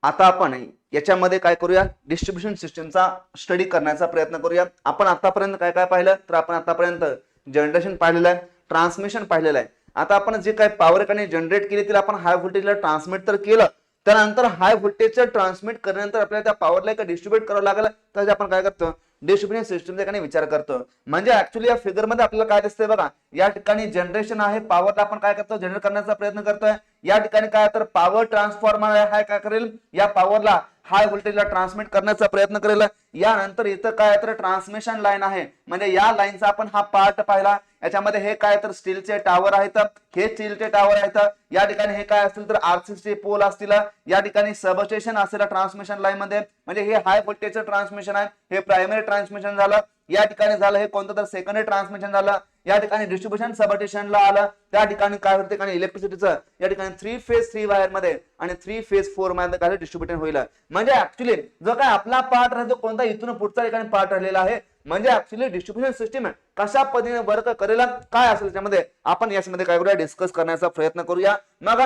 आता आपण याच्यामध्ये काय करूया, डिस्ट्रीब्युशन सिस्टीमचा स्टडी करण्याचा प्रयत्न करूया. आपण आतापर्यंत काय काय पाहिलं, तर आपण आतापर्यंत जनरेशन पाहिलेलं आहे, ट्रान्समिशन पाहिलेलं आहे. आता आपण जे काय पॉवर एकाने जनरेट केली तिला आपण हाय व्होल्टेजला ट्रान्समिट तर केलं, त्यानंतर हाय व्होल्टेजचं ट्रान्समिट करण्यानंतर आपल्याला त्या पॉवरला एक डिस्ट्रीब्यूट करावं लागेल. तर आपण काय करतो, डिस्ट्रीब्युशन सिस्टमचा एकाने विचार करतो. म्हणजे ऍक्च्युली या फिगर मध्ये आपल्याला काय दिसतंय बघा, या ठिकाणी जनरेशन आहे, पॉवरला आपण काय करतो, जनरेट करण्याचा प्रयत्न करतोय. या ठिकाणी काय तर पॉवर ट्रान्सफॉर्मर आहे, काय करेल, या पॉवरला हाय व्होल्टेजला ट्रान्समिट करण्याचा प्रयत्न करेल. यानंतर इथं काय तर ट्रान्समिशन लाईन आहे, म्हणजे या लाईनचा आपण हा पार्ट पाहिला. याच्यामध्ये हे काय तर स्टीलचे टावर आहेत, हे स्टीलचे टावर आहेत. या ठिकाणी हे काय असतील तर आरसीसी पोल असतील. या ठिकाणी सबस्टेशन असेल ट्रान्समिशन लाईन मध्ये, म्हणजे हे हाय व्होल्टेजचं ट्रान्समिशन आहे, हे प्रायमरी ट्रान्समिशन झालं. या ठिकाणी झालं हे कोणतं तर सेकंडरी ट्रान्समिशन झालं. या ठिकाणी डिस्ट्रीब्युशन सबस्टेशनला आलं, त्या ठिकाणी काय होते आणि इलेक्ट्रिसिटीचं या ठिकाणी 3 फेज 3 वायर मध्ये आणि 3 फेज 4 मध्ये काय डिस्ट्रीब्युशन होईल. म्हणजे ऍक्च्युली जो काय आपला पार्ट राहतो कोणता इथून पुढचा ठिकाणी पार्ट राहिलेला आहे, म्हणजे ऍक्च्युली डिस्ट्रीब्युशन सिस्टीम कशा पद्धतीने वर्क करेल काय असेल त्यामध्ये आपण यामध्ये काय करूया, डिस्कस करण्याचा प्रयत्न करूया. मग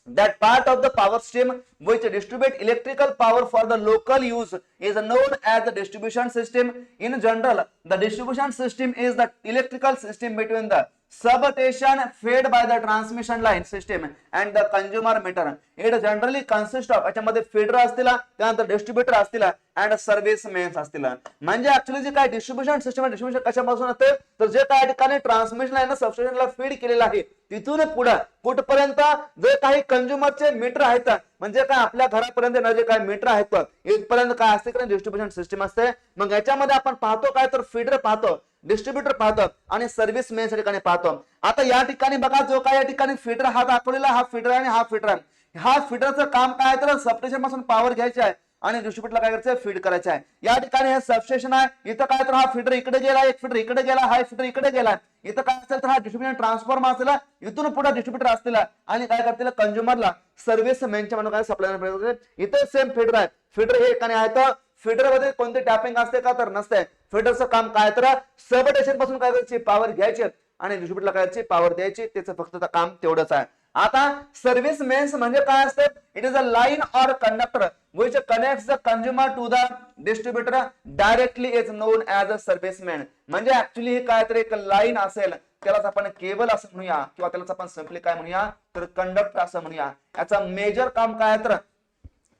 that part of the power system which distribute electrical power for the local use is known as the distribution system. In general, the distribution system is the electrical system between the substation fed by the transmission line system and the consumer meter. It generally consists of याच्यामध्ये feeder असतील, त्यानंतर distributor असतील and service men's असतील. म्हणजे actually जे काय distribution system आहे, distribution कशापासून असते, तर जे काय ठिकाणी ट्रान्समिशन लाईन सबस्टेशनला फीड केलेलं आहे तिथून पुढे कुठपर्यंत जे काही कंझ्युमरचे मीटर आहेत, म्हणजे काय आपल्या घरापर्यंत जे काय मीटर आहेत इथपर्यंत काय असते का डिस्ट्रीब्युशन सिस्टम असते. मग याच्यामध्ये आपण पाहतो काय तर फीडर पाहतो, डिस्ट्रीब्युटर पाहतो आणि सर्व्हिस मेन ठिकाणी पाहतो. आता या ठिकाणी बघा जो काय या ठिकाणी फीडर हा दाखवलेला, हा फीडर आणि हा फीडर आहे. हा फीडरचं काम काय तर सबस्टेशन पासून पॉवर घ्यायची आहे आणि डिस्ट्रीब्युटरला काय करायचं, फीड करायचं आहे. या ठिकाणी हे सबस्टेशन आहे, इथं काय तर हा फीडर इकडे गेला, एक फीडर इकडे गेला, हा फीडर इकडे गेला. इथं काय असेल तर हा डिस्ट्रीब्युशन ट्रान्सफॉर्मर असेल, इथून पुढे डिस्ट्रीब्युटर असतील आणि काय करतील कंझ्युमरला सर्व्हिस मेनच्या म्हणून काय सप्लाय. इथं सेम फीडर आहे, फीडर हे एकाने आहेत. फीडर मध्ये कोणते टॅपिंग असते का तर नसते. फीडरचं काम काय तर सबस्टेशन पासून काय करायची, पॉवर घ्यायची आणि डिस्ट्रीब्युटरला काय करायची, पॉवर द्यायची. त्याचं फक्त काम तेवढंच आहे. आता सर्व्हिस मेन्स म्हणजे काय असते, it is a line or conductor which connects the consumer to the distributor directly is known as a serviceman. म्हणजे ऍक्च्युली हे काय तर एक लाईन असेल, त्यालाच आपण केबल असं म्हणूया किंवा त्यालाच आपण सिंपली काय म्हणूया तर कंडक्टर असं म्हणूया. याचा मेजर काम काय तर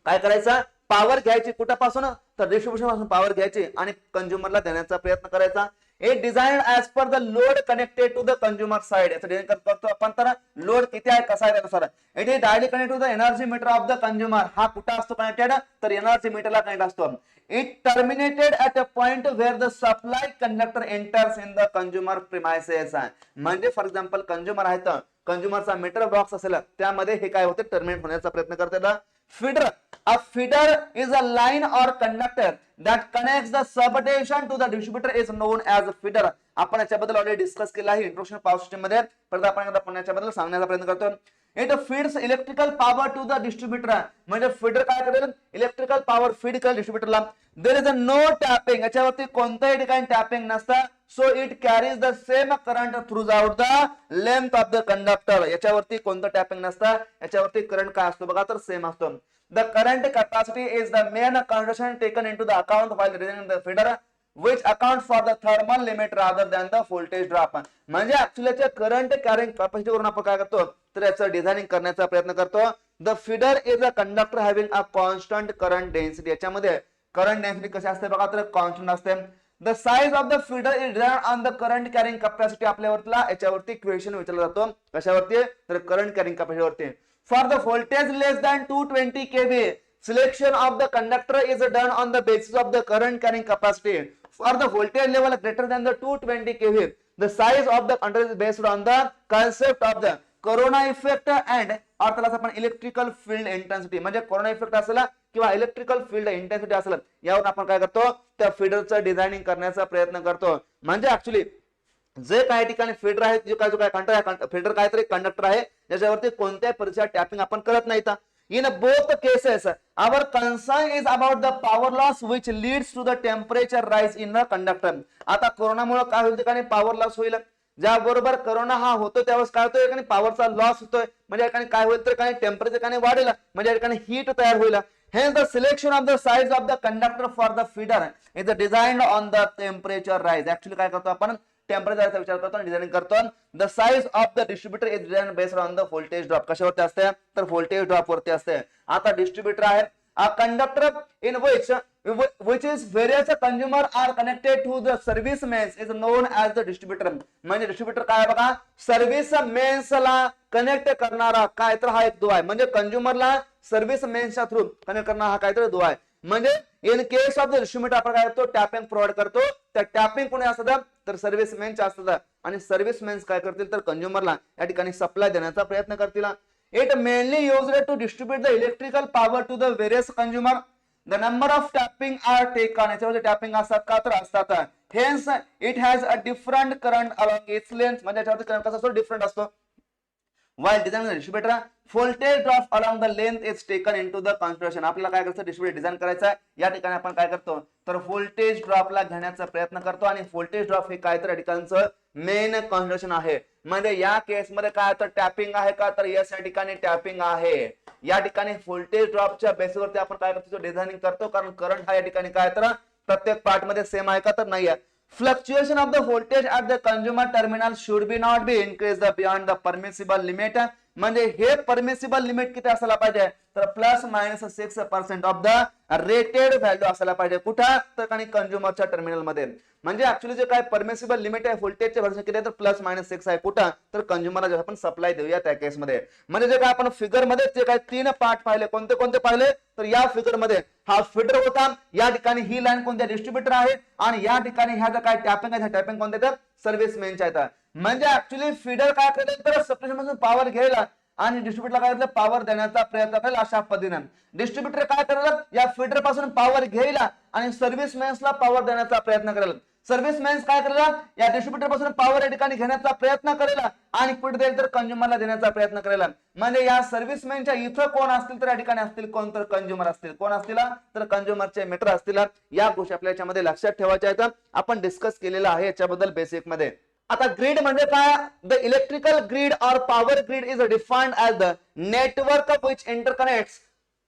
काय करायचं, पॉवर घ्यायची कुठपासून तर डिस्ट्रीब्युशन पासून पॉवर घ्यायची आणि कंझ्युमरला देण्याचा प्रयत्न करायचा. It designed as per the load connected to the consumer side. याचं डिझाइन करतो आपण तर लोड किती आहे कसा आहे त्यानुसार. It is directly connected to the energy meter of the consumer. हा कुठे असतो कनेक्टेड तर एनर्जी मीटरला कनेक्ट असतो. It terminated at a point where the supply conductor enters in the consumer premises. म्हणजे फॉर एक्झाम्पल कंझ्युमर आहे तर कंझ्युमरचा meter box असेल त्यामध्ये हे काय होते, टर्मिनेट होण्याचा प्रयत्न करते. Feeder, a feeder is a line or conductor that connects the substation to the distributor is known as a feeder. आपण याच्याबद्दल ऑलरेडी डिस्कस केला आहे इंट्रोडक्शन पॉवर सिस्टम मध्ये, परत आपण एकदा याच्याबद्दल सांगण्याचा प्रयत्न करतो. It feeds electrical power to the distributor. म्हणजे फीडर काय करेल, इलेक्ट्रिकल पॉवर फीड करेल डिस्ट्रीब्युटरला. There is a no tapping, याच्यावरती कोणत्याही ठिकाणी टॅपिंग नसतं. So it carries the same current throughout the length of the conductor. याच्यावरती कोणतं टॅपिंग नसतं, याच्यावरती करंट काय असतो बघा तर सेम असतो. The current capacity is the main consideration taken into the account while designing the feeder, which accounts for the thermal limit rather than the voltage drop. म्हणजे ऍक्च्युअली करंट कॅरिंग कॅपॅसिटी वरून आपण काय करतो तर याचं designing करण्याचा प्रयत्न करतो. The feeder is a conductor having a constant current density. याच्यामध्ये करंट डेन्सिटी कशी असते बघा तर कॉन्स्टंट असते. The size of the feeder is depend on the current carrying capacity. आपल्यावरला याच्यावरती क्वेश्चन विचारला जातो कशावरती तर करंट कॅरिंग कॅपॅसिटीवरती. For the voltage less than 220 kV, selection of the conductor is done on the basis of the current carrying capacity. For the voltage level greater than the 220 kV, the size of the conductor is based on the concept of the corona effect and or त्याला आपण electrical field intensity. म्हणजे corona effect असेल किंवा electrical field intensity असेल यावर आपण काय करतो त्या फीडरचं डिझायनिंग करण्याचा प्रयत्न करतो. म्हणजे ऍक्च्युली जे काही ठिकाणी फीडर आहे, जो काय कंडक्टर फीडर काहीतरी कंडक्टर आहे ज्याच्यावरती कोणत्याही प्रकारच्या टॅपिंग आपण करत नाही. In both cases our concern is about the power loss which leads to the temperature rise in the conductor. आता कोरोनामुळे काय होईल ठिकाणी पॉवर लॉस होईल. ज्या बरोबर कोरोना हा होतो त्यावेळेस काय होतोय पॉवरचा लॉस होतोय. म्हणजे काय होईल तर काही टेम्परेचर वाढेल, म्हणजे हीट तयार होईल. Hence the selection of the size of the conductor for the feeder is designed on the temperature rise. Actually काय करतो आपण टेम्परेचरचा विचार करतो आणि डिझाइनिंग करतो. The size of the distributor is design based on the voltage drop. कशावरती असते तर व्होल्टेज ड्रॉप वरती असते. आता डिस्ट्रीब्युटर आहे a conductor in which is various consumer are connected to the service mains is known as the distributor. म्हणजे distributor काय बघा सर्व्हिस मेन्स ला कनेक्ट करणारा काय तर हा एक दुवा आहे. म्हणजे कंझ्युमरला सर्व्हिस मेन्सच्या थ्रू कनेक्ट करणारा हा काहीतरी दुवा आहे. म्हणजे in case of the distributor आपण काय करतो टॅपिंग प्रोव्हाइड करतो. त्या टॅपिंग कोणी असतात तर सर्व्हिस मेन्स असतात आणि सर्व्हिस मेन्स काय करतील तर कंझ्युमरला या ठिकाणी सप्लाय देण्याचा प्रयत्न करतील. It mainly used to distribute the electrical power to the various consumer. The number of tapping are taken. याच्यामध्ये टॅपिंग असतात का तर असतात. Hence it has a different current along its length. म्हणजे याच्यावरती करंट कसा असतो डिफरंट असतो. While designing the distributor, voltage drop along the length is taken into the consideration. आपल्याला काय करायचं डिस्ट्रीब्युटर डिझाइन करायचं आहे. या ठिकाणी आपण काय करतो तर व्होल्टेज ड्रॉपला घेण्याचा प्रयत्न करतो आणि व्होल्टेज ड्रॉप हे काय तर ठिकाणचं मेन कन्सिडरेशन आहे. म्हणजे या केस मध्ये काय तर टॅपिंग आहे का तर यस या ठिकाणी टॅपिंग आहे. या ठिकाणी व्होल्टेज ड्रॉपच्या बेसिसवरती आपण काय करतो डिझाइनिंग करतो कारण करंट हा या ठिकाणी काय तर प्रत्येक पार्ट मध्ये सेम आहे का तर नाही आहे. Fluctuation of the voltage at the consumer terminal should be not be increased beyond the permissible limit. म्हणजे हे परमिसिबल लिमिट किती असायला पाहिजे तर ±6% ऑफ द रेटेड व्हॅल्यू असायला पाहिजे. कुठं तर काही कंझ्युमरच्या टर्मिनल मध्ये. म्हणजे ऍक्च्युअली जे काय परमिसिबल लिमिट आहे व्होल्टेजचे व्हॅल्यू किती आहे तर ±6 आहे. कुठं तर कंझ्युमरला जे आपण सप्लाय देऊया त्या केस मध्ये. म्हणजे जे काय आपण फिगर मध्ये जे काय 3 पार्ट पाहिले कोणते कोणते पाहिले तर या फिगर मध्ये हा फीडर होता. या ठिकाणी ही लाईन कोणत्या डिस्ट्रीब्युटर आहे आणि या ठिकाणी ह्या काय टॅपिंग आहे टॅपिंग कोणत्या तर सर्व्हिस मेनच्या आहेत. म्हणजे ऍक्च्युअली फीडर काय करेल तर सबस्टेशन पासून पॉवर घ्यायला आणि डिस्ट्रीब्युटरला काय पॉवर देण्याचा प्रयत्न करेल. अशा पद्धतीने डिस्ट्रीब्युटर काय करेल या फीडर पासून पॉवर घ्यायला आणि सर्व्हिस मेन्सला पॉवर देण्याचा प्रयत्न करेल. सर्व्हिस मेन्स काय करेल या डिस्ट्रीब्युटर पासून पॉवर या ठिकाणी घेण्याचा प्रयत्न करेल आणि कुठे देईल तर कंझ्युमरला देण्याचा प्रयत्न करेल. म्हणजे या सर्व्हिस मेनच्या इथं कोण असतील तर या ठिकाणी असतील कोण तर कंझ्युमर असतील. कोण असतील तर कंझ्युमरचे मीटर असतील. या गोष्टी आपल्या याच्यामध्ये लक्षात ठेवायच्या आहेत. आपण डिस्कस केलेलं आहे याच्याबद्दल बेसिक मध्ये. आता ग्रीड म्हणजे काय the electrical grid or power grid is defined as the network which interconnects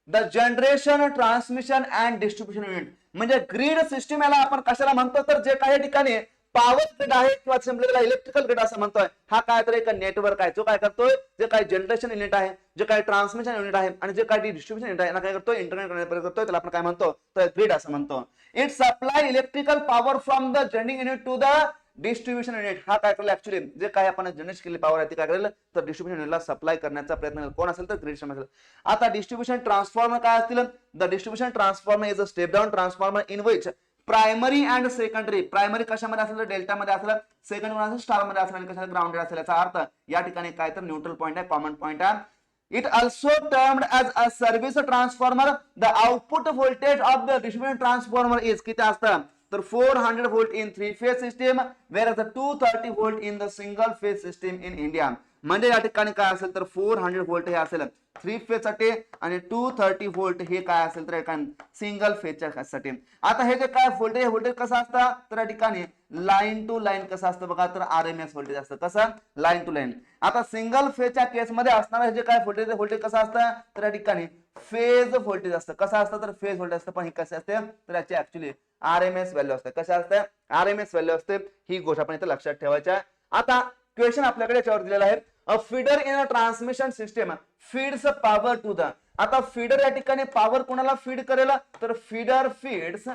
the generation transmission and distribution unit. म्हणजे ग्रीड सिस्टीम याला आपण कशाला म्हणतो तर जे काही ठिकाणी पॉवर ग्रीड आहे किंवा सिम्पली इलेक्ट्रिकल ग्रीड असं म्हणतोय. हा काय तर एक नेटवर्क आहे जो काय करतोय जे काही जनरेशन युनिट आहे जे काही ट्रान्समिशन युनिट आहे आणि जे काही डिस्ट्रीब्युशन युनिट आहे याला काय करतोय इंटरनेट कनेक्ट करतोय त्याला आपण काय म्हणतो तर ग्रीड असं म्हणतो. It supply electrical power from the generating unit to the distribution unit. हा काय करेल ऍक्च्युअली जे काय आपण जनरेट केलेली पॉवर आहे ती काय करेल तर डिस्ट्रीब्युशन युनिटला सप्लाय करण्याचा प्रयत्न करेल. कोण असेल तर ग्रीड सिस्टम असेल. आता डिस्ट्रीब्युशन ट्रान्सफॉर्मर काय असतील the distribution transformer is a step down transformer in which primary and secondary. Primary कशामध्ये असेल तर डेल्टा मध्ये असेल सेकंडरी असेल स्टार मध्ये असेल आणि कशाला ग्राउंडेड असेल. याचा अर्थ या ठिकाणी काय तर न्यूट्रल पॉईंट आहे कॉमन पॉईंट आहे. It also termed as a service transformer. The output voltage of the distribution transformer is किती असतं तर 400 volt in 3-phase system whereas the 230 volt in the single phase system in India. म्हणजे या ठिकाणी काय असेल तर 400 volt हे असेल 3 फेज साठी आणि 230 volt हे काय असेल तर एका सिंगल फेजच्या साठी. आता हे जे काय व्होल्टेज कसं असतं तर या ठिकाणी लाईन टू लाईन कसं असतं बघा तर आरएमएस व्होल्टेज असतं. कसं लाईन टू लाईन. आता सिंगल फेजच्या केस मध्ये असणारे जे काय व्होल्टेज कसं असतं तर या ठिकाणी फेज व्होल्टेज असतं. कसं असतं तर फेज व्होल्टेज असतं पण हे कसं असते तर याची ऍक्च्युअली आरएमएस व्हॅल्यू असते. कशा असते आरएमएस व्हॅल्यू असते. ही गोष्ट आपण इथे लक्षात ठेवायच्या. आता क्वेश्चन आपल्याकडे याच्यावर दिलेला आहे a feeder in a transmission system feeds power to the. आता फीडर या ठिकाणी पॉवर कोणाला फीड करेल तर फीडर फीड्स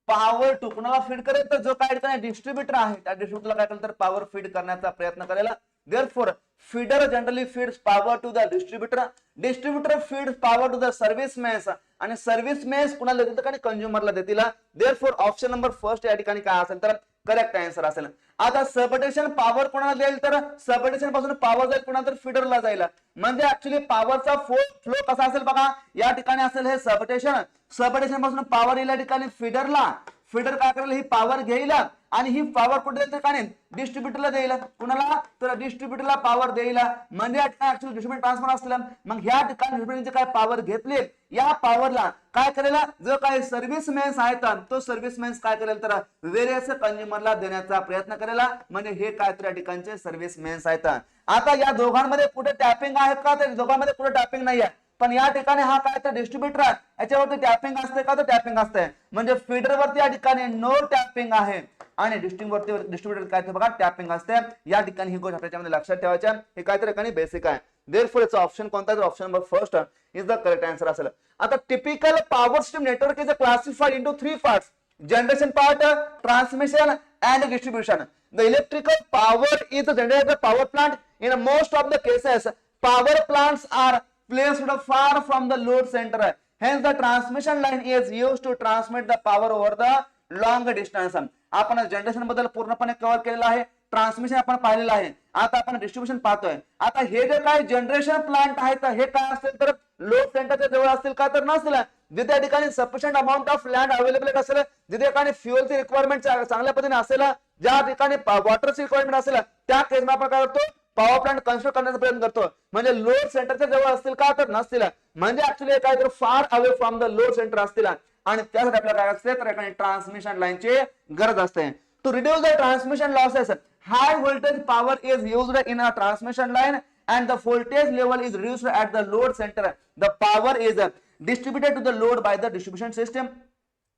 पॉवर टू कोणाला फीड करेल तर जो काय ठिकाणी डिस्ट्रीब्युटर आहे त्या डिस्ट्रीब्युटरला काय करेल तर पॉवर फीड करण्याचा प्रयत्न करेल. Therefore, feeder generally feeds power to the distributor. Distributor feeds power to the service mains आणि सर्व्हिस मेन्स कुणाला देतील आणि कंझ्युमरला देतील. Therefore, ऑप्शन नंबर फर्स्ट या ठिकाणी काय असेल तर करेक्ट आन्सर असेल. आता सबस्टेशन पॉवर कोणाला देईल तर सबस्टेशन पासून पॉवर जाईल कोणाला तर फीडरला जाईल. म्हणजे ऍक्च्युअली पॉवरचा फ्लो कसा असेल बघा या ठिकाणी असेल हे सबस्टेशन पासून पॉवर येईल या ठिकाणी फीडरला. फीडर काय करेल ही पॉवर घेईल आणि ही पॉवर कुठे देईल तर डिस्ट्रीब्युटरला देईल. कुणाला तर डिस्ट्रीब्युटरला पॉवर देईल. म्हणजे ऍक्च्युअली डिस्ट्रीब्युशन ट्रान्सफर असतील मग ह्या ठिकाणी डिस्ट्रीब्युटरचे काय पॉवर घेतली या पॉवरला काय करेल जो काही सर्व्हिस मेन्स आहेत तो सर्व्हिस मेन्स काय करेल तर वेरियस कंझ्युमरला देण्याचा प्रयत्न करेल. म्हणजे हे काय तर या ठिकाणचे सर्व्हिस मेन्स आहेत. आता या दोघांमध्ये कुठे टॅपिंग आहे का तर दोघांमध्ये कुठे टॅपिंग नाही आहे. पण या ठिकाणी हा काय तर डिस्ट्रीब्युटर आहे, याच्यावरती टॅपिंग असते का तर टॅपिंग असते, म्हणजे फीडरवरती या ठिकाणी नो टॅपिंग आहे आणि डिस्ट्रीब्युटर काय बघा टॅपिंग असते. या ठिकाणी ही गोष्ट आपल्यामध्ये लक्षात ठेवायची, हे काय तर ठिकाणी बेसिक आहे. देअरफॉर याचा ऑप्शन कोणता तर option number first is the correct answer असेल. आता typical power system network is classified into 3 parts, generation part, transmission and distribution. The electrical power is generated by power plant. In most of the cases, power plants are placed far from the load center. Hence, the transmission line is used to transmit the power over the long distance. आपण generation बद्दल पूर्णपणे cover केलेला आहे, transmission आपण पाहिलेलं आहे. आता आपण डिस्ट्रीब्युशन पाहतोय. आता हे जे काय जनरेशन प्लांट आहेत हे काय असेल तर लोड सेंटरच्या जवळ असतील का तर नसतील, जिथे त्या ठिकाणी sufficient amount of land available असेल, जिथे ठिकाणी फ्युएलची रिक्वायरमेंट चांगल्या पद्धतीने असेल, ज्या ठिकाणी वॉटरची रिक्वायरमेंट असेल त्या केसमध्ये आपण काय करतो पॉवर प्लांट कन्स्ट्रक्ट करण्याचा प्रयत्न करतो. म्हणजे लोड सेंटरच्या जवळ असतील का तर नसतील, म्हणजे ऍक्च्युअली काय तर फार away from the load centre असतील आणि त्यासाठी आपल्याला काय असते तर एखादी ट्रान्समिशन लाईनची गरज असते. To reduce the transmission losses, high voltage power is used in a transmission line and the voltage level is reduced at the load center. The power is distributed to the load by the distribution system.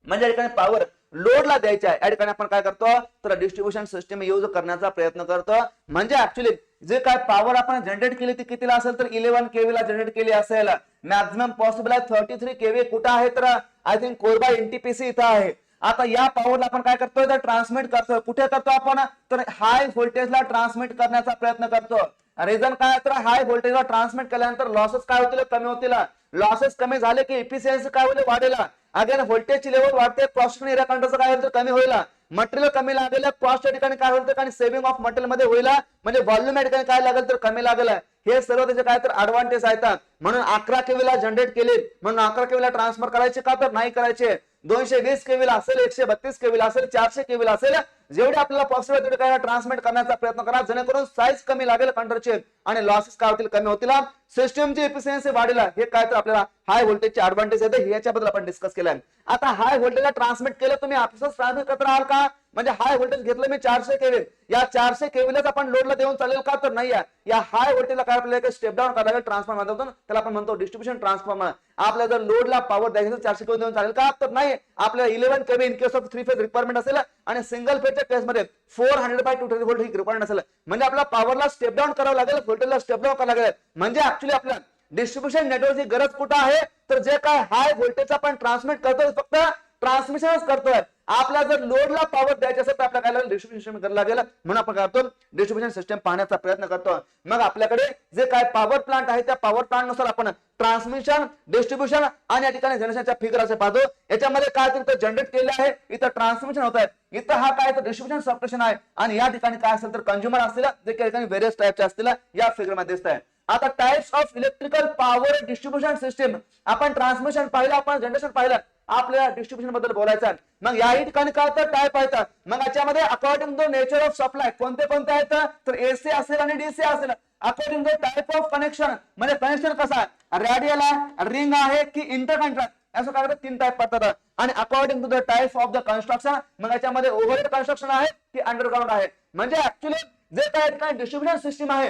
म्हणजे या ठिकाणी power लोडला द्यायची आहे, या ठिकाणी आपण काय करतो तर डिस्ट्रीब्युशन सिस्टम यूज करण्याचा प्रयत्न करतो. म्हणजे ऍक्च्युअली जे काय पॉवर आपण जनरेट केली ती कितीला असेल तर 11 केव्ही ला जनरेट केली असेल. मॅक्झिमम पॉसिबल आहे 33 केव्ही. कुठे आहे तर आय थिंक कोरबा एनटीपीसी इथं आहे. आता या पॉवरला आपण काय करतोय तर ट्रान्समिट करतोय. कुठे करतो आपण तर हाय व्होल्टेजला ट्रान्समिट करण्याचा प्रयत्न करतो. रिझन काय तर हाय व्होल्टेजला ट्रान्समिट केल्यानंतर लॉसेस काय होतील कमी होतील. लॉसेस कमी झाले की एफिशियन्सी काय होईल वाढेल. अगेन व्होल्टेजची लेवल वाढते, कॉस्ट एरिया कंट्रोलचं काय होईल तर कमी होईल. मटेरियल कमी लागेल, कॉस्ट या ठिकाणी काय होईल तर सेव्हिंग ऑफ मटेरियल मध्ये होईल, म्हणजे व्हॉल्यूम या ठिकाणी काय लागेल तर कमी लागेल. हे सर्व त्याचे काय तर ऍडव्हान्टेज आहेत. म्हणून 11 केवीला जनरेट केले म्हणून 11 केवीला ट्रान्सफर करायचे का तर नाही करायचे. 220 केवीला असेल, 132 केवीला असेल, 400 केवीला असेल, जेवढे आपल्याला पॉसिबल तेवढे काय ट्रान्समिट करण्याचा प्रयत्न करा, जेणेकरून साईज कमी लागेल कंट्रोलचे आणि लॉसेस काय होतील कमी होतील, सिस्टमची एफिशियन्सी वाढेल. हे काय तर आपल्याला हाय व्होल्टेजचे ऍडव्हान्टेज आहे, याच्याबद्दल आपण डिस्कस केलंय. आता हाय व्होल्टेजला ट्रान्समिट केलं तुम्ही आपसच ट्रान्समिट करत राहाल का, म्हणजे हाय व्होल्टेज घेतलं मी 400 केव्ही, या 400 केव्हीलाच आपण लोडला देऊन चालेल का तर नाही. या हाय व्होल्टेजला काय आपल्याला स्टेप डाऊन करायला लागेल ट्रान्सफॉर्मर मधून, त्याला आपण म्हणतो डिस्ट्रीब्युशन ट्रान्सफॉर्मर. आपल्याला जर लोडला पॉवर द्यायचं 400 केव्ही देऊन चालेल का तर नाही. आपल्याला 11 kV in case of 3 phase requirement असेल आणि सिंगल फेजच्या केसमध्ये 400/220 व्होल्ट ही रिक्वायरमेंट असेल, म्हणजे आपल्याला पॉवरला स्टेप डाऊन करावं लागेल, व्होल्टेजला स्टेप डाऊन करावं लागेल. म्हणजे ऍक्च्युअली आपल्याला डिस्ट्रीब्युशन नेटवर्कची गरज कुठं आहे तर जे काय हाय व्होल्टेज आपण ट्रान्समिट करतोय फक्त ट्रान्समिशनच करतोय. आपला जर लोडला पॉवर द्यायची असेल तर आपल्याला काय डिस्ट्रीब्युशन सिस्टम करायला लागेल, म्हणून आपण काय करतो डिस्ट्रीब्युशन सिस्टम पाहण्याचा प्रयत्न करतो. मग आपल्याकडे जे काय पॉवर प्लांट आहे त्या पॉवर प्लांट नुसार आपण ट्रान्समिशन, डिस्ट्रीब्युशन आणि या ठिकाणी जनरेशनच्या फिगर असे पाहतो. याच्यामध्ये काय तर जनरेट केले आहे, इथं ट्रान्समिशन होत आहे, इथं हा काय तर डिस्ट्रीब्युशन सबस्टेशन आहे आणि या ठिकाणी काय असेल तर कंझ्युमर असतील जे काही ठिकाणी व्हेरियस टाइपचे असतील या फिगर मध्ये दिसत आहे. आता types of electrical power distribution system, आपण ट्रान्समिशन पाहिलं, आपण जनरेशन पाहिलं, आपल्याला डिस्ट्रीब्युशन बद्दल बोलायचं. मग याही ठिकाणी काय तर टाइप आहेत. मग याच्यामध्ये according to nature of supply कोणते कोणते आहेत तर एसी असेल आणि डीसी असेल. According to type of connection, म्हणजे कनेक्शन कसं आहे, रेडियल आहे, रिंग आहे की इंटरकनेक्टर, असं काय 3 टाइप पडतात. आणि according to the type of the construction, मग याच्यामध्ये ओव्हरहेड कन्स्ट्रक्शन आहे की अंडरग्राउंड आहे. म्हणजे ऍक्च्युअली जे काय डिस्ट्रीब्युशन सिस्टम आहे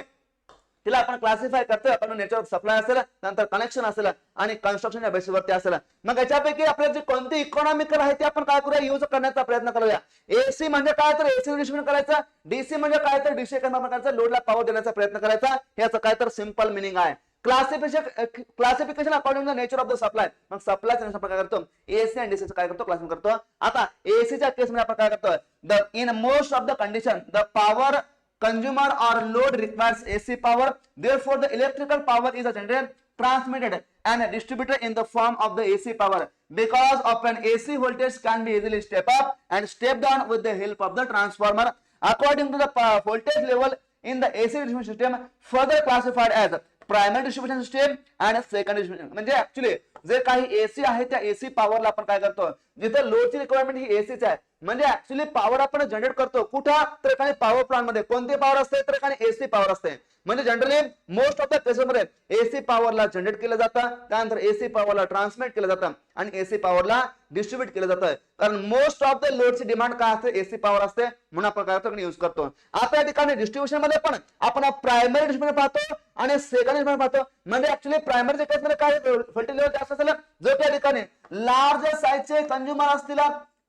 तिला आपण क्लासिफाय करतोय, आपण नेचर सप्लाय असेल, नंतर कनेक्शन असेल आणि कन्स्ट्रक्शनच्या बेसिसवरती असेल. मग याच्यापैकी आपल्याला जे कोणती इकॉनॉमिकल आहे ते आपण काय करूया यूज करण्याचा प्रयत्न करूया. एसी म्हणजे काय तर एसी डिस्ट्रीब्युशन करायचं, डीसी म्हणजे काय तर डीसी करायचं, लोडला पॉवर देण्याचा प्रयत्न करायचा, याचं काय तर सिंपल मिनिंग आहे. Classification according to nature of the supply, मग सप्लाय आपण काय करतो एसी आणि डीसी काय करतो क्लासिफाय करतो. आता एसीच्या केसमध्ये आपण काय करतो, the in most of the condition the power consumer or load requires AC power, therefore the electrical power is generated, transmitted and distributed in the form of the AC power. Because of an AC voltage can be easily step up and step down with the help of the transformer according to the voltage level in the AC distribution system, further classified as primary distribution system and secondary distribution. म्हणजे actually जे काही AC आहे त्या AC पॉवरला आपण काय करतो, जिथे लोडची रिक्वायरमेंट ही एसीच आहे म्हणजे ऍक्च्युली पॉवर आपण जनरेट करतो कुठं, तर एखादी पॉवर प्लांट मध्ये. कोणती पॉवर असते, तर एखादी एसी पॉवर असते. म्हणजे जनरली मोस्ट ऑफ द केसेसमध्ये एसी पॉवरला जनरेट केलं जातं, त्यानंतर एसी पॉवरला ट्रान्समिट केलं जातं आणि एसी पॉवरला डिस्ट्रीब्यूट केलं जातं. कारण मोस्ट ऑफ द लोडची डिमांड काय असते, एसी पॉवर असते, म्हणून आपण काय करतो, यूज करतो. आता या ठिकाणी डिस्ट्रीब्युशन मध्ये पण आपण प्रायमरी डिस्ट्रीब्युशन पाहतो आणि सेकंडरी डिस्ट्रीब्युशन पाहतो. म्हणजे ऍक्च्युली प्रायमरी केसमध्ये काय व्होल्टेज लेवल जास्त असेल, जो त्या ठिकाणी लार्ज साईजचे कंझ्युमर असतील,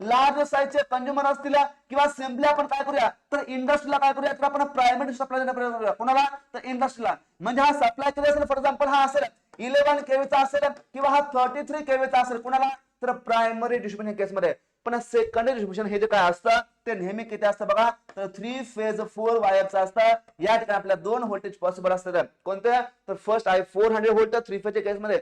लार्ज साईजचे कंझ्युमर असतील, किंवा सिम्पली आपण काय करूया, तर इंडस्ट्रीला काय करूया, तर आपण प्रायमरी सप्लाय देण्याचा प्रयत्न करूया. कोणाला, तर इंडस्ट्रीला. म्हणजे हा सप्लाय किती असेल, फॉर एक्झाम्पल हा असेल 11 केवीचा असेल किंवा हा 33 केवीचा असेल, कुणाला, तर प्रायमरी डिस्ट्रीब्युशन केसमध्ये. पण सेकंडरी डिस्ट्रीब्युशन हे जे काय असतं ते नेहमी किती असतं बघा, तर 3 फेज 4 वायरचं असतं. या ठिकाणी आपल्या 2 व्होल्टेज पॉसिबल असतात. कोणत्या, तर फर्स्ट आहे 400 व्होल्ट 3 फेजच्या केसमध्ये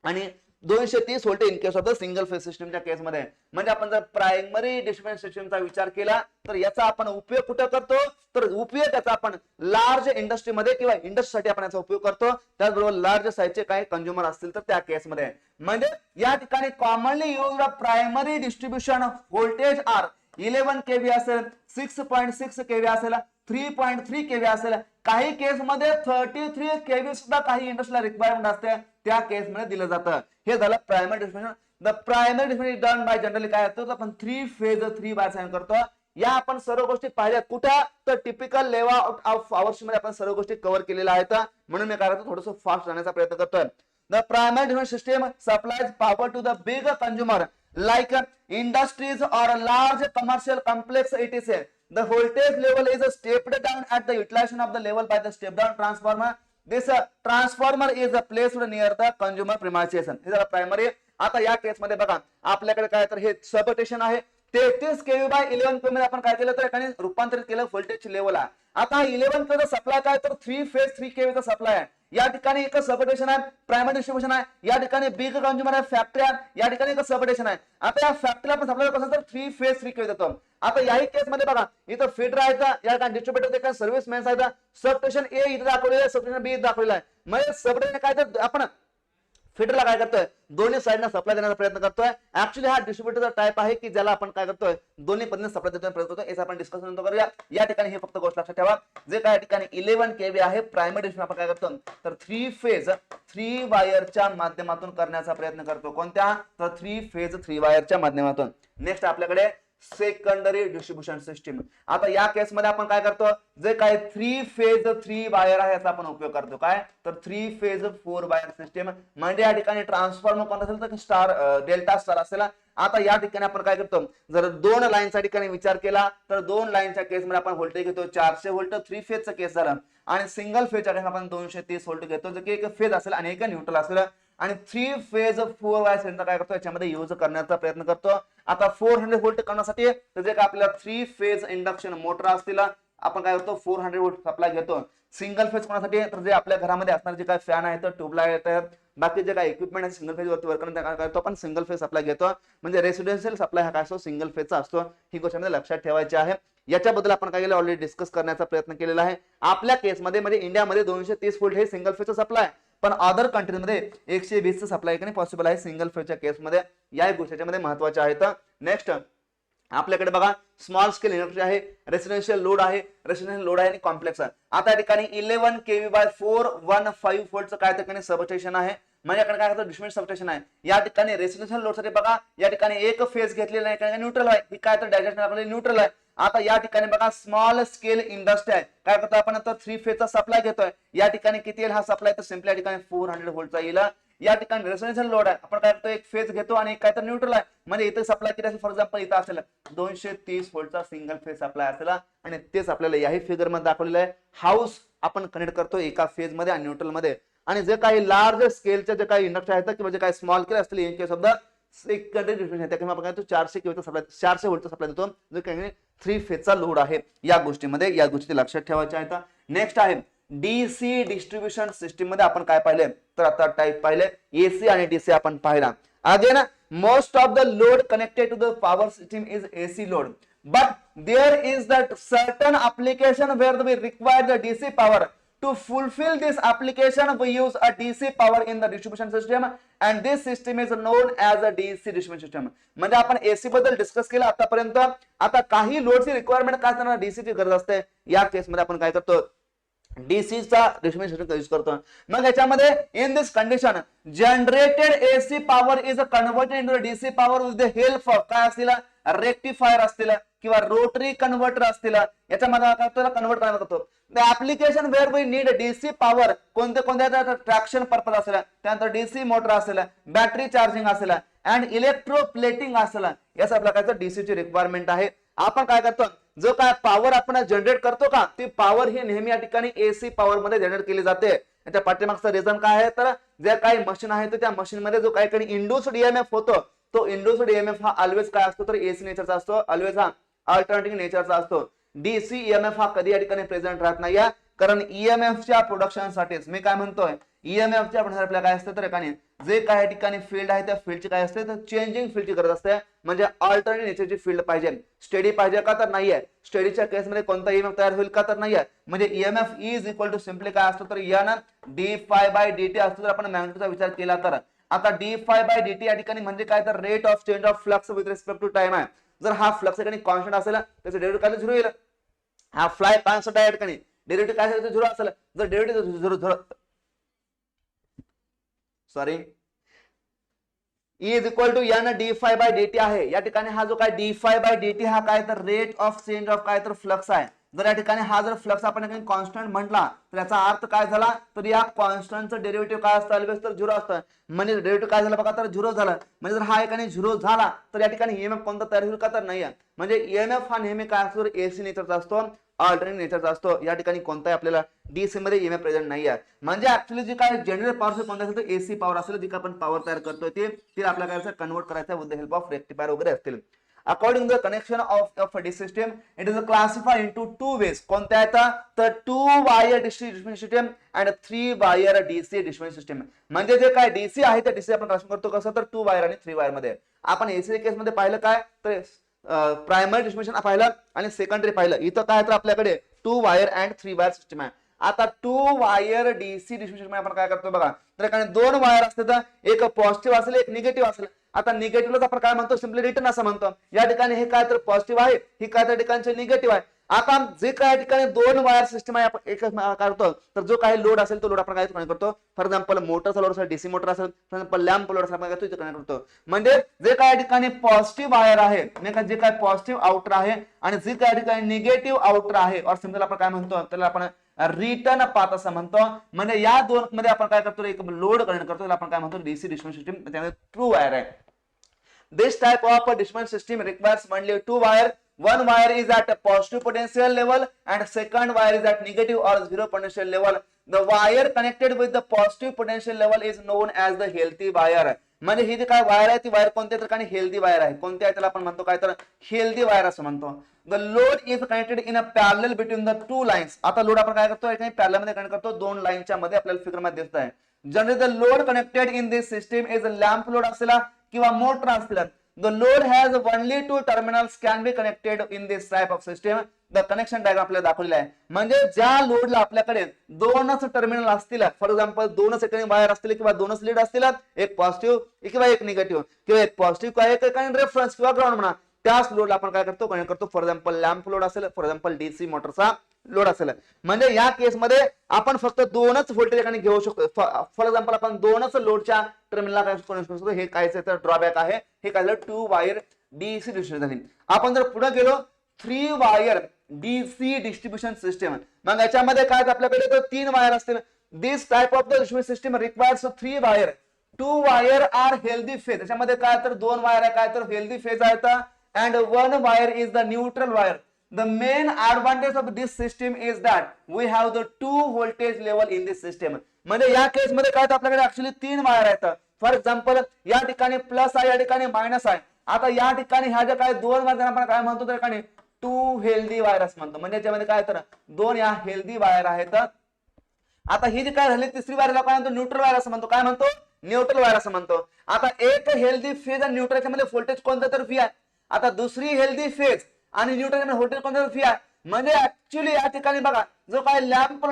आणि 230 volt in case of the single phase सिस्टमच्या केसमध्ये. म्हणजे आपण जर प्रायमरी डिस्ट्रीब्युशन सिस्टमचा विचार केला तर याचा आपण उपयोग कुठे करतो, तर उपयोग त्याचा आपण लार्ज इंडस्ट्रीमध्ये किंवा इंडस्ट्रीसाठी आपण याचा उपयोग करतो. त्याचबरोबर लार्ज साईजचे काही कंझ्युमर असतील तर त्या केसमध्ये. म्हणजे या ठिकाणी commonly used primary distribution voltage are 11 kV असेल, 6.6 केव्ही असेल, 3.3 केव्ही असेल, काही केसमध्ये 33 केव्ही सुद्धा काही इंडस्ट्रीला रिक्वायरमेंट असते, त्या केसमध्ये दिलं जातं. हे झालं primary distribution. The primary distribution done by generally काय असतं, आपण 3 फेज 3 वायर साइन करतो. या आपण सर्व गोष्टी पाहिल्यात कुठं, तर टिपिकल लेवा ऑफ आवर्स मध्ये आपण सर्व गोष्टी कव्हर केलेल्या आहेत. म्हणून मी काय करतो, थोडंसं फास्ट जाण्याचा प्रयत्न करतोय. The primary distribution system supplies power to the big consumer like industries or large commercial complex etc. The voltage level is stepped down at the utilization of the level by the step down transformer. This transformer is placed near the consumer premises. हे झालं primary. आता या case मध्ये बघा आपल्याकडे काय, तर हे सबस्टेशन आहे 33 केव्ही बाय 11 केव्ही मध्ये आपण काय केलं, तर एकाने रूपांतरित केलं व्होल्टेज लेवल आहे. आता 11 केव्हीचा सप्लाय काय, तर 3 फेज 3 केव्हीचा सप्लाय आहे. या ठिकाणी एक सबस्टेशन आहे, प्रायमरी डिस्ट्रीब्युशन आहे. या ठिकाणी बिग कंझ्युमर आहे, फॅक्टरी आहे. या ठिकाणी एक सबस्टेशन आहे. आता या फॅक्टरीला आपण सप्लाय कसं, तर 3 फेज 3 केव्ही देतो. आता याही केस मध्ये बघा इथं फीडर आहे, या ठिकाणी डिस्ट्रीब्युटर काय सर्व्हिस मॅन्स आहेत. सबस्टेशन ए इथे दाखवलेलं आहे, सबस्टेशन बी दाखवलेलं आहे. म्हणजे सबस्टेशन काय, तर आपण फीडरला काय करतोय, दोन्ही साइडना सप्लाय देण्याचा प्रयत्न करतोय. ऍक्च्युअली हा डिस्ट्रीब्युटरचा टाइप आहे की ज्याला आपण काय करतोय, दोन्ही पद्धतीने सप्लाय देण्याचा प्रयत्न करतोय. याचा आपण डिस्कशन नंतर करूया. या ठिकाणी हे फक्त गोष्ट लक्षात ठेवा, जे काय ठिकाणी 11 केव्ही आहे प्रायमरी डिस्ट्रीब्युशन आपण काय करतो, तर 3 फेज 3 वायरच्या माध्यमातून करण्याचा प्रयत्न करतो. कोणत्या, तर 3 फेज 3 वायरच्या माध्यमातून. नेक्स्ट आपल्याकडे सेकंडरी डिस्ट्रीब्युशन सिस्टीम. आता या केस मध्ये आपण काय करतो, जे काय 3 फेज 3 वायर आहे याचा आपण उपयोग करतो. काय, तर 3 फेज 4 वायर सिस्टीम. म्हणजे या ठिकाणी ट्रान्सफॉर्मर कोणता असेल, तर स्टार डेल्टा स्टार असेल. आता या ठिकाणी आपण काय करतो, जर 2 लाईनच्या ठिकाणी विचार केला तर 2 लाईनच्या केस मध्ये आपण व्होल्टेज घेतो 400 व्होल्ट 3 फेजचा केस झाला. आणि सिंगल फेजच्या केस आपण 230 व्होल्ट घेतो, जो की एक फेज असेल आणि एक न्यूट्रल असेल. आणि 3 फेज 4 वायर सिस्टमचा काय करतो, याच्यामध्ये यूज करण्याचा प्रयत्न करतो. आता 400 व्होल्ट करण्यासाठी तर जे काय आपल्याला 3 फेज इंडक्शन मोटर असतील, आपण काय करतो 400 व्होल्ट सप्लाय घेतो. सिंगल फेज कोणासाठी, तर जे आपल्या घरामध्ये असणारे जे काय फॅन आहेत, ट्यूबलाइट आहेत, बाकी जे काय इक्विपमेंट आहे सिंगल फेज वरती वर्क करण्याचा काय करतो आपण, सिंगल फेज सप्लाय घेतो. म्हणजे रेसिडेन्शियल सप्लाय हा काय असतो, सिंगल फेजचा असतो. ही गोष्ट लक्षात ठेवायची आहे. याच्याबद्दल आपण काय केलं, ऑलरेडी डिस्कस करण्याचा प्रयत्न केलेला आहे. आपल्या केसमध्ये म्हणजे इंडियामध्ये 230 व्होल्ट हे सिंगल फेजचा सप्लाय, पण अदर कंट्रीमध्ये 120 सप्लाय पॉसिबल आहे सिंगल फेजच्या केसमध्ये. या गोष्टीच्या मध्ये महत्वाच्या आहेत. नेक्स्ट आपल्याकडे बघा स्मॉल स्केल इंडस्ट्री आहे, रेसिडेन्शियल लोड आहे, आणि कॉम्प्लेक्स आहे. आता या ठिकाणी 11 केव्ही बाय 415 व्होल्टचं काय ठिकाणी सबस्टेशन आहे. माझ्याकडे काय करतो, डिस्ट्रीब्युशन सबस्टेशन आहे. या ठिकाणी रेसिडेन्शियल लोड साठी बघा या ठिकाणी एक फेज घेतलेला आहे, न्यूट्रल आहे. ही काय तर डायरेक्शन न्यूट्रल आहे. आता या ठिकाणी बघा स्मॉल स्केल इंडस्ट्री आहे, काय करतो आपण आता 3 फेजचा सप्लाय घेतोय. या ठिकाणी किती येईल हा सप्लाय, तर सिंपली या ठिकाणी 400 व्होल्टचा येईल. या ठिकाणी रेसिडेन्शियल लोड आहे, आपण काय करतो एक फेज घेतो आणि काय तर न्यूट्रल आहे. म्हणजे इथे सप्लाय किती असेल, फॉर एक्झाम्पल इथं असेल 230 व्होल्टचा सिंगल फेज सप्लाय असेल. आणि तेच आपल्याला याही फिगर मध्ये दाखवलेलं आहे. हाऊस आपण कनेक्ट करतो एका फेज मध्ये आणि न्यूट्रल मध्ये. आणि जे काही लार्ज स्केलचे जे काही इंडस्ट्री आहेत किंवा जे काही स्मॉल स्केल असतील in case of the secondary distribution त्या आपण काय तो 400 केव्हीचा सप्लाय 400 व्होल्टचा सप्लाय देतो, जो काही 3 फेजचा लोड आहे. या गोष्टीमध्ये या गोष्टी लक्षात ठेवायच्या आहेत. नेक्स्ट आहे डीसी डिस्ट्रीब्युशन सिस्टीम मध्ये आपण काय पाहिले, तर आता टाइप पाहिले एसी आणि डीसी आपण पाहिला. Again most of the load connected to the power system is AC load, but there is that certain application where we require the DC power To fulfill this application, we use a DC power in the distribution system, and this system is known as a DC distribution system. म्हणजे आपण AC बद्दल discuss केलं आतापर्यंत. आता काही लोडची requirement काय असताना डीसी ची गरज असते, या केस मध्ये आपण काय करतो, डीसी चा डिस्ट्रीब्युशन सिस्टम यूज करतो. मग याच्यामध्ये in this condition generated AC power is converted into DC power with the help of काय असतील, रेक्टिफायर असतील किंवा रोटरी कन्व्हर्टर असतील, याच्यामध्ये आपल्याला कन्वर्ट करायला लागतो. The application where we need DC power कोणत्या ट्रॅक्शन पर्पज असेल, त्यानंतर डीसी मोटर असेल, बॅटरी चार्जिंग असेल अँड इलेक्ट्रोप्लेटिंग असेल, याचा प्रकारचं डीसी ची रिक्वायरमेंट आहे. आपण काय करतो, जो काय पॉवर आपण जनरेट करतो का, ती पॉवर ही नेहमी या ठिकाणी एसी पॉवर मध्ये जनरेट केली जाते. याच्या पाठीमागचं रिझन काय आहे, तर जे काही मशीन आहे तर त्या मशीन मध्ये जो काही इंड्यूस्ड ईएमएफ होतो, तो इंड्यूस्ड ईएमएफ हा ऑलवेज काय असतो, तर एसी नेचरचा असतो, ऑलवेज हा अल्टरनेटिंग नेचरचा असतो. डीसी ईएमएफ हा कधी या ठिकाणी प्रेझेंट राहत नाही, कारण ईएमएफच्या प्रोडक्शन साठीच मी काय म्हणतोय, ईएमएफच्या प्रोडक्शन आपल्याला काय असतं, तर एकाने जे काही ठिकाणी फील्ड आहे त्या फील्डची काय असते, तर चेंजिंग फील्डची गरज असते. म्हणजे अल्टरनेट नेचरची फील्ड पाहिजे. स्टेडी पाहिजे का, तर नाहीये. स्टेडीच्या केसमध्ये कोणता ईएमएफ तयार होईल का, तर नाहीये. म्हणजे EMF is equal to simply काय असतो, तर N d phi by dt असतो. जर आपण मॅग्नेटिकचा विचार केला तर आता डी फाय बाय dt या ठिकाणी म्हणजे काय, तर rate of change of flux with respect to time आहे. जर हा फ्लक्स या ठिकाणी कॉन्स्टंट असेल त्याचं डेरिव्हेटिव्ह काय 0 येईल. हा फ्लाय कॉन्स्टंट आहे या ठिकाणी, डेरिव्हेटिव्ह काय असेल 0 असेल. जर derivative 0 sorry is equal to N d phi by dt आहे. या ठिकाणी हा जो काय डी फाय बाय dt हा काय, तर रेट ऑफ चेंज ऑफ काय, तर फ्लक्स आहे. जर या ठिकाणी हा जर फ्लक्स आपण कॉन्स्टंट म्हटला तर याचा अर्थ काय झाला, तर या कॉन्स्टंटचं डेरिव्हेटिव्ह काय असतं, ऑलवेज तर 0 असतं. म्हणजे डेरिव्हेटिव्ह काय झालं बघा, तर 0 झालं. म्हणजे जर हा एकाने 0 झाला तर या ठिकाणी ईएमएफ कोणता तयार होईल का, तर नाही. म्हणजे ईएमएफ हा नेहमी काय असतो, एसी नेचरचा असतो, अल्टरनेट नेचरचा असतो. या ठिकाणी कोणताही आपल्याला डीसी मध्ये ईएमएफ प्रेझेंट नाही आहे. म्हणजे ऍक्च्युअली जी काय जनरेट पॉवर कोणता असेल, तर एसी पॉवर असेल, जी आपण पॉवर तयार करतोय ते आपल्याला काय कन्वर्ट करायचं with the help of rectifier वगैरे असतील. According to the connection of a DC system, it is classified into two ways. कोणत्या आहेत, तर 2 wire distribution system and 3 wire DC distribution system. म्हणजे जे काय डीसी आहे त्या डीसी आपण ट्रान्सफर करतो कसं, तर 2 वायर आणि 3 वायर मध्ये. आपण एसी केस मध्ये पाहिलं काय, तर प्रायमरी डिस्ट्रीब्युशन पाहिलं आणि सेकंडरी पाहिलं. इथं काय, तर आपल्याकडे 2 वायर अँड 3 वायर सिस्टम आहे. आता 2 वायर डीसी डिस्ट्रीब्युशन मध्ये आपण काय करतो बघा, तर एकाने 2 वायर असते, तर एक पॉझिटिव्ह असेल एक निगेटिव्ह असेल. आता निगेटिव्हलाच आपण काय म्हणतो, सिम्पली रिटर्न असं म्हणतो. या ठिकाणी हे काय, तर पॉझिटिव्ह आहे, ही काय त्या ठिकाणचे निगेटिव्ह आहे. आता जे काय ठिकाणी 2 वायर सिस्टम आहे, आपण एकच करतो, तर जो काही लोड असेल तो लोड आपण काय कनेक्ट करतो. फॉर एक्झाम्पल मोटरचा लोड असेल, डीसी मोटर असेल, फॉर एक्झाम्पल लॅम्प लोड असेल, आपण काय करतो, कनेक्ट करतो. म्हणजे जे काय ठिकाणी पॉझिटिव्ह वायर आहे, जे काय पॉझिटिव्ह आउटर आहे आणि जे काय ठिकाणी निगेटिव्ह आउटर आहे, और सिम्पल आपण काय म्हणतो, त्याला आपण रिटर्न पाथ असं म्हणतो. म्हणजे या दोन मध्ये आपण काय करतो, एक लोड कनेक्ट करतो, त्याला आपण काय म्हणतो, डीसी डिस्ट्रीब्युशन सिस्टम. त्यामध्ये ट्रू वायर आहे. This type of a distribution system requires only 2 wire. One wire is at a positive potential level and second wire is at negative or 0 potential level. The wire connected with the positive potential level is known as the healthy wire. म्हणजे ही जी काय wire आहे ती wire कोणत्या ठिकाणी healthy wire आहे. कोणत्या त्याला आपण म्हणतो काय, तर हेल्दी वायर असं म्हणतो. The load is connected in a parallel between the 2 lines. आता लोड आपण काय करतो, एका पॅरलल मध्ये कनेक्ट करतो, 2 लाईनच्या मध्ये आपल्याला फिगर मध्ये दिसत आहे. Generally the load connected in this system is a lamp load असेल किंवा मोटर असतील. The load has only 2 terminals can be connected in this type of system. The connection diagram आपल्याला दाखवलेला आहे. म्हणजे ज्या लोडला आपल्याकडे 2च टर्मिनल असतील, फॉर एक्झाम्पल 2च एकाने वायर असतील किंवा 2च लीड असतील, एक पॉझिटिव्ह किंवा एक निगेटिव्ह किंवा एक पॉझिटिव्ह किंवा एक एकाने रेफरन्स किंवा ग्राउंड म्हणा, त्याच लोडला आपण काय करतो, कनेक्ट करतो. फॉर एक्झाम्पल लॅम्प लोड असेल, फॉर एक्झाम्पल डीसी मोटरचा लोड असेल. म्हणजे या केस मध्ये आपण फक्त 2च व्होल्टेज एकाने घेऊ शकतो. फॉर एक्झाम्पल आपण 2च लोडच्या टर्मिनलला काय कनेक्ट करतो, हे काय तर ड्रॉबॅक आहे. हे काय झालं, 2 वायर डीसी डिस्ट्रीब्युशन झाली. आपण जर पुढे गेलो 3 वायर डीसी डिस्ट्रीब्युशन सिस्टम, मग याच्यामध्ये काय आपल्याकडे तर 3 वायर असतील. This type of the distribution system requires 3 wire. 2 wire are healthy phase. त्याच्यामध्ये काय तर 2 वायर आहे काय तर हेल्दी फेज आहेत, and 1 wire is the neutral wire. The main advantage of this system is that we have the 2 voltage level in this system. म्हणजे या case मध्ये काय तर आपल्याकडे ऍक्च्युअली 3 वायर आहेत. फॉर एक्झाम्पल या ठिकाणी प्लस आहे, या ठिकाणी मायनस आहे. आता या ठिकाणी ह्या ज्या काय 2 वायर आपण काय म्हणतो, त्या ठिकाणी 2 हेल्दी वायर असं म्हणतो. म्हणजे याच्यामध्ये काय तर 2 या हेल्दी वायर आहेत. आता ही जी काय झाली तिसरी वायरला काय म्हणतो, न्यूट्रल वायर असं म्हणतो. काय म्हणतो, न्यूट्रल वायर असं म्हणतो. आता एक हेल्दी फेज आणि न्यूट्रल मध्ये व्होल्टेज कोणतं तर व्ही आहे. आता दुसरी हेल्दी फेज आणि न्यूट्रल व्होल्टेज कोणतं तर व्ही आहे. म्हणजे ऍक्च्युली या ठिकाणी बघा जो काय लॅम्प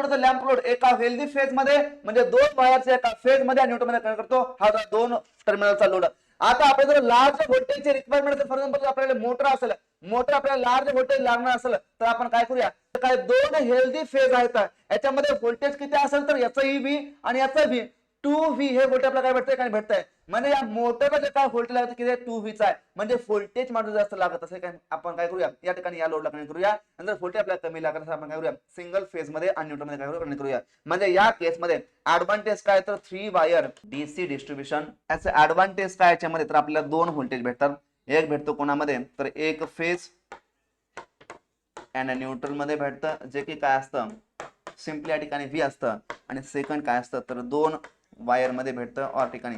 लोड एका हेल्दी फेज मध्ये म्हणजे दोन वायरच्या एका फेज मध्ये न्यूट्रल मध्ये कनेक्ट करतो, हा दोन टर्मिनलचा लोड. आता आपल्याला जर लार्ज व्होल्टेजची रिक्वायरमेंट असेल, फॉर एक्झाम्पल आपल्याला मोटर असेल, मोटर आपल्याला लार्ज व्होल्टेज लागणार असेल, तर आपण काय करूया, काय दोन हेल्दी फेज आहेत, याच्यामध्ये व्होल्टेज किती असेल तर याचा व्ही आणि याचा व्ही 2V हे व्होल्टेज आपल्याला काय भेटतंय, काय भेटतंय, म्हणजे या मोटरला जे काय व्होल्टेज लागतं किती 2V चा आहे, म्हणजे व्होल्टेज मात्र जास्त लागत असेल काय आपण काय करूया, या ठिकाणी या लोडला कनेक्ट करूया, नंतर व्होल्टेज आपल्याला कमी लागत असेल आपण काय करूया, सिंगल फेज मध्ये आणि न्यूट्रल मध्ये काय कनेक्ट करूया. म्हणजे या केस मध्ये ऍडव्हान्टेज काय तर 3 वायर डीसी डिस्ट्रीब्युशन. याचे ऍडव्हान्टेज काय याच्यामध्ये तर आपल्याला दोन व्होल्टेज भेटतात, एक भेटतो कोणामध्ये तर एक फेज आणि न्यूट्रल मध्ये भेटतं, जे की काय असतं सिंपली या ठिकाणी व्ही असतं, आणि सेकंड काय असतं तर दोन वायर मध्ये भेटतं और ठिकाणी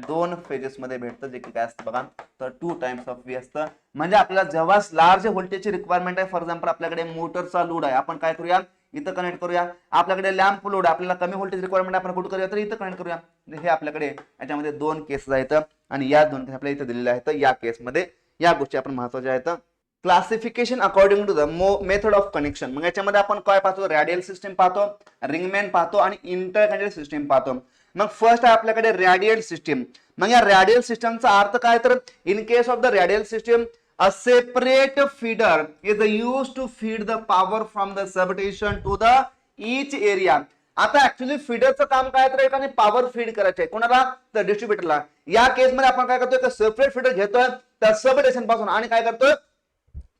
दोन फेजेस मध्ये भेटतं, जे की काय असतं बघा तर 2 टाइम्स ऑफ व्ही असतं. म्हणजे आपल्याला जेव्हा लार्ज व्होल्टेजची रिक्वायरमेंट आहे, फॉर एक्झाम्पल आपल्याकडे मोटरचा लोड आहे, आपण काय करूया इथं कनेक्ट करूया. आपल्याकडे लॅम्प लोड आपल्याला कमी व्होल्टेज रिक्वायरमेंट आपण कुठं करूया तर इथं कनेक्ट करूया. हे आपल्याकडे याच्यामध्ये दोन केसेस आहेत आणि या दोन आपल्याला इथं दिलेल्या आहेत. या केसमध्ये या गोष्टी आपण महत्वाच्या आहेत. Classification according to the method of connection. मग याच्यामध्ये आपण काय पाहतो, रॅडियल सिस्टीम पाहतो, रिंगमॅन पाहतो आणि इंटरकनेक्टेड सिस्टीम पाहतो. मग फर्स्ट आहे आपल्याकडे रॅडियल सिस्टीम. मग या रॅडियल सिस्टमचा अर्थ काय तर in case of the radial system a separate feeder is used to feed the power from the substation to the each area. आता ऍक्च्युअली फीडरचं काम काय तर एकाने पॉवर फीड करायचं आहे कोणाला तर डिस्ट्रीब्युटरला. या केस मध्ये आपण काय करतोय सेपरेट फीडर घेतोय त्या सबस्टेशन पासून आणि काय करतोय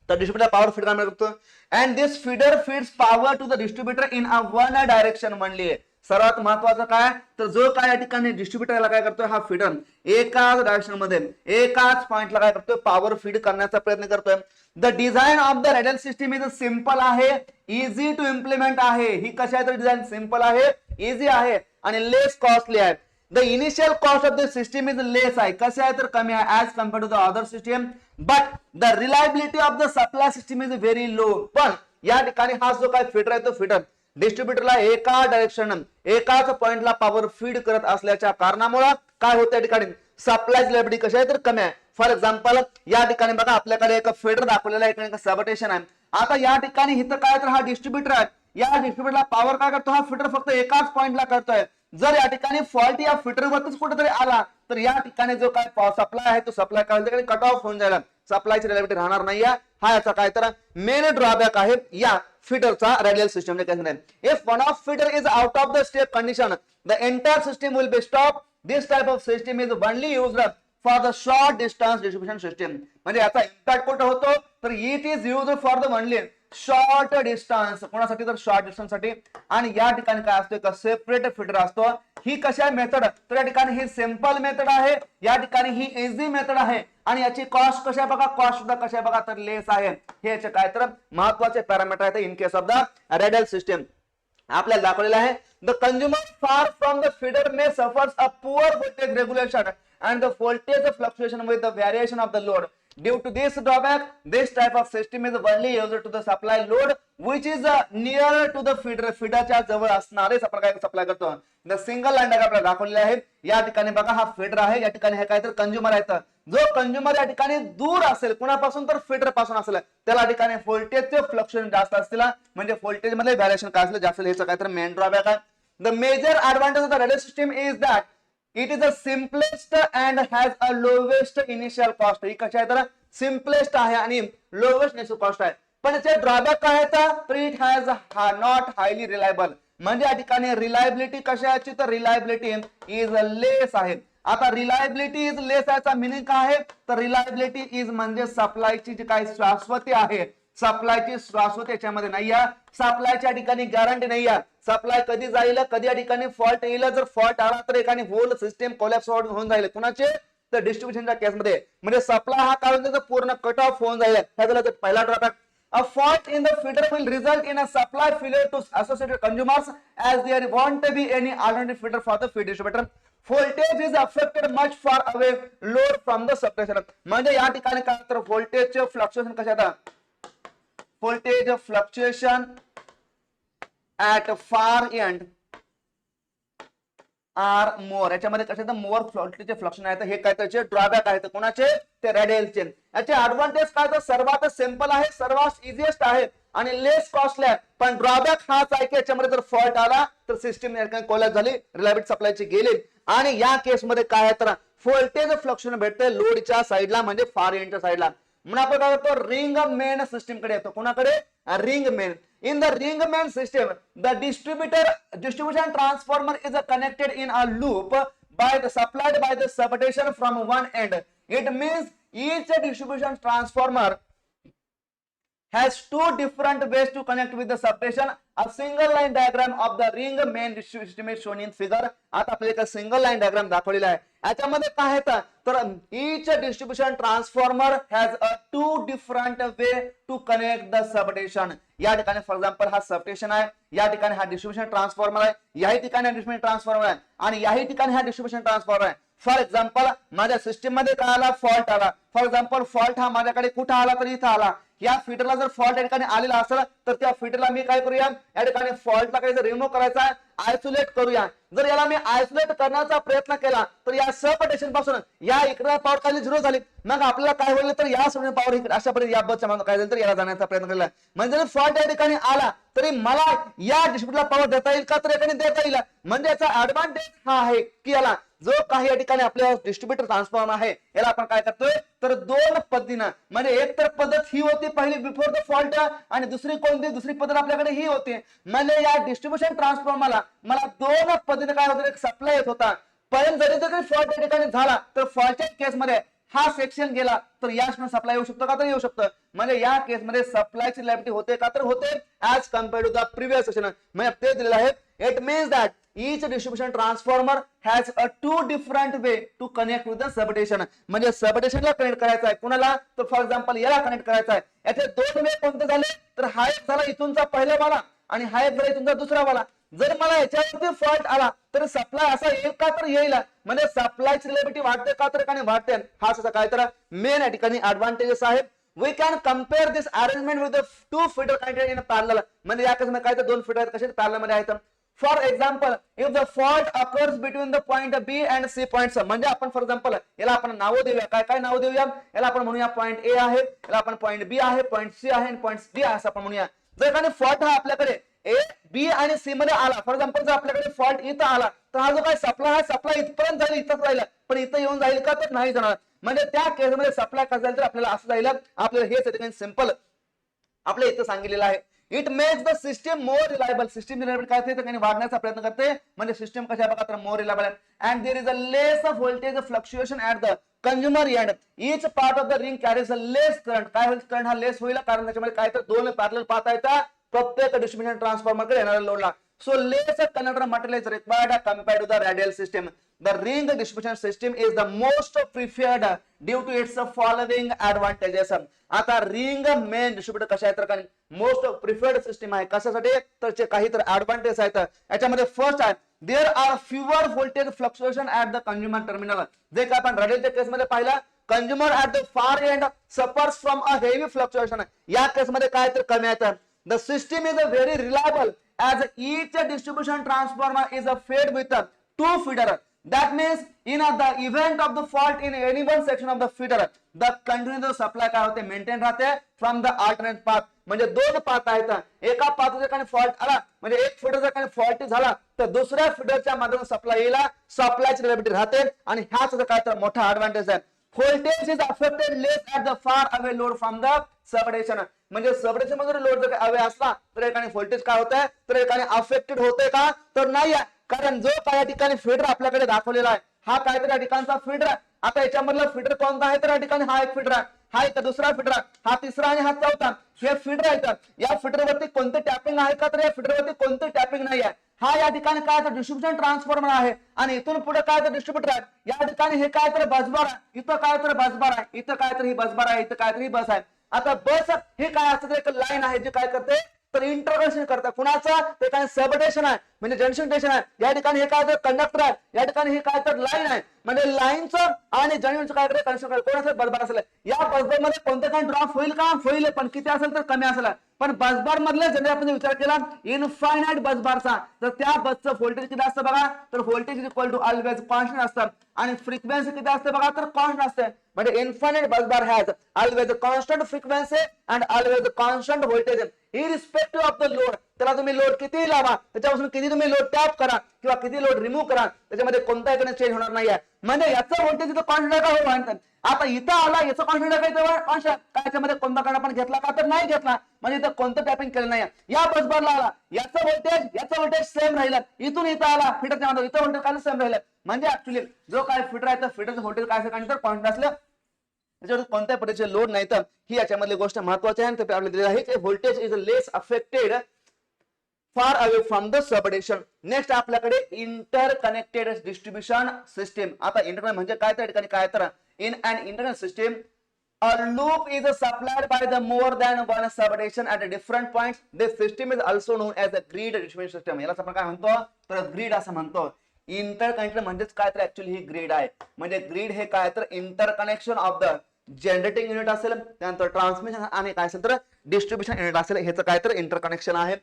तर डिस्ट्रीब्युटर पॉवर फीड करतो. And this feeder feeds power to the distributor in a one direction म्हणली. सर्वात महत्वाचं काय तर जो काय या ठिकाणी डिस्ट्रीब्युटरला काय करतोय हा फीडर एकाच डायरेक्शन मध्ये एकाच पॉइंटला काय करतोय पॉवर फीड करण्याचा प्रयत्न करतोय. The design of the radial system is simple आहे, इझी टू इम्प्लिमेंट आहे. ही कशा आहे तर डिझाईन सिंपल आहे, इझी आहे आणि लेस कॉस्टली आहे. The initial cost of the system is less आहे, कसे आहे तर कमी आहे as compared to the other system, but the reliability of the supply system is very low. पण या ठिकाणी हा जो काय फीडर आहे तो फीडर डिस्ट्रीब्युटरला एका डायरेक्शन एकाच पॉइंटला पॉवर फीड करत असल्याच्या कारणामुळे काय होतं या ठिकाणी सप्लाय रिलायबिलिटी कशी आहे तर कमी आहे. फॉर एक्झाम्पल या ठिकाणी बघा आपल्याकडे एक फीडर दाखवलेला आहे, एक सबस्टेशन आहे. आता या ठिकाणी इथं काय तर हा डिस्ट्रीब्युटर आहे, या डिस्ट्रीब्युटरला पॉवर काय करतो हा फीडर फक्त एकाच पॉइंटला करतोय. जर या ठिकाणी फॉल्ट या फीडरवरच कुठेतरी आला तर या ठिकाणी जो काय सप्लाय आहे तो सप्लाय काय कट ऑफ होऊन जाईल, सप्लायची रिलायबिलिटी राहणार नाही. हा याचा काय तर मेन ड्रॉबॅक आहे या फीडरचा radial system. If one of feeder is out of the step condition the entire system will be stop. This type of system is only used for the short distance distribution system. म्हणजे याचा impact कुठे होतो तर it is used for the only short distance. कोणासाठी तर short distance साठी. आणि या ठिकाणी काय असतो का सेपरेट फीडर असतो. ही कशा मेथड तर या ठिकाणी ही सिंपल मेथड आहे, या ठिकाणी ही इझी मेथड आहे आणि याची कॉस्ट कशा बघा, कॉस्ट सुद्धा कशा बघा तर लेस आहे. हे याचे काय तर महत्वाचे पॅरामीटर आहेत in case of the radial system. आपल्याला दाखवलेलं आहे the consumer far from the feeder may suffers a poor voltage regulation and the voltage fluctuation with the variation of the load. Due to this drawback, this type of system is only used to the supply load which is nearer to the feeder. फीडरच्या जवळ असणारे आपण काय supply करतो. The single line diagram आपल्याला दाखवलेले आहे. या ठिकाणी बघा हा फीडर आहे, या ठिकाणी हे काय तर कंझ्युमर आहे. जो कंझ्युमर या ठिकाणी दूर असेल कुणापासून तर फीडर पासून असेल त्याला ठिकाणी व्होल्टेजचे फ्लक्च्युएशन जास्त असतील, म्हणजे व्होल्टेज मध्ये व्हेरिएशन काय असेल जास्त, याचं काय तर मेन ड्रॉबॅक आहे. The major advantage of the radial system is that it is the simplest and has a lowest initial cost. ही कशा आहे तर सिम्पलेस्ट आहे आणि लोवेस्ट इनिशियल कॉस्ट आहे. पण याचे ड्रॉबॅक काय आहे तर it has not highly reliable. म्हणजे या ठिकाणी रिलायबिलिटी कशाची तर रिलायबिलिटी इज लेस आहे. आता रिलायबिलिटी इज लेस याचा मिनिंग काय आहे तर रिलायबिलिटी इज म्हणजे सप्लायची जी काही शाश्वती आहे, सप्लायची शाश्वती याच्यामध्ये नाही आहे. सप्लायच्या ठिकाणी गॅरंटी नाही आहे, सप्लाय कधी जाईल कधी या ठिकाणी फॉल्ट येईल. जर फॉल्ट आला तर एकाने होल सिस्टम कोलॅप्स होऊन जाईल. कुणाचे तर डिस्ट्रीब्युशनच्या केसमध्ये म्हणजे सप्लाय हा काढून पूर्ण कट ऑफ होऊन जाईल. हे झालं तर पहिला drawback. A fault in the feeder will result in a supply failure to associated consumers as there won't be any alternative feeder for the feed distributor. Voltage is affected much far away load from the substation. म्हणजे या ठिकाणी काय तर व्होल्टेजचे fluctuation कशात voltage fluctuation at far end are more, याच्यामध्ये कसे मोर व्होल्टेजचे फ्लक्शन आहेत, हे काय त्याचे ड्रॉबॅक आहेत, कोणाचे ते रेडियलचे. याचे ऍडव्हान्टेज काय तर सर्वात सिंपल आहे, सर्वात इझिएस्ट आहे आणि लेस कॉस्टली आहे. पण ड्रॉबॅक हाच आहे की याच्यामध्ये जर फॉल्ट आला तर सिस्टीम कोलॅप्स झाली, रिलायबिलिटी सप्लायची गेली. आणि या केसमध्ये काय आहे तर व्होल्टेज फ्लक्शन भेटते लोडच्या साईडला, म्हणजे फार एंडच्या साईडला. म्हणून आपण काय करतो, रिंग मेन सिस्टीम कडे येतो. कोणाकडे, ring main. In the ring main system, the distribution transformer is connected in a loop supplied by the substation from one end. It means each distribution transformer has two different ways to connect with the substation. A single line diagram of the ring main system is shown in figure. आता आपल्याला एक single line diagram दाखवलेला आहे. याच्यामध्ये काय आहे तर each distribution transformer has a two different way to connect the substation. या ठिकाणी फॉर एक्झाम्पल हा सबस्टेशन आहे, या ठिकाणी हा डिस्ट्रीब्युशन ट्रान्सफॉर्मर आहे, याही ठिकाणी डिस्ट्रीब्युशन ट्रान्सफॉर्मर आहे आणि याही ठिकाणी हा डिस्ट्रीब्युशन ट्रान्सफॉर्मर आहे. फॉर एक्झाम्पल माझ्या सिस्टीम मध्ये काय आला, फॉल्ट आला. फॉर एक्झाम्पल फॉल्ट हा माझ्याकडे कुठे आला तर इथं आला. या फीडरला जर फॉल्ट या ठिकाणी आलेला असेल तर त्या फीडरला मी काय करूया, या ठिकाणी फॉल्टला काही रिमूव्ह करायचा आहे, आयसोलेट करूया. जर याला मी आयसोलेट करण्याचा प्रयत्न केला तर या सबस्टेशन पासून या इकडे पॉवर खाली झिरो झाली. मग आपल्याला काय होईल तर या सगळ्या पॉवर इकडे अशा पद्धतीने या बसच्या मागे काय झालं तर याला जाण्याचा प्रयत्न केला. म्हणजे जर फॉल्ट या ठिकाणी आला तरी मला या डिस्ट्रीब्युटरला पॉवर देता येईल का तर या ठिकाणी देता येईल. म्हणजे याचा ऍडव्हान्टेज हा आहे की याला जो काही या ठिकाणी आपल्या डिस्ट्रीब्युटर ट्रान्सफॉर्मर आहे याला आपण काय करतोय तर दोन पद्धतीनं, म्हणजे एक तर पद्धत ही होती पहिली बिफोर द फॉल्ट आणि दुसरी कोणती, दुसरी पद्धत आपल्याकडे ही होती. म्हणजे या डिस्ट्रीब्युशन ट्रान्सफॉर्मरला मला दोन पद्धतीने काय होतं, एक सप्लाय येत होता. पण जरी फॉल्ट या ठिकाणी झाला तर फॉल्टच्या केसमध्ये हा सेक्शन गेला तर या सप्लाय येऊ शकतो का तर येऊ शकतं. म्हणजे या केसमध्ये सप्लायची रिलायबिलिटी होते का तर होते as compared to the previous section. म्हणजे ते दिलेलं आहे. It means that each distribution transformer has a two different way to connect with the substation. म्हणजे सबस्टेशनला कनेक्ट करायचा आहे कुणाला तर फॉर एक्झाम्पल याला कनेक्ट करायचा आहे. याचे दोन वे कोणते झाले तर हा एक झाला इथूनचा पहिला वाला आणि हा एक झाला इथूनचा दुसरा वाला. जर मला याच्यावरती फॉल्ट आला तर सप्लाय असा येईल का तर येईल, म्हणजे सप्लायची रिलायबिलिटी वाढते का तर ठिकाणी वाढते. हा असा काय तर मेन या ठिकाणी ऍडव्हान्टेजेस आहेत. We can compare this arrangement with the two feeder connected in parallel. म्हणजे या केसमध्ये काय तर दोन फीडर कसे पॅरलल मध्ये आहेत. For example, if the fault occurs between the point B and C points, म्हणजे आपण फॉर एक्झाम्पल याला आपण नाव देऊया, काय काय नाव देऊया, याला आपण म्हणूया पॉइंट ए आहे, याला आपण पॉइंट बी आहे, पॉइंट सी आहे आणि पॉइंट डी आहे असं आपण म्हणूया. जर एखादा फॉल्ट हा आपल्याकडे ए बी आणि सी मध्ये आला, फॉर एक्झाम्पल जर आपल्याकडे फॉल्ट इथं आला तर हा जो काय सप्लाय आहे सप्लाय इथपर्यंत जाईल, इथंच राहिला, पण इथं येऊन जाईल का तर नाही जाणार. म्हणजे त्या केसमध्ये सप्लाय कसं जाईल तर आपल्याला असं जाईल. आपल्याला हे ठिकाणी सिंपल आपल्या इथं सांगितलेलं आहे. It makes the system more reliable. System reliable काय होते वाढण्याचा प्रयत्न करते, म्हणजे सिस्टम कशा बघा तर more reliable and there is a less of voltage fluctuation at the consumer end. Each part of the ring carries a less current. काय होईल करंट हा लेस होईल कारण त्याच्यामध्ये काय तर दोन पॅरलल पाथ आहेत प्रत्येक डिस्ट्रीब्युशन ट्रान्सफॉर्मर कडे येणाऱ्या लोडला. So less conductor material is required compared to the radial system. The ring distribution system is the most preferred due to its following advantages. आता रिंग मेन डिस्ट्रीब्युटर कशा आहेत तर most preferred system आहे. कशासाठी तर काही तर ऍडव्हान्टेज आहेत. याच्यामध्ये फर्स्ट आहे there are fewer voltage fluctuation at the consumer terminal. जे काय आपण रॅडियलच्या केसमध्ये पाहिला consumer at the far end suffers from a heavy fluctuation. या केसमध्ये काय तर कमी आहे. The system is a very reliable as each distribution transformer is fed with two feeder. That means in the event of the fault in any one section of the feeder, the continuous supply काय होते maintain राहते from the alternate path. म्हणजे दोन path आहेत, एका पाथच्या ठिकाणी fault आला म्हणजे एक फीडरच्या ठिकाणी फॉल्ट झाला तर दुसऱ्या फीडरच्या माध्यमातून सप्लाय येईल, सप्लायची रिलायबिलिटी राहते आणि ह्याच काय तर मोठा ऍडव्हान्टेज आहे. Voltage is affected less at the far away load from the substation. म्हणजे सबस्टेशन मध्ये लोड जर अवे असला तर एकाने व्होल्टेज काय होत आहे तर एकाने अफेक्टेड होते का तर नाही, कारण जो काय ठिकाणी फीडर आपल्याकडे दाखवलेला आहे हा काय तर या ठिकाणचा फीडर आहे. आता याच्यामधला फीडर कोणता आहे तर या ठिकाणी हा एक फीडर आहे, हा एक दुसरा फीडर आहे, हा तिसरा आणि हा चौथा. हे फीडर आहेत. या फीडरवरती कोणते टॅपिंग आहे का तर या फीडरवरती कोणते टॅपिंग नाही आहे. हा या ठिकाणी काय तर डिस्ट्रीब्युशन ट्रान्सफॉर्मर आहे आणि इथून पुढे काय तर डिस्ट्रीब्युटर आहे. या ठिकाणी हे काय तर बसबार आहे, इथं काय तर बसबार आहे, इथं काय तर ही बसबार आहे, इथं काय तर ही बस आहे. आता बस हे काय असतं एक लाईन आहे जे काय करते तर इंटरकनेक्शन करतात कुणाचा ते काय सबस्टेशन आहे म्हणजे जनरेशन स्टेशन आहे, या ठिकाणी हे काय तर कंडक्टर आहे, या ठिकाणी हे काय तर लाईन आहे. म्हणजे लाईनचं आणि जनरेशनचं काय करे कनेक्शन कोण असेल बसबार असेल. या बसबार मध्ये कोणते काही ड्रॉप होईल का, होईल, पण किती असेल तर कमी असेल. पण बसबार मधले जर आपण विचार केला इनफायनाइट बसबारचा, तर त्या बसचं व्होल्टेज किती असतं बघा, तर voltage equal to always constant असतं आणि फ्रिक्वेन्सी किती असते बघा, तर कॉन्स्टंट असते. म्हणजे infinite busbar has always constant frequency and always constant voltage irrespective of the load. त्याला तुम्ही लोड किती लावा, त्याच्यापासून किती तुम्ही लोड टॅप करा किंवा किती लोड रिमूव्ह करा, त्याच्यामध्ये कोणताही चेंज होणार नाही आहे. म्हणजे याचं व्होल्टेज इथं कॉन्स्टंट का हो. आता इथं आला याचं कॉन्स्टंट काय कॉन्स्टंट काय, याच्यामध्ये कोणता करंट आपण घेतला का, तर नाही घेतला. म्हणजे इथं कोणतं टॅपिंग केलं नाही. या बसबारला आला याचं व्होल्टेज सेम राहिलं, इथून इथं आला फिटरच्या मध्ये इथं व्होल्टेज काय सेम राहिलं. म्हणजे ऍक्च्युअली जो काय फिटर आहे तर फिटरचं व्होल्टेज काय असेल तर कॉन्स्टंट असलं, त्याच्यावर कोणत्याही प्रकारचे लोड नाही. तर ही याच्यामधली गोष्ट महत्वाची आहे. ते आपल्याला दिलेलं आहे की voltage is less affected far away from the substation. Next आपल्याकडे इंटरकनेक्टेड डिस्ट्रीब्युशन सिस्टीम. आता इंटरकनेक्ट म्हणजे काय, त्या ठिकाणी काय तर in an interconnect system a loop is supplied by the more than one substation at different points. This system is also known as a grid distribution system. याला आपण काय म्हणतो, तर ग्रीड असं म्हणतो. इंटरकनेक्टेड म्हणजेच काय तर ऍक्च्युअली ही ग्रीड आहे. म्हणजे ग्रीड हे काय तर interconnection of the generating unit असेल, त्यानंतर ट्रान्समिशन आणि काय असेल तर डिस्ट्रीब्युशन युनिट असेल, ह्याचं काय तर इंटरकनेक्शन आहे.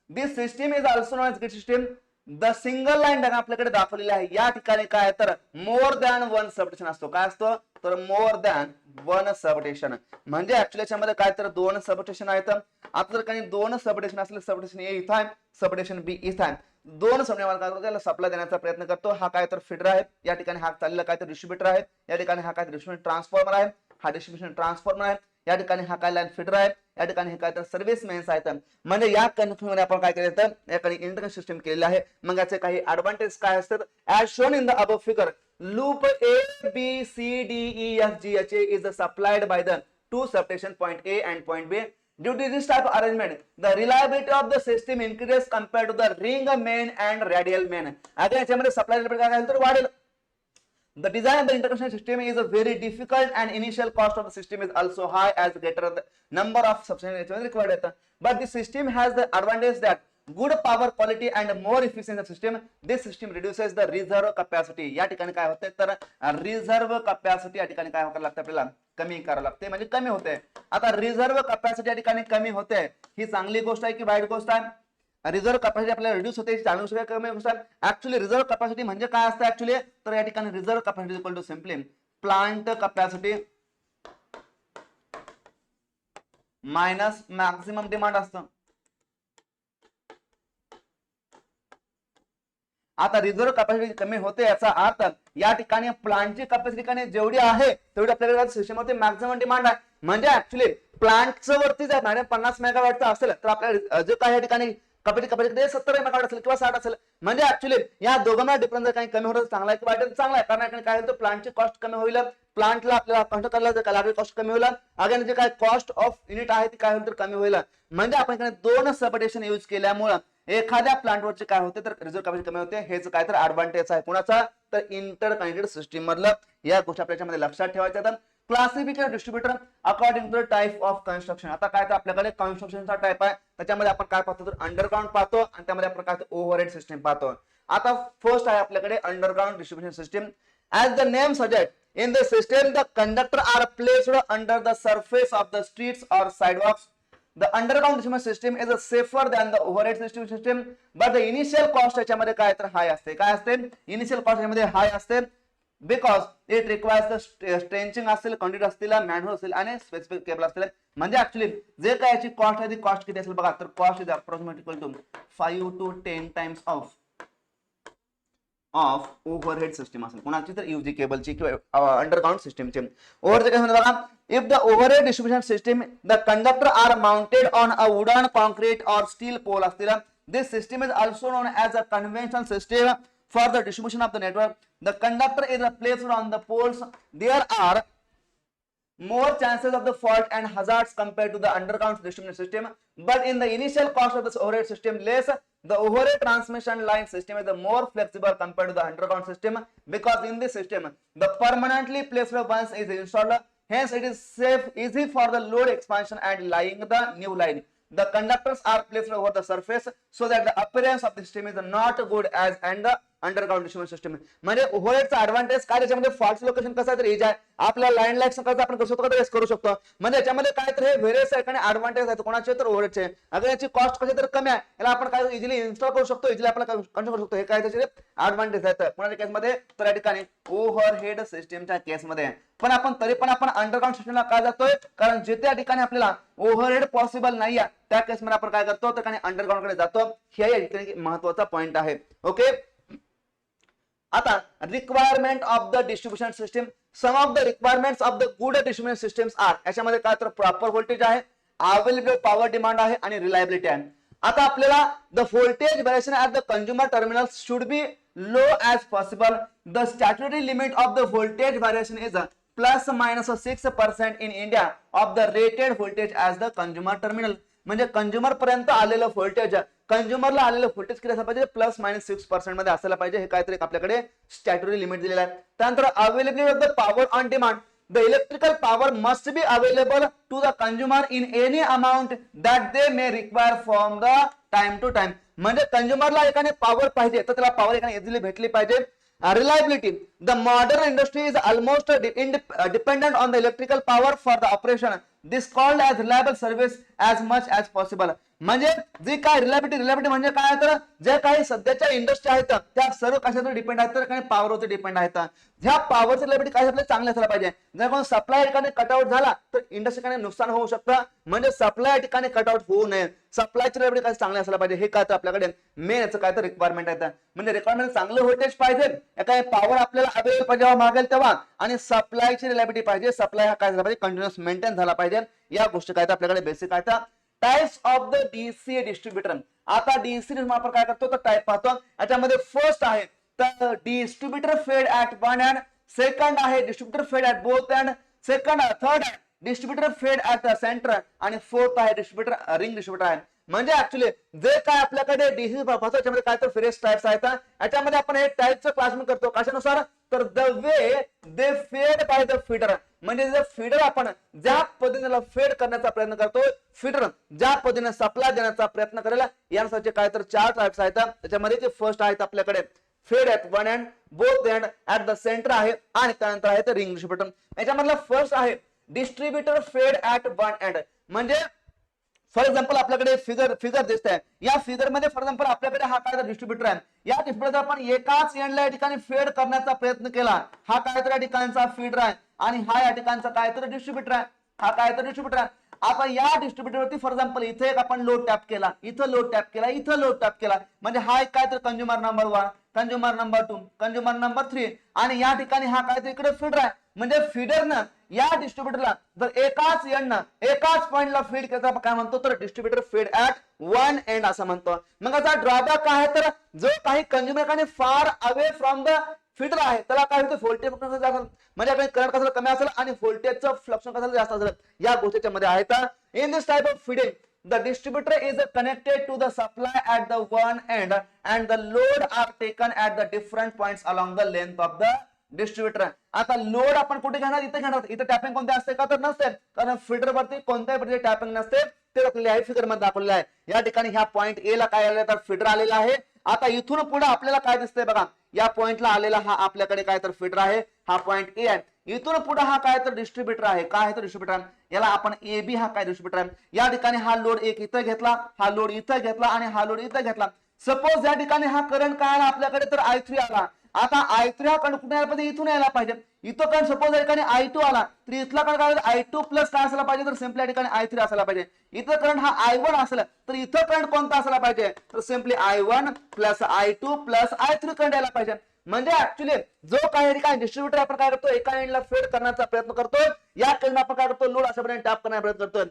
This system is also known as grid system. The single line diagram आपल्याकडे दाखवलेली आहे. या ठिकाणी काय तर मोर दॅन वन सबस्टेशन असतो. काय असतो, तर मोर दॅन वन सबस्टेशन. म्हणजे ऍक्च्युअली याच्यामध्ये काय तर दोन सबस्टेशन आहेत. आता जर काही दोन सबस्टेशन असले, सबस्टेशन ए इथं आहे, सबस्टेशन बी इथं आहे, दोन सबस्टेशन त्याला सप्लाय देण्याचा प्रयत्न करतो. हा काय तर फिडर आहे, या ठिकाणी हा चाललेला काय तर डिस्ट्रीब्युटर आहे, या ठिकाणी हा काय डिस्ट्रीब्युशन ट्रान्सफॉर्मर आहे, हा डिस्ट्रीब्युशन ट्रान्सफॉर्मर आहे, या ठिकाणी हा काय लाईन फिडर आहे, या ठिकाणी हे काय तर सर्व्हिस मेन्स आहेत. म्हणजे या कनेक्शन मध्ये आपण काय केलं तर या ठिकाणी इंटरकनेक्ट सिस्टम केलेलं आहे. मग याचे काही ऍडव्हान्टेज काय असतात, as shown in the above figure. Loop A, B, C, D, E, F, G, H, A is supplied by the two substation point A and point B. Due to this type of arrangement, the reliability of the system increases compared to the ring main and radial main. आता याच्यामध्ये supply काय तर वाढेल. The design of the interconnection system is a very difficult and initial cost of the system is also high as greater the number of substations required. But the system has the advantage that good power quality and more efficient system. This system reduces the reserve capacity. या ठिकाणी काय होते तर reserve capacity या ठिकाणी काय करावं लागतं आपल्याला, कमी करावं लागते, म्हणजे कमी होते. आता रिझर्व्ह कॅपॅसिटी या ठिकाणी कमी होते, ही चांगली गोष्ट आहे की वाईट गोष्ट आहे. रिझर्व्ह कॅपॅसिटी आपल्याला रिड्यूस होते, चांगली गोष्ट आहे कमी गोष्ट आहे. ऍक्च्युअली रिझर्व्ह कॅपॅसिटी म्हणजे काय असतं ऍक्च्युअली, तर या ठिकाणी reserve capacity equal to simply plant capacity minus maximum demand असतं. आता रिझर्व्ह कॅपॅसिटी कमी होते याचा अर्थ या ठिकाणी प्लांटची कॅपॅसिटी जेवढी आहे तेवढी आपल्याकडे सिस्टमवरती मॅक्सिमम डिमांड आहे. म्हणजे ऍक्च्युअली प्लांटचं वरती जर 50 मेगावॅटचा असेल तर आपल्याला जे काही या ठिकाणी कॅपॅसिटी 70 मेगावॅट असेल किंवा 60 असेल. म्हणजे ऍक्च्युअली या दोघांना डिफरन्स काही कमी होतं चांगला आहे किंवा चांगला आहे, कारण काय होतं प्लांटची कॉस्ट कमी होईल, प्लांटला आपल्याला कंट्रोल करायला लागेल कॉस्ट कमी होईल, अगेन जे काय कॉस्ट ऑफ युनिट आहे ती काय होईल तर कमी होईल. म्हणजे आपण दोन सबस्टेशन यूज केल्यामुळे एखाद्या प्लांटवरचे काय होते तर रिझर्व्ह कॅपॅसिटी कमी होते. हेच काय तर ऍडव्हान्टेज आहे कुणाचा, तर इंटरकनेक्टेड सिस्टीम मधलं. या गोष्टी आपल्यामध्ये लक्षात ठेवायच्या आहेत. Classification distributor according to the type of construction. आता काय तर आपल्याकडे कन्स्ट्रक्शनचा टाइप आहे, त्याच्यामध्ये आपण काय पाहतो तर अंडरग्राउंड पाहतो आणि त्यामध्ये आपण काय ओव्हरहेड सिस्टीम पाहतो. आता फर्स्ट आहे आपल्याकडे underground distribution system. As the name suggest, in the system the conductor are placed under the surface of the streets or sidewalks. The underground distribution system is safer than the overhead distribution system, but the initial cost याच्यामध्ये काय तर हाय असते. काय असते initial cost याच्यामध्ये हाय असते, because it requires the stretching असेल, conduct असतील, मॅनहोल असेल आणि स्पेसिफिक केबल असतील. म्हणजे ऍक्च्युअली जे काय याची कॉस्ट आहे ती कॉस्ट किती असेल बघा, तर cost is approximately equal to 5 to 10 times of overhead system असेल कोणाची तर यूजी केबलची किंवा अंडरग्राउंड सिस्टमची. ओव्हरहेड काय म्हणतात बघा, if the overhead distribution system the conductor are mounted on a wooden, concrete or steel pole असतील. This system is also known as a conventional system for the distribution of the network. The conductor is placed on the poles. There are more chances of the fault and hazards compared to the underground distribution system, but in the initial cost of this overhead system less. The overhead transmission line system is the more flexible compared to the underground system, because in this system the permanently placed ones is installed, hence it is safe easy for the load expansion and laying the new line. the conductors are placed over the surface so that the appearance of the system is not good as and the underground distribution system. म्हणजे ओव्हरहेडचा advantage काय त्याच्यामध्ये fault location कसं आहे तर is आहे आपल्या line like सकाळचं आपण कसं करू शकतो. म्हणजे याच्यामध्ये काय तर हे व्हेरियस ठिकाणी ऍडव्हान्टेज आहेत कोणाचे तर ओव्हरहेडचे. अगर याची कॉस्ट कशी तर कमी आहे याला आपण काय इझिली इन्स्टॉल करू शकतो इझिली आपण कंट्रोल करू शकतो. हे काय त्याचे ऍडव्हान्टेज आहेत कोणाच्या केसमध्ये तर या ठिकाणी ओव्हरहेड सिस्टमच्या केसमध्ये. पण आपण तरी पण आपण अंडरग्राउंड सिस्टमला का जातोय कारण जिथे या ठिकाणी आपल्याला ओव्हरहेड पॉसिबल नाही आहे त्या केसमध्ये आपण काय करतो तर काही अंडरग्राउंड कडे जातो. हे या ठिकाणी महत्वाचा पॉइंट आहे. ओके. आता requirement of the distribution system. Some of the requirements of the good distribution systems are. याच्यामध्ये काय तर प्रॉपर व्होल्टेज आहे, अवेलेबल पॉवर डिमांड आहे आणि रिलायबिलिटी आहे. आता आपल्याला the voltage variation at the consumer terminals should be low as possible. The statutory limit of the voltage variation is plus minus 6% in India of the rated voltage as the consumer terminal. म्हणजे consumer पर्यंत आलेलं voltage कंझ्युमरला आलेलं voltage किती असायला पाहिजे plus minus 6% मध्ये असायला पाहिजे. हे काहीतरी आपल्याकडे स्टॅट्युटरी लिमिट दिलेलं आहे. त्यानंतर availability of the power on demand. The electrical power must be available to the consumer in any amount that they may require from the time to time. म्हणजे कंझ्युमरला एकाने पॉवर पाहिजे तर त्याला पॉवर एकाने इझिली भेटली पाहिजे. Reliability. The modern industry is almost dependent on the electrical power for the operation. This called as reliable service as much as possible. म्हणजे जे काय रिलायबिलिटी म्हणजे काय तर जे काही सध्याच्या इंडस्ट्री आहेत त्या सर्व कशावर डिपेंड आहेत तर काही पॉवरवरती डिपेंड आहेत. ह्या पॉवरची रिलायबिलिटी काय आपल्याला चांगली असायला पाहिजे. जर कोण सप्लाय ठिकाणी कटआउट झाला तर इंडस्ट्रीकडे नुकसान होऊ शकतं. म्हणजे सप्लाय ठिकाणी कटआउट होऊ नये. सप्लायची रिलायबिलिटी काय चांगली असायला पाहिजे. हे काय तर आपल्याकडे मेन याचं काय तर रिक्वायरमेंट आहे. म्हणजे रिक्वायरमेंट चांगलं व्होल्टेज पाहिजे, काय पॉवर आपल्याला अवेलेबल पाहिजे मागेल तेव्हा आणि सप्लायची रिलायबिलिटी पाहिजे. सप्लाय हा काय झाला पाहिजे कंटिन्युअस मेंटेन झाला पाहिजे. या गोष्टी काय तर आपल्याकडे बेसिक आहेत. Types of the DC distributor. आता डीसी आपण काय करतो तर टाइप पाहतो. याच्यामध्ये फर्स्ट आहे तर डिस्ट्रीब्युटर फेड ऍट वन एंड. सेकंड आहे डिस्ट्रीब्युटर फेड ऍट बोथ एंड. थर्ड आहे डिस्ट्रीब्युटर फेड ऍट द सेंटर आणि फोर्थ आहे डिस्ट्रीब्युटर रिंग डिस्ट्रीब्युटर आहे. म्हणजे ऍक्च्युली जे काय आपल्याकडे डीसी पाहतो याच्यामध्ये काय तर फेरियस टाइप्स आहेत. याच्यामध्ये आपण हे टाइपचं क्लासमेट करतो कशानुसार तर the way they fed by the feeder. म्हणजे जे फीडर आपण ज्या पद्धतीने फेड करण्याचा प्रयत्न करतो फीडर ज्या पद्धतीने सप्लाय देण्याचा प्रयत्न करेल यासाठी काय तर 4 टाइप्स आहेत. त्याच्यामध्ये जे फर्स्ट आहेत आपल्याकडे फेड at one end, both end, at the centre आहे आणि त्यानंतर आहे रिंग डिस्ट्रीब्युटर. याच्यामधला फर्स्ट आहे डिस्ट्रीब्युटर फेड ऍट वन एंड. म्हणजे फॉर एक्झाम्पल आपल्याकडे फिगर दिसत आहे. या फिगर मध्ये फॉर एक्झाम्पल आपल्याकडे हा काय डिस्ट्रीब्युटर आहे. या डिस्ट्रीब्युटर आपण एकाच एंडला या ठिकाणी फेड करण्याचा प्रयत्न केला. हा काय तर या ठिकाणचा फीडर आहे आणि हा या ठिकाणचा काय तर डिस्ट्रीब्युटर आहे. हा काय तर डिस्ट्रीब्युटर आहे. आता या डिस्ट्रीब्युटरवरती फॉर एक्झाम्पल इथे एक आपण लोड टॅप केला, इथं लोड टॅप केला, इथं लोड टॅप केला. म्हणजे हा एक काय तर consumer number 1, consumer number 2, consumer number 3 आणि या ठिकाणी हा काय तर इकडे फीडर आहे. म्हणजे फीडरनं या डिस्ट्रीब्युटरला जर एकाच एंडनं एकाच पॉइंटला फीड केलं आपण काय म्हणतो तर distributor feed at one end असं म्हणतो. मग याचा ड्रॉबॅक काय आहे तर जो काही कंझ्युमर फार अवे फ्रॉम द फीडर आहे त्याला काय होतं व्होल्टेज म्हणजे आपण करंट कसं कमी असेल आणि व्होल्टेजचं फ्लक्शन कसं जास्त असेल या गोष्टीच्या मध्ये आहेत. In this type of feeding the distributor is connected to the supply at the one end and the load are taken at the different points along the length of the distributor. आता load आपण कुठे घेणार इथे घेणार. इथे tapping कोणते असते का तर नसते कारण फीडर वरती कोणत्याही प्रकारचे टॅपिंग नसते. ते दाखवलेले आहे फिगर मध्ये दाखवलेलं आहे. या ठिकाणी ह्या पॉइंट ए ला काय आलेलं तर फीडर आलेला आहे. आता इथून पुढे आपल्याला काय दिसतंय बघा या पॉइंटला आलेला हा आपल्याकडे काय तर फीडर आहे. हा पॉइंट ए आहे. इथून पुढे हा काय तर डिस्ट्रीब्युटर आहे. काय आहे तर डिस्ट्रीब्युटर याला आपण ए बी हा काय डिस्ट्रीब्युटर आहे. या ठिकाणी हा लोड एक इथं घेतला, हा लोड इथं घेतला आणि हा लोड इथं घेतला. सपोज या ठिकाणी हा करंट काय आला आपल्याकडे तर I3 आला. आता I3 हा करंट कुठे यायला पाहिजे इथून यायला पाहिजे. इथं करंट सपोज या ठिकाणी I2 आला तर इथला करंट काय I2 प्लस काय असायला पाहिजे तर सिंपली या ठिकाणी I3 असायला पाहिजे. इथं करंट हा I1 असला तर इथं करंट कोणता असायला पाहिजे तर simply I1 plus I2 plus I3 current यायला पाहिजे. म्हणजे ऍक्च्युली जो काही ठिकाणी डिस्ट्रीब्युटर आपण काय करतो एका एंडला फेड करण्याचा प्रयत्न करतो या केसमध्ये आपण काय करतो लोड अशापर्यंत टॅप करण्याचा प्रयत्न करतो.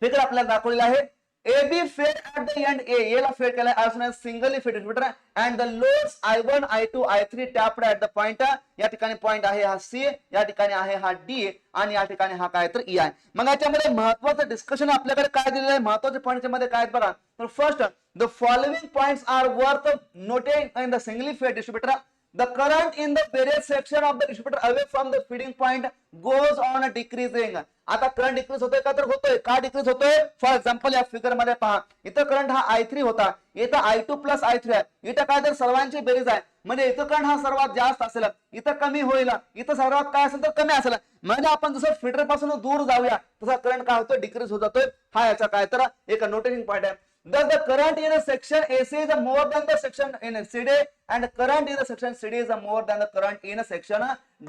फिगर आपल्याला दाखवलेला आहे. AB fed at the end A ला फेड केला as soon as singly fed distributor and the loads I1, I2, I3 tapped at the point. या ठिकाणी पॉइंट आहे हा C, या ठिकाणी आहे हा D आणि या ठिकाणी हा काय तर E आहे. मग याच्यामध्ये महत्त्वाचं डिस्कशन आपल्याकडे काय दिलेलं आहे महत्त्वाचे पॉइंटच्या मध्ये काय बघा तर first the following points are worth noting in the singly fed distributor. the current in the various section of the distributor away from the feeding point goes on decreasing. आता करंट डिक्रीज होतोय का, तर होतोय. का decrease होतोय? For example या figure मध्ये पहा, इथं करंट हा I3 होता, इथं I2 प्लस I3 आहे. इथं काय तर सर्वांची बेरीज आहे, म्हणजे इथं करंट हा सर्वात जास्त असेल, इथं कमी होईल, इथं सर्वात काय असेल तर कमी असेल. म्हणजे आपण जसं फीडर पासून दूर जाऊया तसा करंट काय होतोय, डिक्रीज होत जातोय. हा याचा काय तर एक नोटेशन पॉइंट आहे. Thus the current in a section AC is more than the section in CD and current in the section CD is more than the current in a section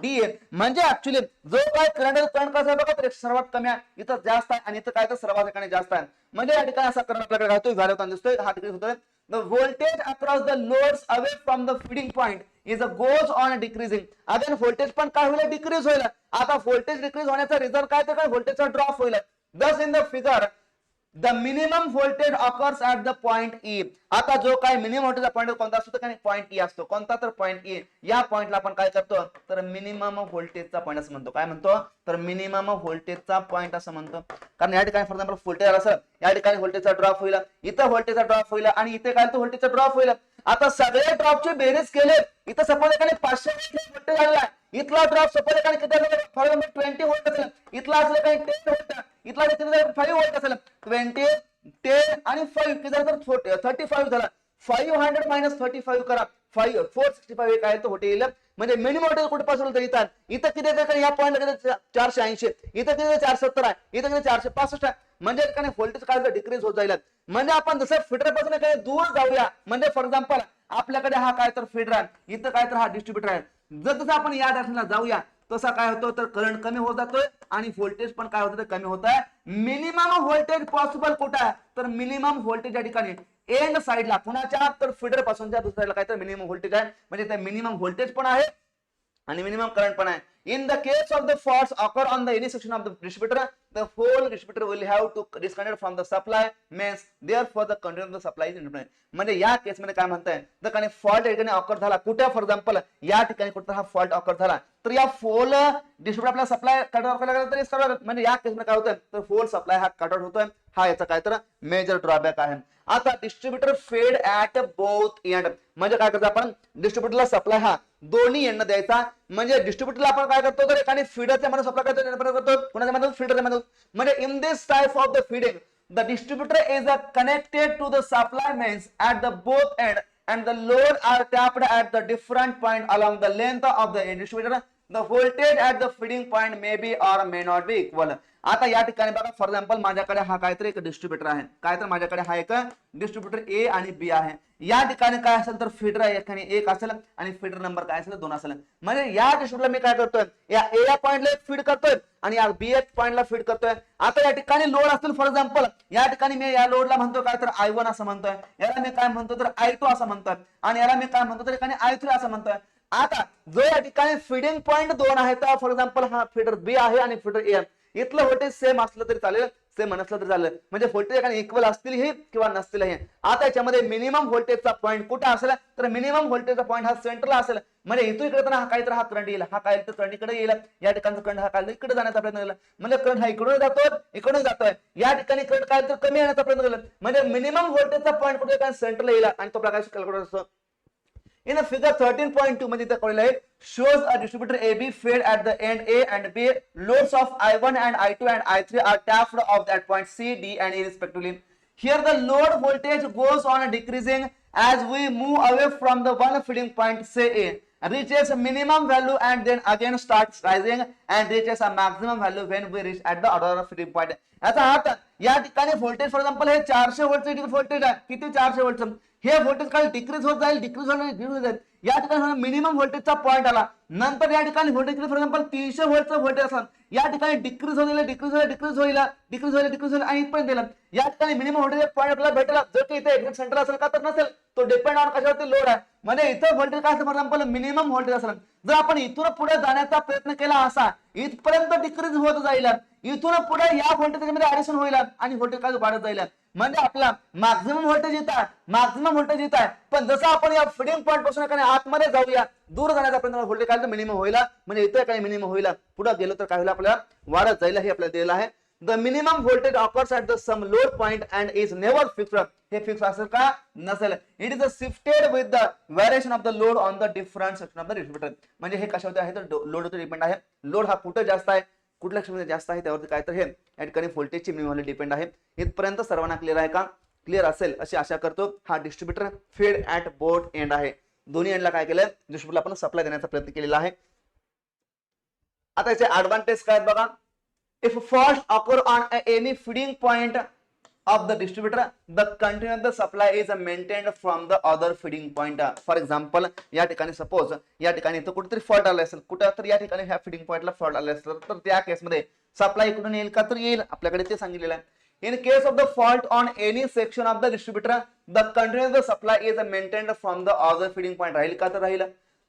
DA. म्हणजे actually जो काय current कसा आहे बघा, तर सर्वात कमी आहे, इथं जास्त आहे, आणि इथं काय तर सर्वात ठिकाणी जास्त आहे. म्हणजे या ठिकाणी असा करंट आपल्याकडे काय होतोय, व्हॅल्यू होताना दिसतोय, हा डिक्रीज होतोय. The voltage across the loads away from the feeding point is a goes on decreasing. Again voltage पण काय होईल, डिक्रीज होईल. आता व्होल्टेज डिक्रीज होण्याचा रिझल्ट काय, तर काय व्होल्टेजचा ड्रॉप होईल. Thus in the figure the minimum voltage occurs at the point E. आता जो काय मिनिमम व्होल्टेजचा पॉइंट कोणता असतो, तर पॉइंट E असतो. कोणता, तर पॉइंट E. या पॉइंटला आपण काय करतो, तर मिनिमम व्होल्टेजचा पॉइंट असं म्हणतो. काय म्हणतो, तर मिनिमम व्होल्टेजचा पॉइंट असं म्हणतो. कारण या ठिकाणी फॉर एक्झाम्पल व्होल्टेज असेल, या ठिकाणी व्होल्टेजचा ड्रॉप होईल, इथं व्होल्टेजचा ड्रॉप होईल, आणि इथे काय तर व्होल्टेजचा ड्रॉप होईल. आता सगळे ड्रॉपचे बेरीज केले, इथं सपोज एकाने 500 व्होल्टेज आलेला आहे, इथला ड्रॉप सपोज एकाने किती असेल, फॉर एक्झाम्पल 20 व्होल्ट असेल, इथला असेल काही 10 व्होल्ट, इथला 5 व्होल्ट असेल. 20 10 आणि 5 किती झालं, तर 35 झाला. 500 मायनस 35 करा, 465 काय तर होते येईल. म्हणजे मिनिमम व्होल्टेज कुठे पासून, तर इथं किती येतं, या पॉईंटला किती 480, इथं किती 470 आहे, इथं किती 465 आहे. म्हणजे व्होल्टेज काय डिक्रीज होत जाईल. म्हणजे आपण जसं फिडर पासून काही दूर जाऊया, म्हणजे फॉर एक्झाम्पल आपल्याकडे हा काय तर फिडर आहे, इथं काय तर हा डिस्ट्रीब्युटर आहे. जसं आपण या डायरेक्शनला जाऊया तसा काय होतो, तर करंट कमी होत जातोय, आणि व्होल्टेज पण काय होतं, तर कमी होत आहे. मिनिमम व्होल्टेज पॉसिबल कुठं आहे, तर मिनिमम व्होल्टेज या ठिकाणी एंड साइडला कुणाच्या, तर फिडर पासूनच्या दुसऱ्या साइडला काय तर मिनिमम व्होल्टेज आहे. म्हणजे ते मिनिमम व्होल्टेज पण आहे आणि मिनिमम करंट पण आहे. In the case of the faults occur on the any section of the distributor, the whole distributor will have to disconnect from the supply, means therefore the continuity of the supply is independent. म्हणजे या case मध्ये काय म्हणताय, तर काही fault ठिकाणी occur झाला कुठे, फॉर एक्झाम्पल या ठिकाणी कुठे हा फॉल्ट ऑकर झाला, तर या फोल डिस्ट्रीब्युटर आपला सप्लाय कट ऑफ केला तर म्हणजे या केस मध्ये काय होतं, तर फोल सप्लाय हा कट आउट होतोय. हा याचा काय तर मेजर ड्रॉबॅक आहे. आता डिस्ट्रीब्युटर फेड ऍट बोथ एंड, म्हणजे काय करतो आपण, डिस्ट्रीब्युटरला सप्लाय हा दोन्ही एंड द्यायचा. म्हणजे डिस्ट्रीब्युटरला आपण काय करतो, तर एकाने फीडरच्या मध्ये सप्लाय करतो, कोणाच्या मध्ये, फीडरच्या मध्ये. म्हणजे in this type of the feeding the distributor is connected to the supply mains at the both end and the load are tapped at the different point along the length of the distributor. The voltage at the feeding point may be or may not be equal. आता या ठिकाणी बघा, for example माझ्याकडे हा काहीतरी एक distributor आहे, काय तर माझ्याकडे हा एक डिस्ट्रीब्युटर ए आणि बी आहे. या ठिकाणी काय असेल, तर फीडर या ठिकाणी 1 असेल आणि फीडर नंबर काय असेल 2 असेल. म्हणजे या डिस्ट्रीब्युटरला मी काय करतोय, या ए या पॉइंटला फीड करतोय आणि या बी पॉइंटला फीड करतोय. आता या ठिकाणी लोड असतील, फॉर एक्झाम्पल या ठिकाणी मी या लोडला म्हणतो काय तर I1 असं म्हणतोय, याला मी काय म्हणतो तर I2 असं म्हणतोय, आणि याला मी काय म्हणतो तर ठिकाणी I3 असं म्हणतोय. आता जो या ठिकाणी फीडिंग पॉइंट 2 आहे, तर फॉर एक्झाम्पल हा फीडर बी आहे आणि फीडर ए, इथलं व्होल्टेज सेम असलं तरी चालेल, सेम नसलं तरी चालेल, म्हणजे व्होल्टेज एकाने इक्वल असतील हे किंवा नसतील हे. आता याच्यामध्ये मिनिमम व्होल्टेजचा पॉईंट कुठे असेल, तर मिनिमम व्होल्टेजचा पॉईंट हा सेंटरला असेल. म्हणजे इथून इकडे तर हा काय तर हा करंट येईल, हा काय तर करंट इकडे येईल, या ठिकाणचा करंट हा काय इकडे जाण्याचा प्रयत्न केला, म्हणजे करंट हा इकडून जातोय इकडून जातोय, या ठिकाणी करंट काय तर कमी येण्याचा प्रयत्न केला. म्हणजे मिनिमम व्होल्टेजचा पॉईंट कुठे काय सेंटरला येईल, आणि तो प्रकार कॅल्क्युलेट असतो. In a figure 13.2 मध्ये इथे कळलेलं आहे, shows a distributor AB fed at the end A and B, loads of I1 and I2 and I3 are tapped off at point C, D and E respectively. Here the load voltage goes on decreasing as we move away from the one feeding point, say A, reaches a minimum value and then again starts rising and reaches a maximum value when we reach at the other feeding point. याचा अर्थ या ठिकाणी voltage for example हे 400 व्होल्टचे voltage आहे, किती 400 व्होल्टचं, हे व्होल्टेज काय डिक्रीज होत जाईल, डिक्रीज होत जाईल. या ठिकाणी मिनिमम व्होल्टेजचा पॉइंट आला, नंतर या ठिकाणी व्होल्टेज फॉर एक्झाम्पल 300 व्होल्टचं व्होल्टेज असणार, या ठिकाणी डिक्रीज होईल डिक्रीज होईल डिक्रीज होईल डिक्रीज होईल डिक्रीज होईल आणि इथपर्यंत दिलं. या ठिकाणी मिनिमम व्होल्टेज पॉइंट आपल्याला भेटला, जर की इथे एक्झॅक्ट सेंटर असेल का तर नसेल, तो डिपेंड ऑन कशावरती लोड आहे. म्हणजे इथं व्होल्टेज काय असेल, फॉर एक्झाम्पल मिनिमम व्होल्टेज असेल, जर आपण इथून पुढे जाण्याचा प्रयत्न केला असा इथपर्यंत डिक्रीज होत जाईल, इथून पुढे या व्होल्टेज मध्ये ऍडिशन होईल आणि व्होल्टेज काय वाढत जाईल. म्हणजे आपला मॅक्झिमम व्होल्टेज येत आहे, मॅक्झिमम व्होल्टेज येत आहे, पण जसं आपण या फीडिंग पॉईंट पासून एखाद्या आतमध्ये जाऊया, दूर जाण्याचा प्रयत्न व्होल्टेज काय मिनिमम होईल, म्हणजे इथं काय मिनिमम होईल, पुढे गेलो तर काय होईल आपल्याला वाढत जाईल, हे आपल्याला दिलेलं आहे. The minimum voltage occurs at the some load point and is never fixed. हे फिक्स असेल का? नसेल. It is shifted with the variation of the load on the different section of the distributor. म्हणजे हे कशावर आहे तर लोडवर डिपेंड आहे. लोड हा कुठे जास्त आहे, कुठल्या क्षेत्रामध्ये जास्त आहे त्यावरती काय तर हे या ठिकाणी व्होल्टेजची मिनिमम व्हॅल्यू डिपेंड आहे. इथपर्यंत सर्वांना क्लिअर आहे का? क्लिअर असेल अशी आशा करतो. हा डिस्ट्रीब्युटर फेड ऍट बोथ एंड आहे. दोन्ही एंडला काय केलं, डिस्ट्रीब्युटरला आपण सप्लाय देण्याचा प्रयत्न केलेला आहे. आता याचे ऍडव्हान्टेज काय आहेत बघा. If fault occur on any feeding point of the distributor, the continuity of the supply is maintained from the other feeding point. For example, या ठिकाणी सपोज या ठिकाणी इथं कुठेतरी फॉल्ट आला असेल, कुठं तर या ठिकाणी ह्या फीडिंग पॉइंटला फॉल्ट आला असेल तर त्या केसमध्ये सप्लाय इकडून येईल का तर येईल, आपल्याकडे ते सांगितलेलं आहे. In case of the fault on any section of the distributor, the continuity of the supply is maintained from the other feeding point. राहील का तर राहील.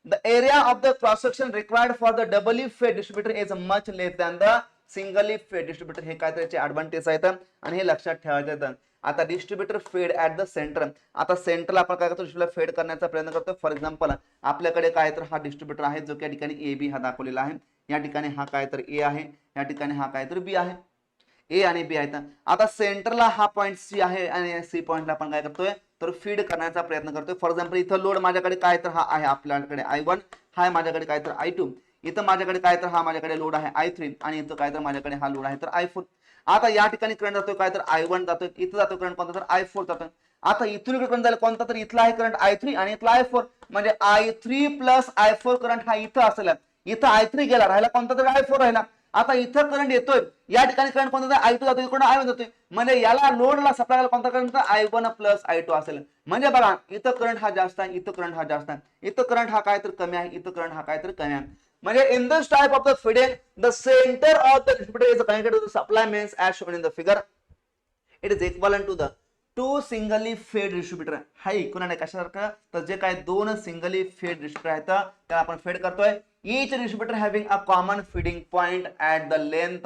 The area of the cross section required for the doubly fed distributor is much less than the singly फेड distributor. हे काय त्याचे advantage आहेत आणि हे लक्षात ठेवायचं आहे. आता डिस्ट्रीब्युटर फेड ऍट द सेंटर. आता सेंटरला आपण काय करतो, डिस्ट्रीब्युटर फेड करण्याचा प्रयत्न करतो. फॉर एक्झाम्पल आपल्याकडे काय तर हा डिस्ट्रीब्युटर आहे जो या ठिकाणी ए बी हा दाखवलेला आहे. या ठिकाणी हा काय तर ए आहे, या ठिकाणी हा काय तर बी आहे. ए आणि बी आहेत. आता सेंटरला हा पॉईंट सी आहे आणि सी पॉईंटला आपण काय करतोय तर फीड करण्याचा प्रयत्न करतोय. फॉर एक्झाम्पल इथं लोड माझ्याकडे काय तर हा आहे, आपल्याकडे I1 हा माझ्याकडे काय तर I2. इथं माझ्याकडे काय तर हा माझ्याकडे लोड आहे I3 आणि इथं काय तर माझ्याकडे हा लोड आहे तर I4. आता या ठिकाणी करंट जातोय काय तर I1 जातोय, इथं जातोय करंट कोणता तर I4 जातोय. आता इथून करंट जाईल कोणता तर इथला आहे करंट I3 आणि इथला I4 म्हणजे I3 प्लस I4 करंट हा इथं असेल. इथं I3 गेला, राहिला कोणता तर I4 राहिला. आता इथं करंट येतोय, या ठिकाणी करंट कोणता तर I2 जातोय, इकडून I1 जातोय म्हणजे याला लोडला सप्लाय कोणता करंट I1 प्लस I2 असेल. म्हणजे बघा इथं करंट हा जास्त आहे, इथं करंट हा जास्त आहे, इथं करंट हा काय तर कमी आहे, इथं करंट हा काय तर कमी आहे. म्हणजे in this type of the feeding, the center of the distributor is connected to the supply means as shown in the figure. It is equivalent to the two singly fed distributor. हा equal आहे कशासारखं तर जे काय दोन singly फेड distributor आहेत त्याला आपण फेड करतोय. Each distributor having a common feeding point at the length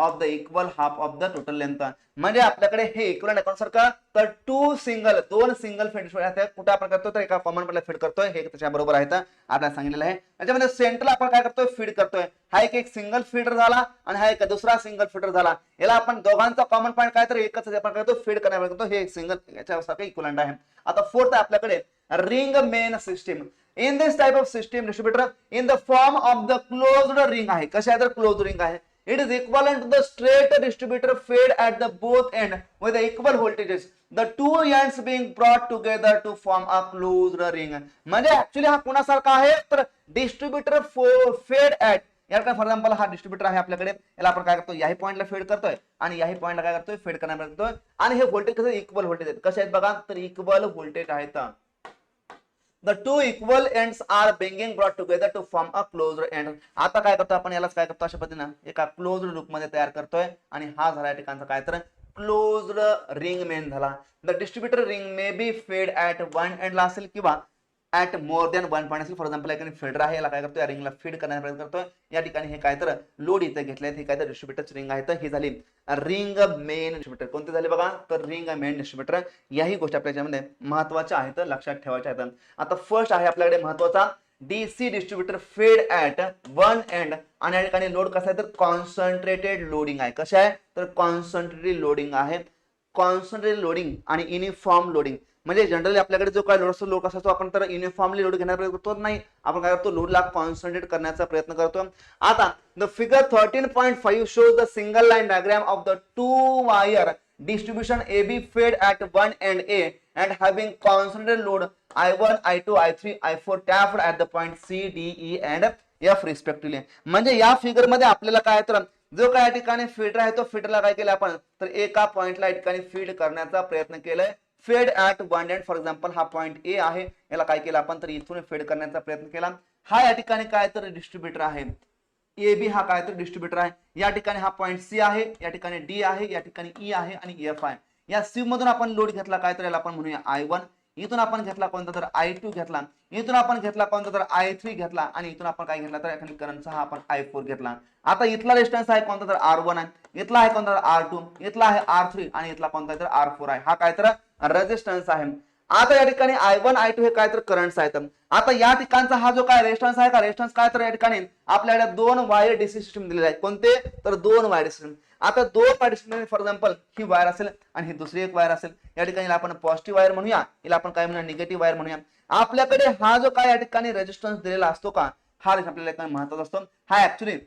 of the equal half of the total length. म्हणजे आपल्याकडे हे इक्वल आहे सारखं तर दोन सिंगल फेड डिस्ट्रीब्युटर कुठे आपण करतो तर एका कॉमन पॉइंटला फीड करतोय. हे त्याच्या बरोबर आहे आपल्याला सांगितलेलं आहे. त्याच्यामध्ये सेंटरला आपण काय करतोय फीड करतोय. हा एक सिंगल फीडर झाला आणि हा एक दुसरा सिंगल फीडर झाला. याला आपण दोघांचा कॉमन पॉइंट काय तर एकच आपण करतो फीड करण्याचा करतो. हे सिंगल याच्यासारखं इक्वलंट आहे. आता फोर्थ आहे आपल्याकडे ring main system. In this type of system distributor in the form of the closed ring आहे. कशा आहे तर क्लोज्ड रिंग आहे. It is equivalent to the straight distributor fed at the both end with the equal voltages. The two ends being brought together to form a closed ring. म्हणजे actually हा कोणासारखा आहे तर distributor फेड at. याला for example हा distributor आहे आपल्याकडे, याला आपण काय करतो याही पॉईंटला फेड करतोय आणि याही पॉईंटला काय करतोय फेड करण्याचा करतोय. आणि हे व्होल्टेज कसं इक्वल व्होल्टेज आहेत. कसे आहेत बघा तर इक्वल व्होल्टेज आहेत. The two equal ends are being brought together to form a closed end. आता काय करतो आपण यालाच काय करतो अशा पद्धतीने एका क्लोज्ड लूप मध्ये तयार करतोय आणि हा झाला या ठिकाणचा काय तर क्लोज्ड रिंग मेन झाला. The distributor ring may be fed at one एंडला असेल किंवा at more than one point असेल. फॉर एक्झाम्पल या ठिकाणी फेडर आहे, याला काय करतोय या रिंगला फीड करण्याचा प्रयत्न करतोय. या ठिकाणी हे काय तर लोड इथे घेतलंय, हे काय तर डिस्ट्रीब्युटरची रिंग आहे. तर ही झाली रिंग मेन डिस्ट्रीब्युटर. कोणते झाले बघा तर रिंग मेन डिस्ट्रीब्युटर. याही गोष्टी आपल्याच्यामध्ये महत्वाच्या आहेत, लक्षात ठेवायच्या आहेत. आता फर्स्ट आहे आपल्याकडे महत्वाचा डीसी डिस्ट्रीब्युटर फेड ऍट वन एंड. आणि या ठिकाणी लोड कसा आहे तर कॉन्सन्ट्रेटेड लोडिंग आहे. कशा आहे तर कॉन्सन्ट्रेटेड लोडिंग आहे. कॉन्सन्ट्रेटेड लोडिंग आणि युनिफॉर्म लोडिंग. म्हणजे जनरली आपल्याकडे जो काय लोड असतो लोड कसा असतो आपण तर युनिफॉर्मली लोड घेण्याचा प्रयत्न करतो नाही, आपण काय करतो लोडला कॉन्सन्ट्रेट करण्याचा प्रयत्न करतो. आता the figure 13.5 shows the single line diagram of the two wire distribution AB fed at one end A and having concentrated load I1, I2, I3, I4 tapped at the point C, D, E and F respectively. म्हणजे या figure मध्ये आपल्याला काय तर जो काय या ठिकाणी फीडर आहे तो फीडरला काय केलं आपण तर एका पॉइंटला या ठिकाणी फीड करण्याचा प्रयत्न केलाय. फेड at one end. For example हा पॉइंट ए आहे, याला काय केलं आपण तर इथून फेड करण्याचा प्रयत्न केला. हा या ठिकाणी काय तर डिस्ट्रीब्युटर आहे. ए बी हा काय तर डिस्ट्रीब्युटर आहे. या ठिकाणी हा पॉइंट सी आहे, या ठिकाणी डी आहे, या ठिकाणी ई आहे आणि एफ आहे. या सी मधून आपण लोड घेतला काय तर याला आपण म्हणूया I1. इथून आपण घेतला कोणता तर I2 घेतला, इथून आपण घेतला कोणता तर I3 घेतला आणि इथून आपण काय घेतला तर एखादी करंटचा हा आपण I4 घेतला. आता इथला रेजिस्टन्स आहे कोणता तर R1 आहे, इथला आहे कोणता तर R2, इथला आहे R3 आणि इथला कोणता तर R4 आहे. हा काय तर रेजिस्टन्स आहे. आता या ठिकाणी I1 I2 हे काय तर करंट्स आहेत. आता या ठिकाणचा हा जो काय रेजिस्टन्स आहे का, रेजिस्टन्स काय तर या ठिकाणी आपल्याला 2 वायर डीसी सिस्टम दिलेले आहे. कोणते तर 2 वायर सिस्टम. आता 2 wire system for example he wire असेल आणि ही दुसरी एक वायर असेल. या ठिकाणी आपण पॉझिटिव्ह वायर म्हणूया, हिला आपण काय म्हणूया निगेटिव्ह वायर म्हणूया. आपल्याकडे हा जो काय या ठिकाणी रेजिस्टन्स दिलेला असतो का, हा आपल्याला महत्वाचा असतो. हा ऍक्च्युली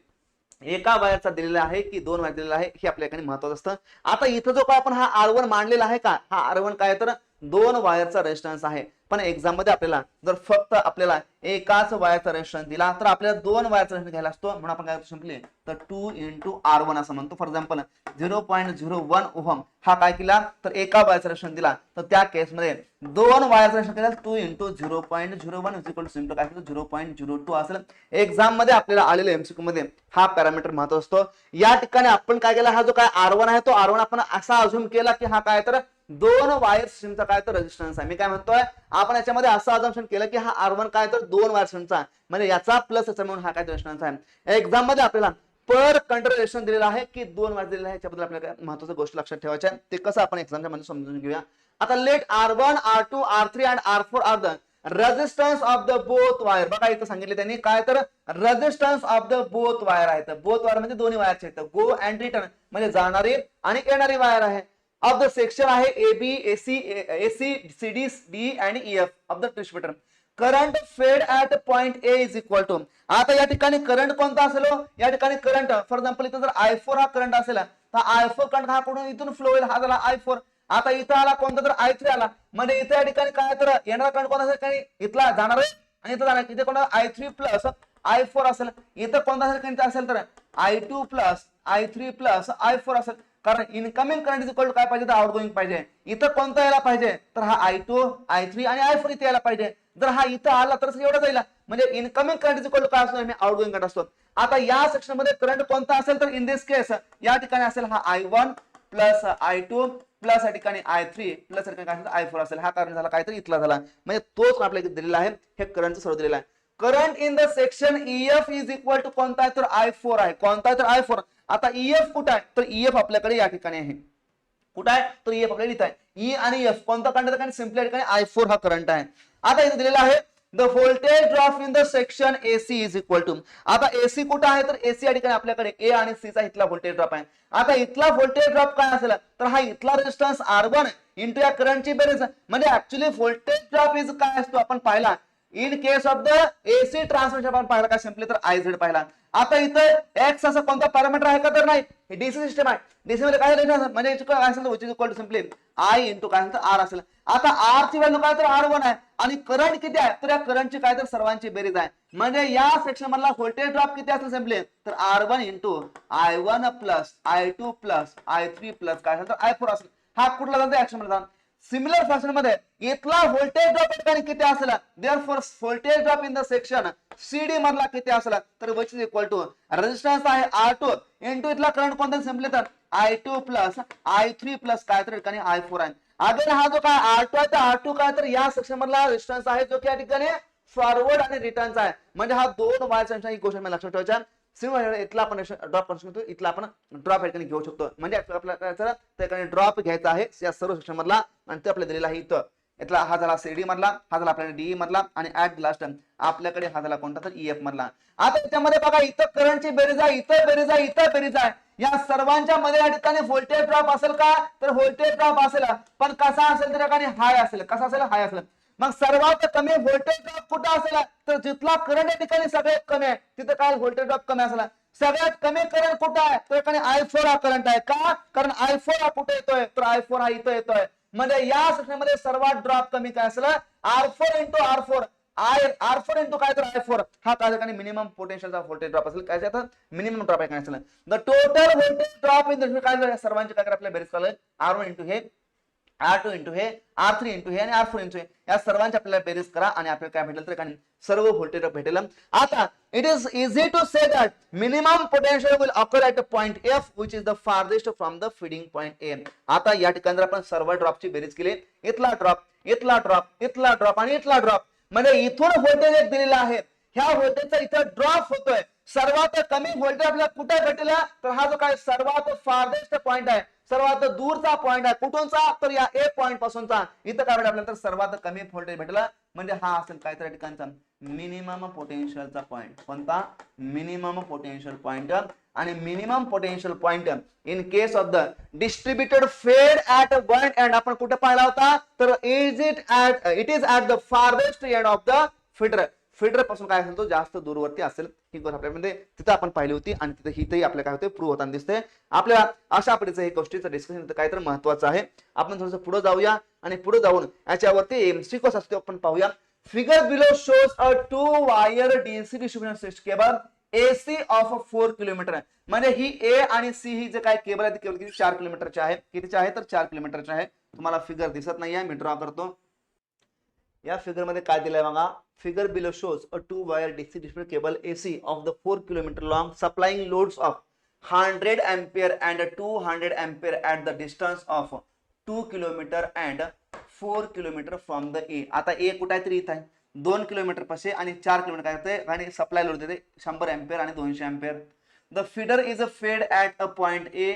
एका वायरचा दिलेला आहे की 2 वायर दिलेला आहे हे आपल्या ठिकाणी महत्वाचं असतं. आता इथं जो काय आपण हा R1 मांडलेला आहे का, हा R1 काय तर 2 वायरचा रेजिस्टन्स आहे. पण एक्झाम मध्ये आपल्याला जर फक्त आपल्याला एकाच वायरचा रेजिस्टन्स दिला तर आपल्याला 2 वायरचा रेजिस्टन्स घ्यायला असतो. म्हणून आपण काय सिंपली तर 2 × R1 असं म्हणतो. फॉर एक्झाम्पल 0.01 ओहम हा काय केला तर एका वायरचा रेजिस्टन्स दिला, तर त्या केसमध्ये 2 वायरचा रेजिस्टन्स केला 2 × 0.01 सिंपल काय 0.02 असेल. एक्झाम मध्ये आपल्याला आलेले एमसीक्यू मध्ये हा पॅरामीटर महत्व असतो. या ठिकाणी आपण काय केला, हा जो काय R1 आहे तो R1 आपण असा अझ्युम केला की हा काय तर 2 वायर सिस्टमचा काय तर रेजिस्टन्स आहे. मी काय म्हणतोय, आपण याच्यामध्ये असं अझम्पशन केलं की हा R1 काय तर 2 वायर सिस्टमचा म्हणजे याचा प्लस याचा म्हणून हा काय रेजिस्टन्स आहे. एक्झाम मध्ये आपल्याला पर कंडक्टर रेजिस्टन्स दिलेला आहे की 2 वायर दिलेला आहे. याच्याबद्दल आपल्याला महत्त्वाची गोष्ट लक्षात ठेवायची आहे. ते कसं आपण एक्झामच्या मध्ये समजून घेऊया. आता let R1 R2 R3 and R4 are the resistance of the both wire. बघा इथं सांगितले त्यांनी काय तर resistance of the both wire आहेत. बोथ वायर म्हणजे दोन्ही वायरचे आहेत. गो अँड रिटर्न म्हणजे जाणारी आणि येणारी वायर आहे. ऑफ द सेक्शन आहे AB AC AC CD D आणि EF of the transmitter. Current fed at point A is equal to. आता या ठिकाणी करंट कोणता असेल, या ठिकाणी करंट फॉर एक्झाम्पल इथं जर I4 हा करंट असेल तर I4 करंट हा कुठून इथून फ्लो होईल, हा झाला I4. आता इथं आला कोणता तर I3 आला म्हणजे इथं या ठिकाणी काय तर येणारा करंट कोणता असेल काही इथला जाणार आहे आणि इथं जाणार. इथे कोणता I3 प्लस I4 असेल. इथं कोणता असेल तर I2 plus I3 plus I4 असेल. कारण incoming current is equal to काय पाहिजे तर आउटगोइंग पाहिजे. इथं कोणता यायला पाहिजे तर हा I2 I3 आणि I4 इथे यायला पाहिजे. जर हा इथं आला तर एवढं जाईल म्हणजे incoming current is equal to काय असतो आउटगोइंग करंट असतो. आता या सेक्शन मध्ये करंट कोणता असेल तर इन दिस केस या ठिकाणी असेल हा I1 प्लस I2 प्लस या ठिकाणी I3 प्लस या ठिकाणी I4 असेल. हा करंट झाला काहीतरी इथला झाला म्हणजे तोच आपल्याला दिलेला आहे. हे करंटचं सर्व दिलेलं आहे. Current in the section EF is equal to कोणता आहे तर I4 आहे. कोणता आहे तर I4. आता EF कुठं आहे तर EF आपल्याकडे या ठिकाणी आहे. कुठं आहे तर EF आपल्याला इथं आहे. E आणि F कोणता करंट आहे सिंपली या ठिकाणी I4 हा करंट आहे. आता इथे दिलेला आहे the voltage drop in the section AC is equal to. आता AC कुठं आहे तर AC या ठिकाणी आपल्याकडे A आणि C चा इथला व्होल्टेज ड्रॉप आहे. आता इथला व्होल्टेज ड्रॉप काय असेल तर हा इथला रेजिस्टन्स R1 इंटू या करंटची बेरीज म्हणजे ऍक्च्युली व्होल्टेज ड्रॉप इज काय असतो आपण पाहिला in case of the AC transmission आपण पाहिला काय सिंपली तर IZ पाहिला. आता इथं एक्स असा कोणता पॅरामीटर आहे का तर नाही, हे डीसी सिस्टम आहे. डीसी मध्ये काय म्हणजे काय असेल which is equal to simply I into काय R असेल. आता R ची व्हॅल्यू काय तर R1 आहे आणि करंट किती आहे तर या करंटची काय तर सर्वांची बेरीज आहे. म्हणजे या सेक्शन मधला व्होल्टेज ड्रॉप किती असेल सिंपली तर R1 into I1 plus I2 plus I3 plus काय असेल तर I4 असेल. हा कुठला जातो ऍक्शन मध्ये सिमिलर फॅशन मध्ये इथला व्होल्टेज ड्रॉप ठिकाणी किती असेल therefore voltage drop in the section CD मधला किती असेल तर which is equal to resistance आहे R2 इंटू इथला करंट कोणता सिंपली तर I2 प्लस I3 प्लस काय तर ठिकाणी I4 आहे. अगेन हा जो काय R2 आहे तर R2 काय तर या सेक्शन मधला रेजिस्टन्स आहे जो की या ठिकाणी फॉरवर्ड आणि रिटर्नचा आहे. म्हणजे हा 2 वायरचा ही गोष्ट मला लक्षात ठेवायची. इथला आपण ड्रॉप करू शकतो, इथला आपण ड्रॉप या ठिकाणी घेऊ शकतो. म्हणजे आपल्याला त्या ड्रॉप घ्यायचा आहे या सर्व सेक्शन मधला आणि ते आपल्याला दिलेला आहे इथं. इथला हा झाला CD मधला, हा झाला आपल्याला DE मधला आणि ऍट लास्ट आपल्याकडे हा झाला कोणता तर EF मधला. आता त्याच्यामध्ये बघा इथं करंटची बेरीज आहे, इथं बेरीज आहे, इथं बेरीज आहे. या सर्वांच्या मध्ये या ठिकाणी व्होल्टेज ड्रॉप असेल का तर व्होल्टेज ड्रॉप असेल पण कसा असेल त्या ठिकाणी हाय असेल. कसा असेल हाय असेल. मग सर्वात कमी व्होल्टेज ड्रॉप कुठं असेल तर जिथला करंट या ठिकाणी सगळ्यात कमी आहे तिथं काय व्होल्टेज ड्रॉप कमी असेल. सगळ्यात कमी करंट कुठं आहे तर ठिकाणी I4 हा करंट आहे. का कारण I4 हा कुठे येतोय तर I4 हा इथं येतोय. म्हणजे या सेक्शनमध्ये सर्वात ड्रॉप कमी काय असेल R4 into R4 R4 into काय तर I4 हा काय ठिकाणी मिनिमम पोटेन्शियलचा व्होल्टेज ड्रॉप असेल. काय त्यात मिनिमम ड्रॉप आहे काय असेल the total voltage drop in the काय सर्वांचे काय आपल्याला बेरीज करायला R1 इंटू हे R2 इंटू हे R3 इंटू हे आणि R4 इंटू हे या सर्वांची आपल्याला बेरीज करा आणि आपल्याला काय भेटेल तर काय सर्व व्होल्टेज भेटेल. आता it is easy to say that minimum potential will occur at point F which is the farthest from the feeding point A. आता या ठिकाणी आपण सर्व ड्रॉपची बेरीज केली इथला ड्रॉप इथला ड्रॉप इथला ड्रॉप आणि इथला ड्रॉप म्हणजे इथून व्होल्टेज एक दिलेला आहे. ह्या व्होल्टेजचा इथं ड्रॉप होतोय. सर्वात कमी व्होल्टेज आपल्याला कुठे भेटला तर हा जो काय सर्वात फारदेस्ट पॉइंट आहे, सर्वात दूरचा पॉइंट आहे. कुठूनचा तर या ए पॉइंट पासूनचा. इथं काय भेटलं आपल्याला तर सर्वात कमी व्होल्टेज भेटला. म्हणजे हा असेल काय तर ठिकाणचा मिनिमम पोटेन्शियलचा पॉइंट. कोणता? Minimum potential point. आणि minimum potential point in case of the distributed fed at one end आपण कुठे पाहिला होता तर it is at the farthest end of the feeder. Feeder पासून काय असेल तो जास्त दूरवरती असेल. ही गोष्ट आपल्यामध्ये तिथं आपण पाहिली होती आणि तिथे हिथंही आपल्याला काय होते प्रूव्ह होताना दिसते. आपल्याला अशा पद्धतीचं हे गोष्टीचं डिस्कशन काय तर महत्वाचं आहे. आपण थोडंसं पुढे जाऊया आणि पुढे जाऊन याच्यावरती एमसीक्यू असतो आपण पाहूया. Figure below shows a 2 wire DC distribution cable AC of 4 kilometre. म्हणजे ही ए आणि सी ही जे काय केबल आहे ती केबल किती 4 किलोमीटरची आहे. कितीची आहे तर 4 किलोमीटरची आहे. तुम्हाला फिगर दिसत नाहीये, मी ड्रॉ करतो. या फिगर मध्ये काय दिलंय बघा. Figure below shows a 2 wire DC distribution cable AC of the 4 kilometre long supplying loads of 100 ampere and 200 ampere at the distance of 2 kilometre and 4 kilometre from the ए. आता ए कुठे आहे तरी इथं आहे 2 किलोमीटर पाशी आणि 4 किलोमीटर काय होते आणि सप्लाय लोड देते 100 एम्पियर आणि 200 ampere. The feeder is fed at a point A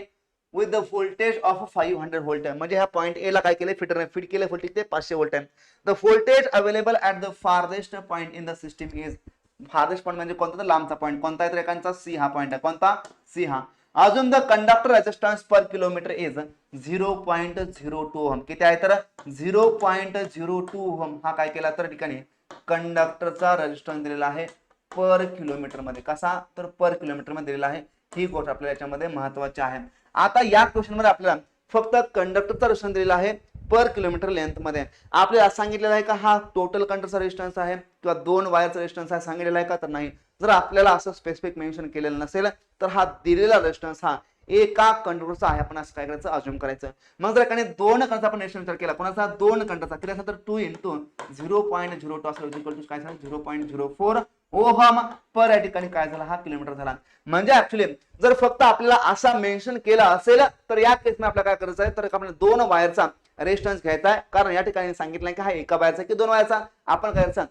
with the voltage of 500 volt. म्हणजे ह्या पॉइंट ए ला काय केले फीडरने फीड केले व्होल्टेज ते 500 व्होल्ट आहे. The voltage available at the farthest point in the system is. Farthest point म्हणजे कोणता तर लांबचा पॉइंट कोणता आहे तर एकांचा सी हा पॉइंट आहे. कोणता? सी हा. अजून the conductor resistance per kilometre is 0.02 ohm. किती आहे तर 0.02 ओहम. हा काय केला तर ठिकाणी कंडक्टरचा रेजिस्टन्स दिलेला आहे पर किलोमीटर मध्ये. कसा तर पर किलोमीटर मध्ये दिलेला आहे. ही गोष्ट आपल्याला याच्यामध्ये महत्वाची आहे. आता या क्वेश्चन मध्ये आपल्याला फक्त कंडक्टरचा रेजिस्टन्स दिलेला आहे पर किलोमीटर लेंथ मध्ये. आपल्याला सांगितलेलं आहे का हा टोटल कंडक्टरचा रेजिस्टन्स आहे किंवा 2 वायरचा रेजिस्टन्स आहे सांगितलेला आहे का तर नाही. जर आपल्याला असं स्पेसिफिक मेन्शन केलेलं नसेल तर हा दिलेला रेजिस्टन्स हा एका कंडक्टरचा आहे. आपण असं काय करायचं अज्युम करायचं. मग जर एकाने 2 कंडक्टरचा आपण रेजिस्टन्स विचार केला कोणाचा 2 कंडक्टरचा किती असेल तर 2 into 0.02 असेल इक्वल टू काय झालं 0.04 ओहम पर या ठिकाणी काय झाला हा किलोमीटर झाला. म्हणजे ऍक्च्युअली जर फक्त आपल्याला असा मेन्शन केला असेल तर या केसमध्ये आपल्याला काय करायचं आहे तर आपल्याला 2 वायरचा रेजिस्टन्स घ्यायचा आहे. कारण या ठिकाणी सांगितलं की हा एका वायरचा की 2 वायरचा. आपण करायचा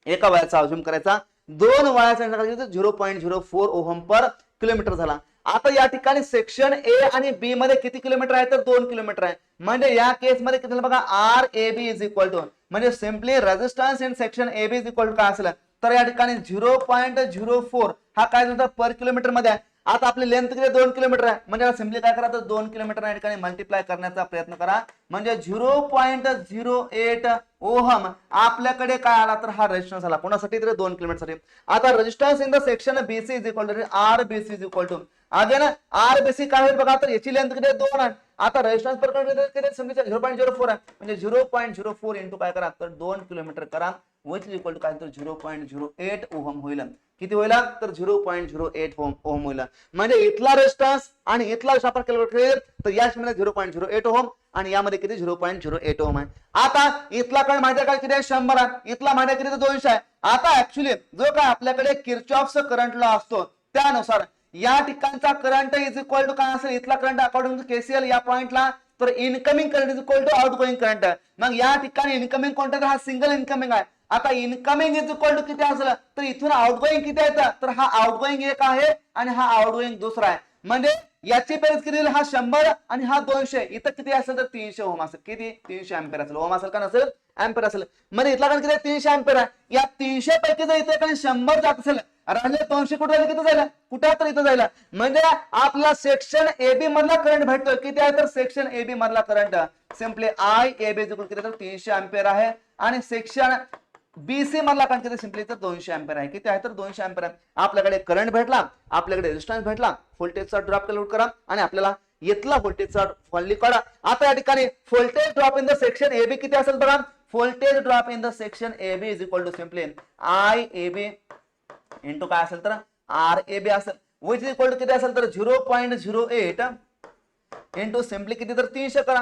एका वायरचा अज्युम करायचा. 2 वायरचा 0.04 ओहम पर किलोमीटर झाला. आता या ठिकाणी सेक्शन ए आणि बी मध्ये किती किलोमीटर आहे तर 2 किलोमीटर आहे. म्हणजे या केस मध्ये किती बघा R A B is equal to म्हणजे simply resistance in section A B is equal to काय असेल तर या ठिकाणी 0.04 हा काय झाला पर किलोमीटर मध्ये आहे. आता आपली लेंथ किती 2 किलोमीटर आहे. म्हणजे सिम्पली काय करा तर 2 किलोमीटर या ठिकाणी मल्टिप्लाय करण्याचा प्रयत्न करा. म्हणजे 0.08 ओहम आपल्याकडे काय आला तर हा रेजिस्टन्स आला. कोणासाठी तर 2 किलोमीटर साठी. आता resistance in the section BC is equal to R BC is equal to again R BC काय होईल बघा तर याची लेंथ किती 2 आहे. आता रेजिस्टन्स पर किती समजा 0.04 आहे. म्हणजे 0.04 इंटू काय करा तर 2 किलोमीटर करा विच इज इक्वल टू काय तर 0.08 ओहम होईल. किती होईल तर 0.08 ओहम होईल. म्हणजे इथला रेजिस्टन्स आणि इथला आपण कॅल्क्युलेट तर यामध्ये 0.08 ओहम आणि यामध्ये किती 0.08 ओहम आहे. आता इथला करंट माहिती काय किती आहे 100 आहे. इथला माहिती किती 200 आहे. आता ऍक्च्युअली जो काय आपल्याकडे किर्चॉफ्स करंट लॉ असतो त्यानुसार या ठिकाणचा करंट इज इक्वल टू काय असेल इथला करंट अकॉर्डिंग टू केसीएल या पॉइंटला तर incoming current is equal to outgoing current. मग या ठिकाणी इनकमिंग कोणता हा सिंगल इनकमिंग आहे. आता इनकमिंग इज इक्वल टू किती असेल तर इथून आउटगोइंग किती आहे तर हा आउटगोइंग एक आहे आणि हा आउटगोइंग दुसरा आहे. म्हणजे याची बेरीज किती हा 100 आणि हा 200 इथं किती असेल तर 300 ओहम असेल. किती 300 एम्पियर असेल. ओहम असेल का नसेल एम्पियर असेल. म्हणजे इथला करंट किती 300 एम्पियर आहे. या 300 पैकी जर इथे 100 जात असेल राहिले 200 कुठे जायला किती जायला कुठे तर इथं जायला. म्हणजे आपला सेक्शन ए बी मधला करंट भेटतोय किती आहे तर सेक्शन ए बी मधला current simply I A B किती तर 300 एम्पियर आहे आणि सेक्शन बीसी मधला करंट किती सिम्पली तर 200 एम्पियर आहे. किती आहे तर 200 एम्पियर आहे. आपल्याकडे करंट भेटला आपल्याकडे रेजिस्टन्स भेटला व्होल्टेजचा ड्रॉप कॅल्क्युलेट करा आणि आपल्याला इथला व्होल्टेजचा व्हॅल्यू काढा. आता या ठिकाणी voltage drop in the section A B किती असेल बघा. Voltage drop in the section A B is equal to simply I A B into काय असेल तर आर ए बी असेल विच इज इक्वल टू किती असेल तर 0.08 इंटू सिम्पली किती तर 300 करा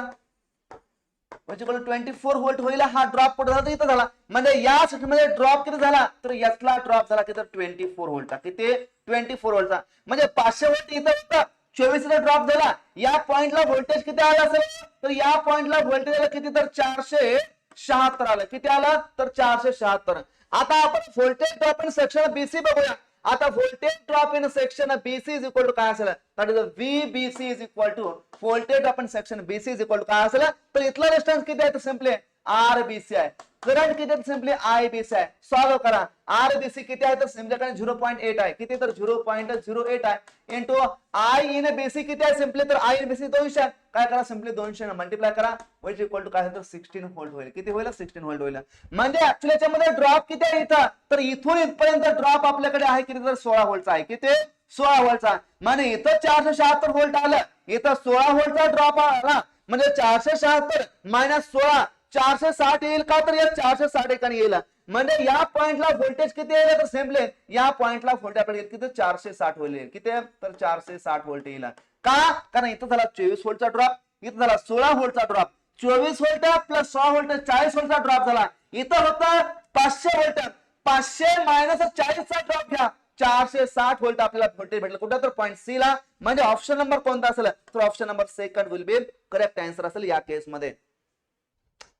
विच इक्वल टू 24 व्होल्ट होईल. हा ड्रॉप कुठे झाला इथं झाला. म्हणजे या मध्ये ड्रॉप किती झाला तर यातला ड्रॉप झाला किती 24 व्होल्टचा. किती 24 व्होल्टचा. म्हणजे 500 व्होल्ट इथं होता 24 चा ड्रॉप झाला. या पॉइंटला व्होल्टेज किती आला असेल तर या पॉइंटला व्होल्टेज आलं किती तर 476 आलं. किती आलं तर 476. आता आपण voltage drop in section BC बघूया. आता voltage drop in section BC is equal to काय असेल, that is VBC is equal to voltage drop in section BC is equal to काय असेल, तर इथला रेजिस्टन्स किती आहे तर सिंपली आरबीसी आहे. करंट किती आहे सिंपली आयबीसी आहे. सॉल्व करा. आरबीसी किती आहे तर सिंपली 0.8 आहे. किती तर 0.08 आहे इंटू आय इन बीसी किती आहे सिंपली तर आय इन बीसी 200 आहे. काय करा सिंपली 200 मल्टिप्लाय करा विच इक्वल टू काय तर 16 व्होल्ट होईल. किती होईल 16 व्होल्ट होईल. म्हणजे ऍक्च्युअली याच्यामध्ये ड्रॉप किती आहे इथं तर इथून इथपर्यंत ड्रॉप आपल्याकडे आहे किती तर 16 व्होल्टचा आहे. किती 16 व्होल्टचा. म्हणजे इथं 476 व्होल्ट आलं, इथं 16 व्होल्टचा ड्रॉप आला म्हणजे 476 मायनस 16 460 येईल का तर या 460 ठिकाणी येईल. म्हणजे या पॉइंटला व्होल्टेज किती येईल तर सिंपली या पॉइंटला व्होल्टेज आपल्याला किती 460 व्होल्ट येईल. किती तर 460 व्होल्ट येईल. का कारण इथं झाला 24 व्होल्टचा ड्रॉप, इथं झाला 16 व्होल्टचा ड्रॉप. 24 व्होल्ट प्लस 6 व्होल्ट 40 व्होल्टचा ड्रॉप झाला. इथं होता 500 व्होल्ट, 500 मायनस 40चा ड्रॉप घ्या 460 व्होल्ट आपल्याला व्होल्टेज भेटलं कुठं तर पॉइंट सी ला. म्हणजे ऑप्शन नंबर कोणता असेल तर option number second will be correct answer असेल या केस मध्ये.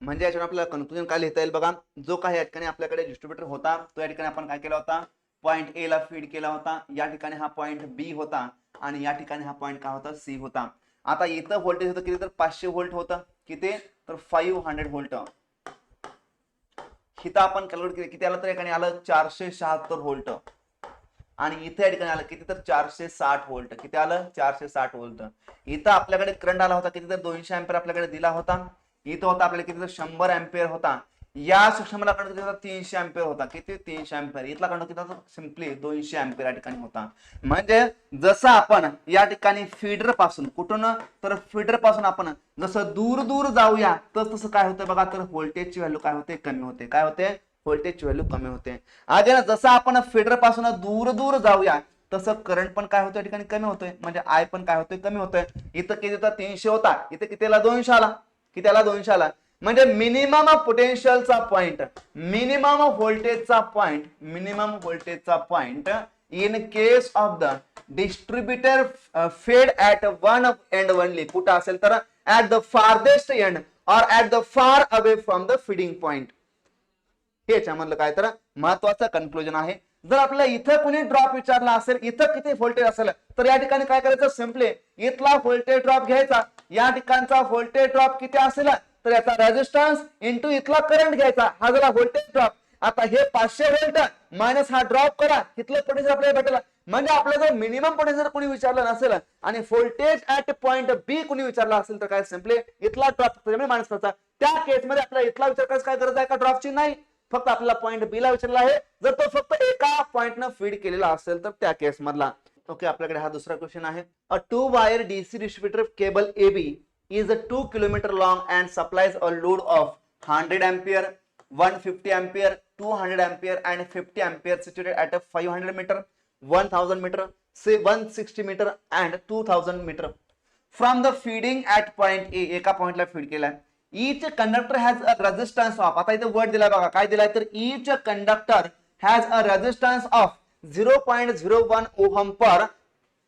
म्हणजे याच्यावर आपल्याला कन्क्लुजन काय लिहिता येईल बघा. जो काही या ठिकाणी आपल्याकडे डिस्ट्रीब्युटर होता तो या ठिकाणी आपण काय केला होता पॉइंट ए ला फीड केला होता. या ठिकाणी हा पॉइंट बी होता आणि या ठिकाणी हा पॉइंट काय होता सी होता. आता इथं व्होल्टेज होतं किती तर 500 व्होल्ट होतं. किती तर 500 व्होल्ट. इथं आपण कॅल्क्युलेट केलं किती आलं तर या ठिकाणी आलं 476 व्होल्ट आणि इथे या ठिकाणी आलं किती तर 460 व्होल्ट. किती आलं 460 व्होल्ट. इथं आपल्याकडे करंट आला होता किती तर 200 अँपिअर आपल्याकडे दिला होता. इथं होता आपल्याला किती 100 अँपिअर होता. या सेक्शनला करंट किती होता 300 अँपिअर होता. किती 300 अँपिअर. इथला करंट किती होता सिंपली 200 अँपिअर या ठिकाणी होता. म्हणजे जसं आपण या ठिकाणी फीडर पासून कुठून तर फीडर पासून आपण जसं दूर दूर जाऊया तसं काय होतं बघा तर व्होल्टेजची व्हॅल्यू काय होते कमी होते. काय होते व्होल्टेजची व्हॅल्यू कमी होते. अगेन जसं आपण फीडर पासून दूर दूर जाऊया तसं करंट पण काय होतं या ठिकाणी कमी होतोय. म्हणजे आय पण काय होतोय कमी होतोय. इथं किती होता 300 होता, इथे कितीला 200 आला. कितीला 200 आला. म्हणजे मिनिमम पोटेन्शियलचा पॉइंट, मिनिमम व्होल्टेजचा पॉइंट, मिनिमम व्होल्टेजचा point in case of the distributor फेड ऍट वन एंड ओनली कुठं असेल तर ऍट द फारदेस्ट एंड और ऍट द फार away from the feeding point. हे याच्यामधलं काय तर महत्वाचं कन्क्लुजन आहे. जर आपल्याला इथं कोणी ड्रॉप विचारला असेल इथं किती व्होल्टेज असेल तर या ठिकाणी काय करायचं सिंपली इथला व्होल्टेज ड्रॉप घ्यायचा. या ठिकाणचा व्होल्टेज ड्रॉप किती असेल तर याचा रेजिस्टन्स इंटू इथला करंट घ्यायचा. हा झाला व्होल्टेज ड्रॉप. आता हे 500 व्होल्ट मायनस हा ड्रॉप करा इथलं पोटेन्शियल आपल्याला भेटलं. म्हणजे आपल्याला जर मिनिमम पोटेन्शियल कोणी विचारलं नसेल आणि व्होल्टेज ऍट पॉइंट बी कोणी विचारला असेल तर काय सिंपली इथला ड्रॉप मायनस करायचा. त्या केस मध्ये आपल्याला इथला विचार करायचा काय गरज आहे का ड्रॉपची नाही. फक्त आपल्याला पॉइंट बी ला विचारला आहे. जर तो फक्त एका पॉइंटनं फीड केलेला असेल तर त्या केस मधला. ओके आपल्याकडे हा दुसरा क्वेश्चन आहे. अ 2 wire DC distributor cable AB is a 2 kilometer long and supplies a load of 100 ampere, 150 ampere, 200 ampere and 50 ampere situated at a 500 meter, 1000 meter, say 160 meter and 2000 meter from the feeding at point A. एका पॉइंटला feed केलाय. Each conductor has a resistance of, आता इथे word दिलाय बघा काय दिलाय तर each conductor has a resistance of 0.01 ohm per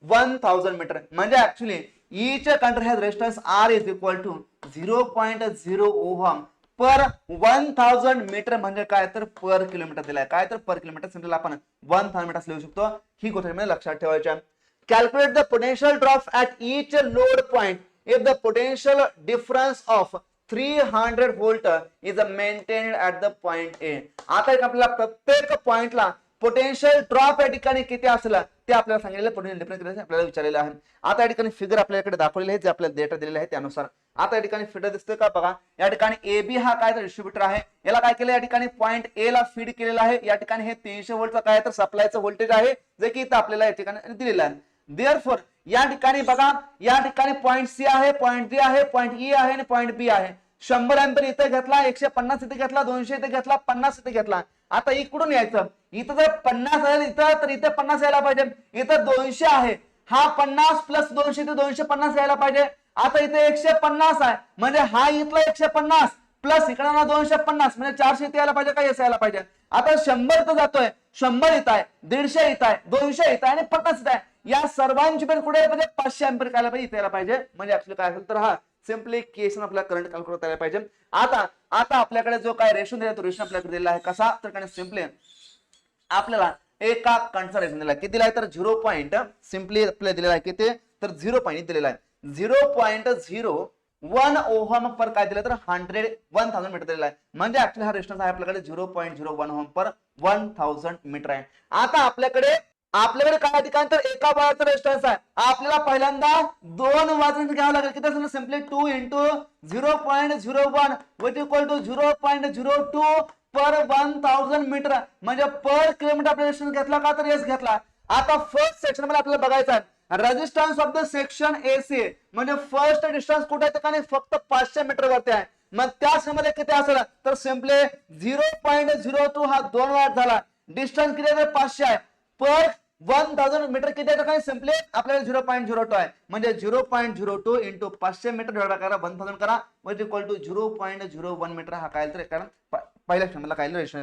1000 meter. म्हणजे actually each conductor has resistance R is equal to 0.0 ohm per 1000 meter. म्हणजे काय तर पर किलोमीटर दिलाय. काय तर पर किलोमीटर सिंपल आपण 1000 मीटर लिहू शकतो. ही गोष्ट लक्षात ठेवायची. Calculate the potential drop at each load point if the potential difference of 300 volt is maintained at the point A. आता एक आपल्याला प्रत्येक पॉइंटला पोटेन्शियल ड्रॉप या ठिकाणी किती असेल ते आपल्याला सांगितलेलं पोटेन्शियल डिफरन्स आपल्याला विचारलेलं आहे. आता या ठिकाणी फिगर आपल्याकडे दाखवलेले आहे जे आपल्याला डेटा दिलेला आहे त्यानुसार. आता या ठिकाणी फिगर दिसतोय का बघा. या ठिकाणी AB हा काय तर डिस्ट्रीब्युटर आहे. याला काय केलं या ठिकाणी पॉइंट A ला फीड केलेलं आहे. या ठिकाणी हे 300 व्होल्टचा काय तर सप्लायचं व्होल्टेज आहे जे की इथं आपल्याला या ठिकाणी दिलेलं आहे. देअरफॉर या ठिकाणी बघा या ठिकाणी पॉइंट C आहे, पॉइंट D आहे, पॉइंट E आहे आणि पॉइंट B आहे. 100 अँपिअर इथे घेतला, 150 इथे घेतला, 200 इथे घेतला, 50 इथे घेतला. आता इकडून यायचं. इथं जर 50 आहे इथं तर इथे 50 यायला पाहिजे. इथं 200 आहे. हा 50 प्लस 200 ते 250 यायला पाहिजे. आता इथे 150 आहे म्हणजे हा इथला 150 प्लस इकडे 250 म्हणजे 400 इथे यायला पाहिजे का यायला पाहिजे. आता 100 इथं जातोय, 100 इथं आहे, 150 इथं आहे, 200 इथं आहे आणि 50 इथं आहे. या सर्वांची पण कुठे म्हणजे 500 अँपिअर काय पाहिजे इथे यायला पाहिजे. म्हणजे ऍक्च्युअली काय असेल तर हा सिम्पली केस आपल्याला करंट कॅल्क्युलेट करायला पाहिजे. आता आपल्याकडे जो काय रेशो दिला तो रेशो आपल्याकडे दिलेला आहे कसा तर सिम्पली आपल्याला एका करंटचा रेशो दिला आहे किती दिला आहे तर 0 पॉईंट सिम्पली आपल्याला दिलेला आहे किती तर 0 पॉईंट दिलेला आहे 0.01 ओहम पर काय दिलं तर 1000 मीटर दिलेला आहे म्हणजे ऍक्च्युअली हा रेजिस्टन्स आहे आपल्याकडे 0.01 ओहम पर 1000 मीटर आहे. आता आपल्याकडे काय ठिकाणी तर एका वायरचा रेजिस्टन्स आहे आपल्याला पहिल्यांदा 2 वाजन घ्यावं लागेल किती असेल simply 2 into 0.01 which equal to 0.02 per 1000 metre म्हणजे पर किलोमीटर आपल्याला रेजिस्टन्स घेतला का तर यस घेतला. आता फर्स्ट सेक्शन मध्ये आपल्याला बघायचं आहे resistance of the section AC म्हणजे फर्स्ट डिस्टन्स कुठे ठिकाणी फक्त 500 मीटर वरती आहे मग त्या समोर किती असेल तर सिम्पली 0.02 हा 2 वॅट झाला डिस्टन्स किती आहे 500 आहे पर 1000 मीटर किती आहे तर सिम्पली आपल्याला 0.02 आहे म्हणजे 0.02 इंटू 500 मीटर डिवाइड करा 1000 करा म्हणजे इक्वल टू 0.01 मीटर हा काय तर कारण पहिल्या क्षमला काय रेशो.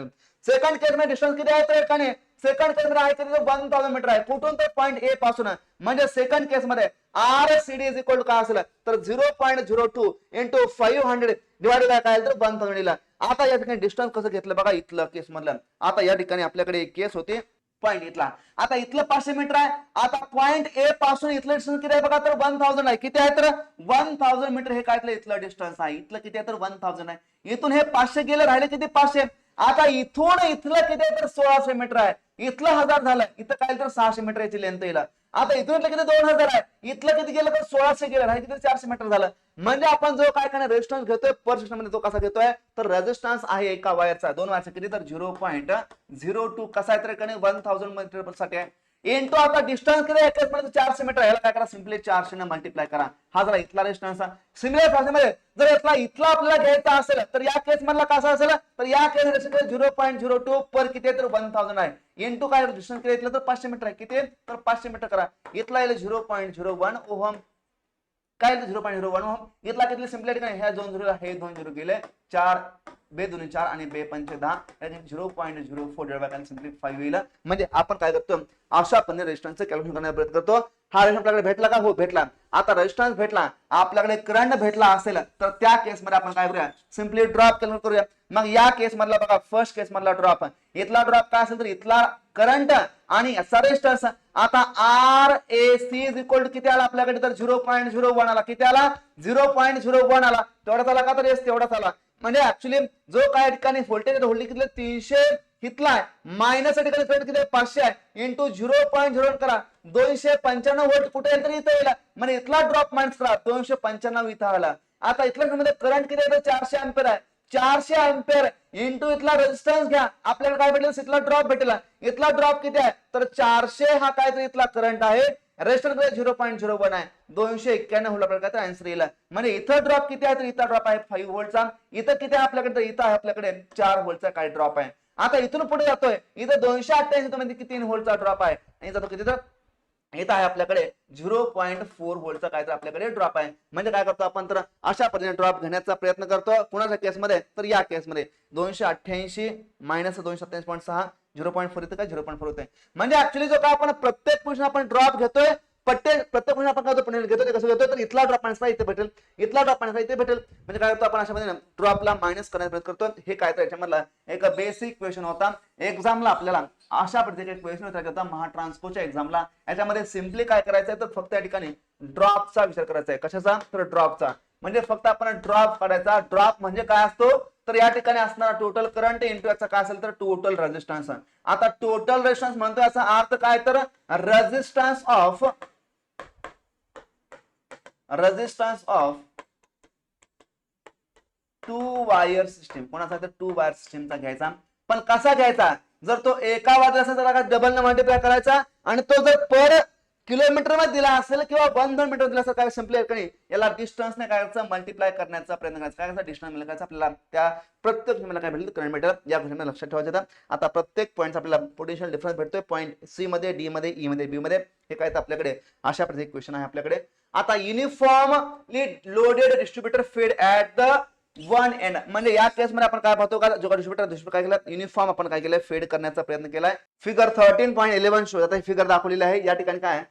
सेकंड केस मध्ये डिस्टन्स किती आहे तर एकाने सेकंड केस मध्ये आहे किती 1000 मीटर आहे कुठून तर पॉइंट ए पासून म्हणजे सेकंड केस मध्ये RCD इज इक्वल टू काय असेल तर 0.02 इंटू 500 डिवाइडेड बाय काय तर 1000 ला. आता या ठिकाणी डिस्टन्स कसं घेतलं बघा इथलं केस मधलं आता या ठिकाणी आपल्याकडे एक केस होती पॉइंट इथला आता इथलं 500 मीटर आहे आता पॉइंट ए पासून इथलं डिस्टन्स किती आहे बघा तर 1000 आहे किती आहे तर 1000 मीटर हे काय इथलं डिस्टन्स आहे इथलं किती आहे तर 1000 आहे इथून हे 500 गेले राहिले किती 500 आता इथून इथलं किती आहे तर 1600 मीटर आहे इथलं 1000 झालं इथं काय तर 600 मीटर याची लेंथ येईल आता इथून इथलं किती 2000 आहे इथलं किती गेलं तर 1600 गेलं राहिले किती 400 मीटर झालं म्हणजे आपण जो काय करणार रेजिस्टन्स घेतोय पर सेक्शन मध्ये तो कसा घेतोय तर रेजिस्टन्स आहे एका वायरचा 2 वायरचा किती तर 0.02 कसा आहे तर 1000 मीटर साठी आहे इंटू आता डिस्टन्स किती एकच मध्ये 400 मीटर याला काय करा सिम्पली 400 ने मल्टिप्लाय करा हा जरा इथला रेजिस्टन्स सिमिलर फॅशनमध्ये जर इथला आपल्याला घ्यायचा असेल तर या केस मधला कसा असेल तर या केस रेजिस्टन्स 0.02 पर किती तर 1000 आहे इंटू काय डिस्टन्स किती इथलं तर 500 मीटर आहे किती तर 500 मीटर करा इथला येईल 0.01 ओहम काय 0.01 ओहम इथला किती सिम्पली ठिकाणी ह्या 2 0 हे 2 0 गेले 4 बे 2 4 आणि बे 5 10 0.04 डिवाइड सिम्पली 5 येईल म्हणजे आपण काय करतो अशा पद्धतीने रेजिस्टन्सचं कॅल्क्युलेशन करण्याचा प्रयत्न करतो. हा रेजिस्टन्स आपल्याकडे भेटला का हो भेटला. आता रेजिस्टन्स भेटला आपल्याकडे करंट भेटला असेल तर त्या केस मध्ये आपण काय करूया सिम्पली ड्रॉप कॅल्क्युलेट करूया. मग या केस मधला बघा फर्स्ट केस मधला ड्रॉप इथला ड्रॉप काय असेल तर इथला करंट आणि याचा रेजिस्टन्स आता RAC इज इक्वल टू किती आला आपल्याकडे तर 0.01 आला किती आला 0.01 आला तेवढाच आला का तर येस तेवढाच आला म्हणजे ऍक्च्युअली जो काय ठिकाणी व्होल्टेज होल्डिंग किती 300 इथला आहे मायनस ठिकाणी करंट किती 500 आहे इंटू 0.01 करा 295 व्होल्ट कुठे येईल तर इथं येईल म्हणजे इथला ड्रॉप मायनस करा 295 इथं आला. आता इथल्या मध्ये करंट किती आहे 400 अँपिअर आहे 400 अँपिअर इंटू इथला रेजिस्टन्स घ्या आपल्याला काय भेटेल इथला ड्रॉप भेटेल इथला ड्रॉप किती आहे तर 400 हा काय तर इथला करंट आहे रेजिस्टन्स 0.01 आहे 291 व्होल्ट आपल्याला काय आन्सर येईल म्हणजे इथं ड्रॉप किती आहे तर इथं ड्रॉप आहे 5 व्होल्टचा इथं किती आहे आपल्याकडे तर इथं आहे आपल्याकडे 4 व्होल्टचा काय ड्रॉप आहे. आता इथून पुढे जातोय इथं 288 मध्ये किती 3 व्होल्टचा ड्रॉप आहे आणि जातो किती तर इथं आहे आपल्याकडे 0.4 व्होल्टचा काय तर आपल्याकडे ड्रॉप आहे म्हणजे काय करतो आपण तर अशा पद्धतीने ड्रॉप घेण्याचा प्रयत्न करतो कुणाच्या केसमध्ये तर या केसमध्ये 288 मायनस 287.6 0.4 इथं काय 0.4 होते म्हणजे ऍक्च्युअली जो काय आपण प्रत्येक पोझिशन आपण ड्रॉप घेतोय प्रत्येक पोझिशन आपण काय पॉईंट घेतो ते कसं घेतो तर इथला ड्रॉप मायनस इथे भेटेल इथला ड्रॉप मायनस इथे भेटेल म्हणजे काय करतो आपण अशा पद्धतीने ड्रॉपला मायनस करण्याचा प्रयत्न करतो. हे काय तर याच्यामधला एक बेसिक क्वेश्चन होता एक्झामला आपल्याला अशा पद्धतीचे क्वेश्चन होता महाट्रान्सपोच्या एक्झामला याच्यामध्ये सिम्पली काय करायचं आहे तर फक्त या ठिकाणी ड्रॉपचा विचार करायचा आहे कशाचा तर ड्रॉपचा म्हणजे फक्त आपण ड्रॉप काढायचा ड्रॉप म्हणजे काय असतो तर या ठिकाणी असणारा टोटल करंट इंटू याचा काय असेल तर टोटल रेजिस्टन्स. आता टोटल रेजिस्टन्स म्हणतो याचा अर्थ काय तर resistance of two wire system कोणाचा तर टू वायर सिस्टीमचा घ्यायचा पण कसा घ्यायचा जर तो एका वायर असेल तर डबल न मल्टिप्लाय करायचा आणि तो जर पर किलोमीटर मध्ये दिला असेल किंवा 1-2 मीटर दिला असेल काय सिम्पली याला डिस्टन्स ने काय करायचं मल्टिप्लाय करण्याचा प्रयत्न करायचा काय करायचा डिस्टन्स मिळायचा आपल्याला त्या प्रत्येक मला काय भेटेल करंट भेटेल या गोष्टीला लक्षात ठेवायचं. आता प्रत्येक पॉईंट आपल्याला पोटेन्शियल डिफरन्स भेटतोय पॉईंट सी मध्ये डी मध्ये ई मध्ये बी मध्ये हे काय तर आपल्याकडे अशा प्रकारचे क्वेश्चन आहे आपल्याकडे. आता युनिफॉर्मली लोडेड डिस्ट्रीब्युटर फेड ऍट द वन एंड म्हणजे या केस मध्ये आपण काय पाहतो का जो डिस्ट्रीब्युटर काय केलं युनिफॉर्म आपण काय केलं फेड करण्याचा प्रयत्न केलाय. फिगर 13.11 शो आता फिगर दाखवलेली आहे या ठिकाणी काय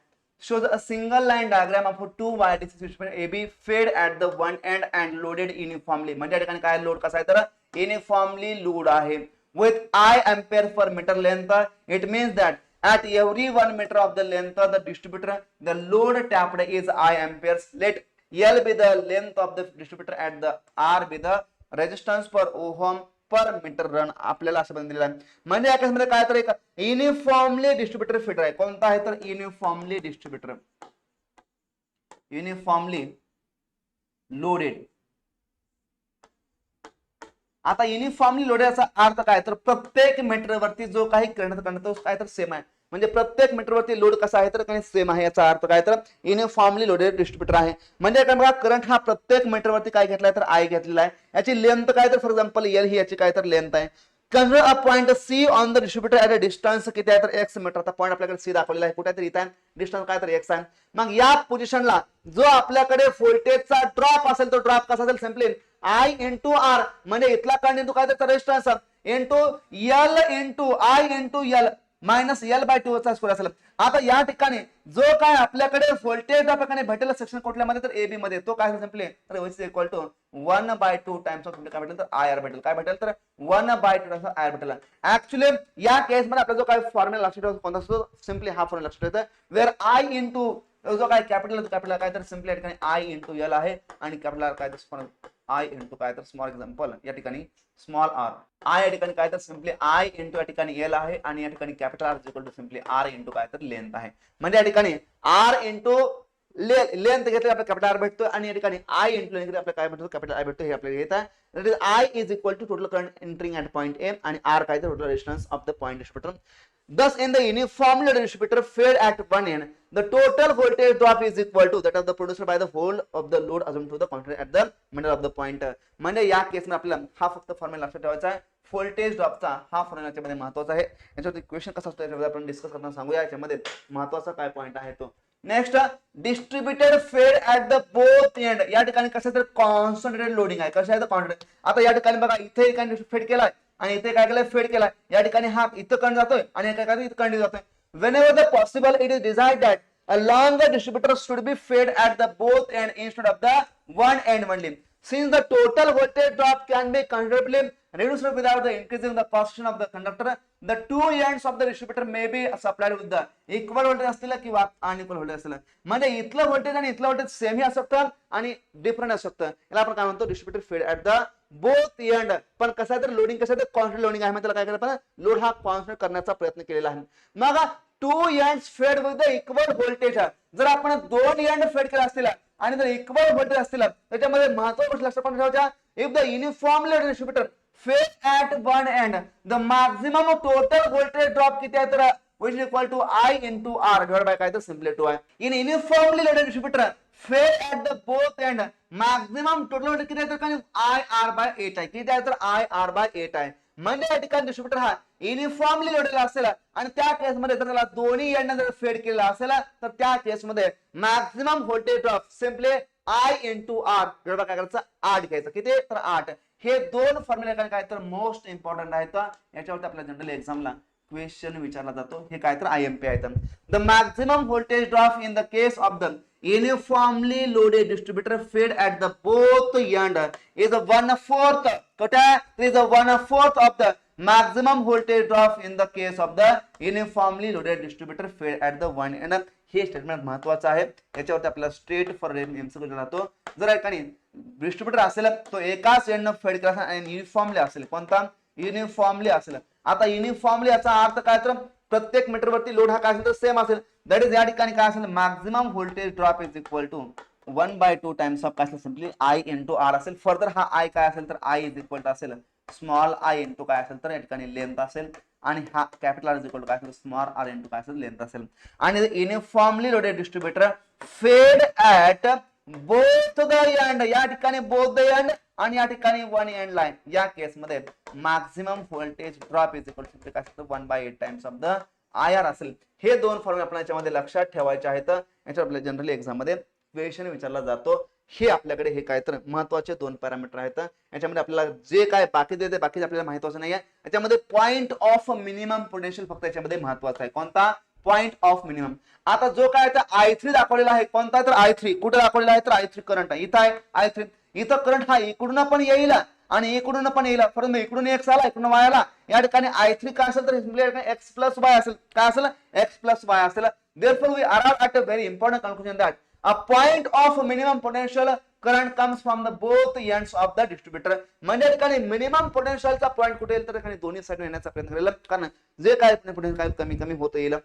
shows a single line diagram of two wire DC switch AB fed at the one end and loaded uniformly. म्हणजे या ठिकाणी काय लोड कसा आहे तर युनिफॉर्मली लोड आहे with I ampere per meter length. It means that at every 1 meter of the length of the distributor the load tapped is I amperes. Let L be the length of the distributor at the R be the resistance per ohm per metre run. आपल्याला असं बनलेलं आहे. म्हणजे या केसमध्ये काय तर एक युनिफॉर्मली डिस्ट्रीब्युटर फिटर आहे. कोणता आहे तर युनिफॉर्मली डिस्ट्रीब्युटर, युनिफॉर्मली लोडेड. आता युनिफॉर्मली लोडेड याचा अर्थ काय तर प्रत्येक मीटरवरती जो काही करंट तो काय तर सेम आहे. म्हणजे प्रत्येक मीटरवरती लोड कसा आहे तर काही सेम आहे. याचा अर्थ काय तर युनिफॉर्मली लोडेड डिस्ट्रीब्युटर आहे. म्हणजे काय बघा करंट हा प्रत्येक मीटरवरती काय घेतलाय तर आय घेतलेला आहे. याची लेंथ काय तर फॉर एक्झाम्पल एल ही याची काय तर लेंथ आहे. Consider a point C on the distributor at a distance किती आहे तर x मीटर. आता पॉईंट आपल्याकडे C दाखवलेला आहे, कुठे तर इथं आहे, डिस्टन्स काय तर x आहे. मग या पोझिशनला जो आपल्याकडे व्होल्टेजचा ड्रॉप असेल तो ड्रॉप कसा असेल सिंपली I इंटू आर. म्हणजे इथला करंट इंटू काय तर resistance into L into I into L minus L by 2 चा स्क्वेअर असेल. आता या ठिकाणी जो काय आपल्याकडे व्होल्टेज ड्रॉप ठिकाणी भेटेल सेक्शन कुठल्यामध्ये तर AB मध्ये, तो काय सिंपली तर which is equal to 1/2 times of काय भेटेल तर IR भेटेल. काय भेटेल तर 1/2 टाइम्स ऑफ IR भेटेल. ऍक्च्युअली या केस मध्ये आपला जो काय फॉर्म्युला लक्षात ठेवायचा कोणता असतो सिंपली हा फॉर्म्युला लक्षात ठेवायचा वेअर I इंटू जो काय कॅपिटल काय तर सिंपली या ठिकाणी I इंटू एल आहे आणि कॅपिटल काय तर I इंटू काय तर स्मॉल एक्झाम्पल या ठिकाणी स्मॉल आर. I या ठिकाणी काय तर सिंपली I इंटू या ठिकाणी एल आहे आणि या ठिकाणी capital R equal to simply R into काय तर लेंथ आहे. म्हणजे या ठिकाणी आर इंटू लेंथ घेतली आपल्याला कॅपिटल आर भेटतो आणि या ठिकाणी I इंटू लेंथ आपल्याला काय भेटतो कॅपिटल आय भेटतो. हे आपल्याला येत आहे. That is I is equal to total current entering at point A and R काय तर total resistance of the point distributor. Thus, in the uniformly loaded distributor fed at one end, the total voltage drop is equal to that of the produced by the whole of the load assumed to the constant at the middle of the point. म्हणजे या केसमध्ये आपल्याला हा फक्त formula लक्षात ठेवायचा आहे. Voltage ड्रॉपचा हा फॉर्म्युला याच्यामध्ये महत्त्वाचा आहे. याच्यावरती क्वेश्चन कसा असतो याच्यामध्ये आपण डिस्कस करताना सांगूया. याच्यामध्ये महत्त्वाचा काय पॉईंट आहे तो. Next distributed fed at the both end. या ठिकाणी कसं तर कॉन्सन्ट्रेटेड लोडिंग आहे. कसं आहे तर कॉन्सन्ट्रेटेड. आता या ठिकाणी बघा इथे एकाने फेड केलाय आणि इथे काय केलंय फेड केलाय. या ठिकाणी हा इथं करंट जातोय आणि काय इथं करंट जातोय. Whenever the possible it is desired that a longer distributor should be fed at the both end instead of the one end only. Since the total voltage drop can be considerably reduced without the increasing the position of the conductor, the two ends of the distributor may be supplied with the equal voltage असतील किंवा unequal voltage असतील. म्हणजे इथलं voltage आणि इथलं voltage same ही असू शकतं आणि डिफरंट असू शकतं. याला आपण काय म्हणतो डिस्ट्रीब्युटर फेड ऍट द बोथ एंड. पण कसं आहे तर लोडिंग कसं आहे तर कॉन्स्टंट लोडिंग आहे. मग त्याला काय करायला पाहिजे लोड हा कॉन्स्टंट करण्याचा प्रयत्न केलेला आहे. मग टू एंड्स फेड विथ द इक्वल व्होल्टेज. जर आपण दोन एंड फेड केला असतील आणि जर इक्वल व्होल्टेज असतील त्याच्यामध्ये महत्त्वाची गोष्ट लक्षात ठेवायच्या इफ द युनिफॉर्मली डिस्ट्रीब्युटर फेड at one end the maximum total voltage drop किती आहे तर which is equal to I into R divided by काय तर simply 2 आहे. In uniformly loaded distributor fed at the both end maximum total voltage किती आहे तर काय IR by 8 आहे. किती आहे तर IR by 8 आहे. म्हणजे या ठिकाणी डिस्ट्रीब्युटर हा युनिफॉर्मली लोडेड असेल आणि त्या केसमध्ये जर त्याला दोन्ही एंड जर फेड केलेला असेल तर त्या केसमध्ये maximum voltage drop simply I into R divided by काय करायचं 8 घ्यायचं. किती तर 8. हे दोन फॉर्म्युला काय तर मोस्ट इम्पॉर्टंट आहेत. याच्यावरती आपल्या जनरल एक्झामला क्वेश्चन विचारला जातो. हे काय तर IMP आहे. The maximum voltage drop in the case of the uniformly loaded distributor fed at the both end is a 1/4. Kota is a 1/4 of the maximum voltage drop in the case of the uniformly loaded distributor fed at the one end. हे statement महत्वाचं आहे. याच्यावरती आपल्याला straight for MCQ जातो. जर एकाने distributor असेल तो एकाच एंड फेड केला आणि युनिफॉर्मली असेल. कोणता युनिफॉर्मली असेल. आता युनिफॉर्मली याचा अर्थ काय तर प्रत्येक मीटरवरती लोड हा काय असेल तर सेम असेल. दॅट इज या ठिकाणी काय असेल maximum voltage drop is equal to 1/2 times of काय असेल सिंपली I इंटू आर असेल. फर्दर हा I काय असेल तर I इज इक्वल टू असेल स्मॉल I इंटू काय असेल तर या ठिकाणी लेंथ असेल आणि हा capital R is equal to काय असेल स्मॉल r इंटू काय असेल लेंथ असेल. आणि युनिफॉर्मली लोडेड डिस्ट्रीब्युटर फेड ऍट बोथ द एंड या ठिकाणी बोथ द एंड आणि या ठिकाणी वन एंड लाईन या केसमध्ये maximum voltage drop is equal to काय असेल 1/8 टाइम्स ऑफ द IR असेल. हे दोन फॉर्म्युले आपण याच्यामध्ये लक्षात ठेवायचे आहेत. याच्यावर आपल्या जनरली एक्झाम मध्ये क्वेश्चन विचारला जातो. हे आपल्याकडे हे काय तर महत्वाचे दोन पॅरामीटर आहेत. याच्यामध्ये आपल्याला जे काय बाकी देते बाकी आपल्याला महत्वाचं नाही आहे. याच्यामध्ये पॉइंट ऑफ मिनिमम पोटेन्शियल फक्त याच्यामध्ये महत्वाचा आहे. कोणता पॉइंट ऑफ मिनिमम. आता जो काय I3 दाखवलेला आहे कोणता तर I3 कुठे दाखवलेला आहे तर I3 करंट आहे इथं आहे I3. इथं करंट हा इकडून पण येईल आणि इकडून पण येईल परंतु इकडून एक्स आला इकडून वाय आला या ठिकाणी I3 काय असेल तर एक्स प्लस वाय असेल काय असेल एक्स प्लस वाय असेल. Therefore we arrive at a very important conclusion that a point of minimum potential current comes from the both ends of the distributor. म्हणजे ठिकाणी मिनिमम पोटेन्शियलचा पॉइंट कुठे येईल तर ठिकाणी दोन्ही साइड येण्याचा प्रयत्न करेल कारण जे काय पोटेन्शियल काय कमी कमी होत येईल.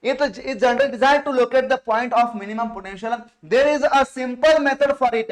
It is generally desired to locate the point of minimum potential. There is a simple method for it.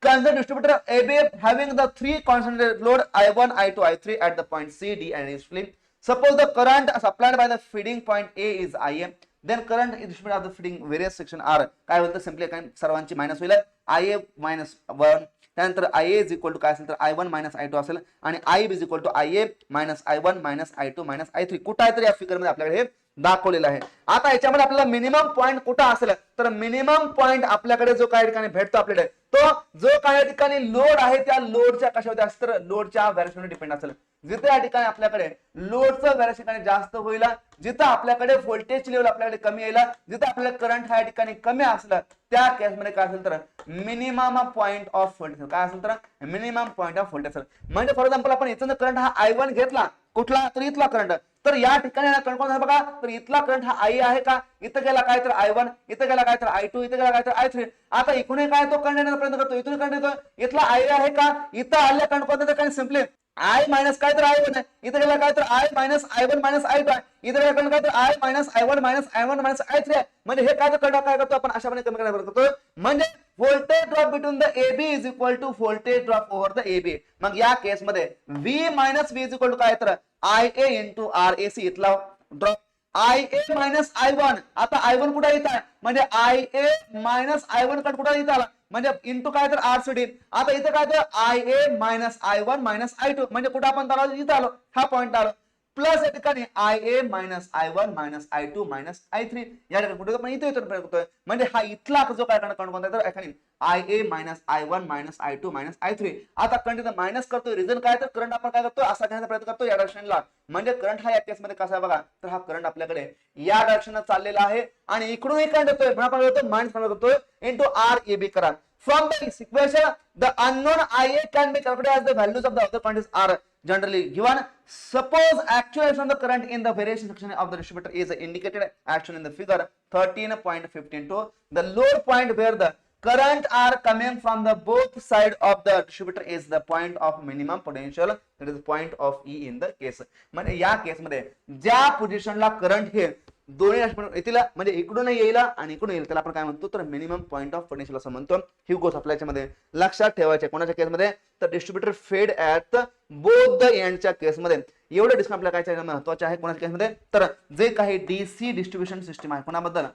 Consider distributor AB having the three concentrated load I1, I2, I3 at the point C, D and E flip. Suppose the current supplied by the feeding point A is Ia. Then current is distributed of the feeding various section R. काय होतं simply काय सर्वांची minus होईल Ia minus 1 त्यानंतर Ia is equal to काय असेल तर I1 minus I2 असेल आणि I is equal to Ia minus I1 minus I2 minus I3 कुठं आहे तर या फिगर मध्ये आपल्याकडे हे दाखवलेलं आहे. आता याच्यामध्ये आपल्याला मिनिमम पॉइंट कुठं असेल तर मिनिमम पॉइंट आपल्याकडे जो काही ठिकाणी भेटतो आपल्याकडे तो जो काही ठिकाणी लोड आहे त्या लोडच्या कशावर असत तर लोडच्या व्हॅरिएशनवर डिपेंड असेल. जिथे या ठिकाणी आपल्याकडे लोडचं व्हॅरिएशन जास्त होईल जिथं आपल्याकडे व्होल्टेज लेवल आपल्याकडे कमी येईल जिथं आपल्याला करंट ह्या ठिकाणी कमी असलं त्या केसमध्ये काय असेल तर मिनिमम पॉइंट ऑफ व्होल्टेज काय असेल तर मिनिमम पॉइंट ऑफ व्होल्टेज. म्हणजे फॉर एक्झाम्पल आपण इथं करंट हा I1 घेतला कुठला तर इथला करंट तर या ठिकाणी करंट कोण बघा तर इथला करंट हा I आहे का इथं गेला काय तर I1 इथं गेला काय तर I2 इथं गेला काय तर I3. आता इकडून काय तो करंट येण्याचा प्रयत्न करतो इथून करंट येतो इथला I आहे का इथं आलेला करंट कोणता तर सिंपली I मायनस काय तर I1 इथं गेला काय तर I minus I1 minus I2 इथं गेला करंट काय तर I minus I1 minus I1 minus I3 म्हणजे हे काय तर करंट काय करतो आपण अशाप्रकारे कमी करण्याचा प्रयत्न करतो. म्हणजे voltage drop between the AB is equal to voltage drop over the AB. मग या केस मध्ये V minus V is equal to काय तर IA इंटू RAC इथला ड्रॉप IA मायनस I1 आता I1 कुठे येत आहे म्हणजे IA मायनस I1 कट कुठे येत आला म्हणजे इंटू काय तर RCD. आता इथं काय तर IA minus I1 minus I2 म्हणजे कुठे आपण आलो इथं आलो हा पॉइंट आलो प्लस या ठिकाणी IA minus I1 minus I2 minus I3 या ठिकाणी कुठे आपण इथे करतोय म्हणजे हा इथला जो काय करंट कोणता तर एखादी IA minus I1 minus I2 minus I3. आता करंट मायनस करतोय रिझन काय तर करंट आपण काय करतोय असा घेण्याचा प्रयत्न करतो या डायरेक्शनला म्हणजे करंट हा या केस मध्ये कसा आहे बघा तर हा करंट आपल्याकडे या डायरेक्शनला चाललेला आहे आणि इकडून करंट येतोय म्हणून आपण करतो मायनस करतोय इंटू RAB करा. From this equation, the unknown IA can be calculated as the values of the other quantities are generally given. Suppose actuation of the current in the variation section of the distributor is indicated action in the figure 13.15. The load point where the current are coming from the both side of the distributor is the point of minimum potential, that is point of E in the case. म्हणजे या case मध्ये ज्या पोझिशनला current हे दोन्ही येतील म्हणजे इकडून येईल आणि इकडून येईल त्याला आपण काय म्हणतो तर मिनिमम पॉइंट ऑफ पोटेन्शियल असं म्हणतो. ही गोष्ट आपल्या याच्यामध्ये लक्षात ठेवायची कोणाच्या केसमध्ये तर डिस्ट्रीब्युटर फेड ऍट बोथ द एंडच्या केसमध्ये एवढं डिस्कशन आपल्याला काय महत्वाचे आहे कोणाच्या केसमध्ये तर जे काही डीसी डिस्ट्रीब्युशन सिस्टीम आहे कोणाबद्दल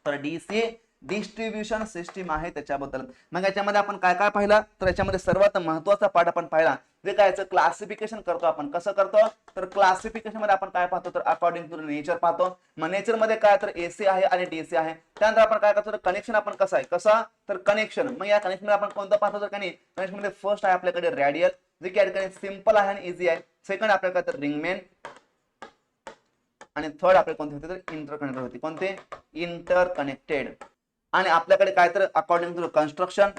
तर डीसी डिस्ट्रीब्युशन सिस्टीम आहे त्याच्याबद्दल. मग याच्यामध्ये आपण काय काय पाहिलं तर याच्यामध्ये सर्वात महत्वाचा पार्ट आपण पाहिला जे काय क्लासिफिकेशन करतो आपण कसं करतो तर क्लासिफिकेशन मध्ये आपण काय पाहतो तर अकॉर्डिंग टू नेचर पाहतो. मग नेचर मध्ये काय तर एसी आहे आणि डीसी आहे. त्यानंतर आपण काय करतो तर कनेक्शन आपण कसं आहे कसं तर कनेक्शन मग या कनेक्शन मध्ये आपण कोणतं पाहतो तर कनेक्शन मध्ये फर्स्ट आहे आपल्याकडे रेडियल जे की या ठिकाणी सिंपल आहे आणि इझी आहे. सेकंड आपल्याकडे काय तर रिंगमेन आणि थर्ड आपल्याकडे कोणते होते तर इंटरकनेक्टेड होते कोणते इंटरकनेक्टेड आणि आपल्याकडे काय तर अकॉर्डिंग टू कन्स्ट्रक्शन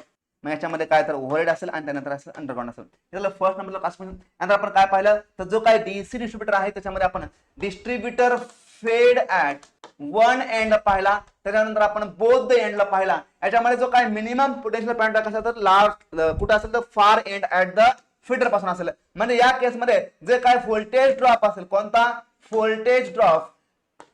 मग याच्यामध्ये काय तर ओव्हरहेड असेल आणि त्यानंतर असेल अंडरग्राउंड असेल. याला फर्स्ट नंबरला क्लासिफिकेशन नंतर आपण काय पाहिलं तर जो काय डीसी डिस्ट्रीब्युटर आहे त्याच्यामध्ये आपण डिस्ट्रीब्युटर फेड ऍट वन एंड पाहिला त्याच्यानंतर आपण बोथ द एंडला पाहिला. याच्यामध्ये जो काय मिनिमम पोटेन्शियल पॉइंट कसा तर लास्ट कुठे असेल तर far and at the feeder पासून असेल. म्हणजे या केसमध्ये जे काय व्होल्टेज ड्रॉप असेल कोणता व्होल्टेज ड्रॉप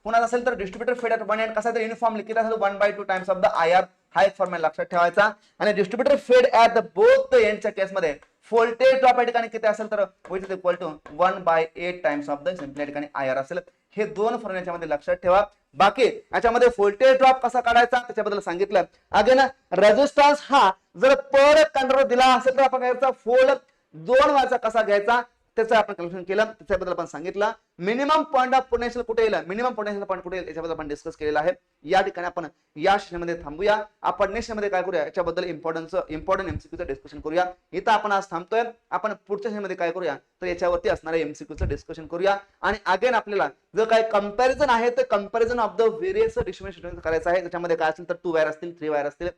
कोणाचा असेल तर डिस्ट्रीब्युटर फेड ऍट वन एंड कसा तर युनिफॉर्म लिखित असेल 1/2 टाइम्स ऑफ द IR हा एक फॉर्म्युला लक्षात ठेवायचा. आणि डिस्ट्रीब्युटर फेड ऍट द बोथ द एंडच्या केसमध्ये व्होल्टेज ड्रॉप या ठिकाणी किती असेल तर which is equal to 1/8 times of the simple या ठिकाणी IR असेल. हे दोन फॉर्म्युला याच्यामध्ये लक्षात ठेवा. बाकी याच्यामध्ये व्होल्टेज ड्रॉप कसा काढायचा त्याच्याबद्दल सांगितलं. अगेन रेझिस्टन्स हा जर पर कंट्रोल दिला असेल तर आपण याचा फोल्ड 2 वाचा कसा घ्यायचा त्याचं आपण कॅल्क्युलेशन केलं त्याच्याबद्दल आपण सांगितलं. मिनिमम पॉईंट ऑफ पोटेन्शियल कुठे येईल, मिनिमम पोटेन्शियल पॉईंट कुठे येईल याच्याबद्दल आपण डिस्कस केलेला आहे. या ठिकाणी आपण या सेशनमध्ये थांबूया. आपण नेक्स्ट मध्ये काय करूया, याच्याबद्दल इम्पॉर्टंट एमसीक्यूचं डिस्कशन करूया. इथं आपण आज थांबतोय. आपण पुढच्या सेशनमध्ये काय करूया, तर याच्यावरती असणाऱ्या एमसीक्यूचं डिस्कशन करूया. आणि अगेन आपल्याला जर काय कंपॅरिझन आहे तर comparison of the various distribution करायचं आहे. त्याच्यामध्ये काय असेल तर 2 वायर असतील, 3 वायर असतील,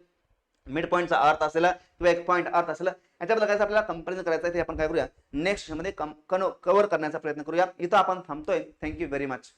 मिड पॉईंटचा अर्थ असेल किंवा एक पॉईंट अर्थ असेल, याच्याबद्दल काय आपल्याला कंपॅरिझन करायचं आहे ते आपण काय करूया नेक्स्ट मध्ये कव्हर करण्याचा प्रयत्न करूया. इथं आपण थांबतोय. Thank you very much.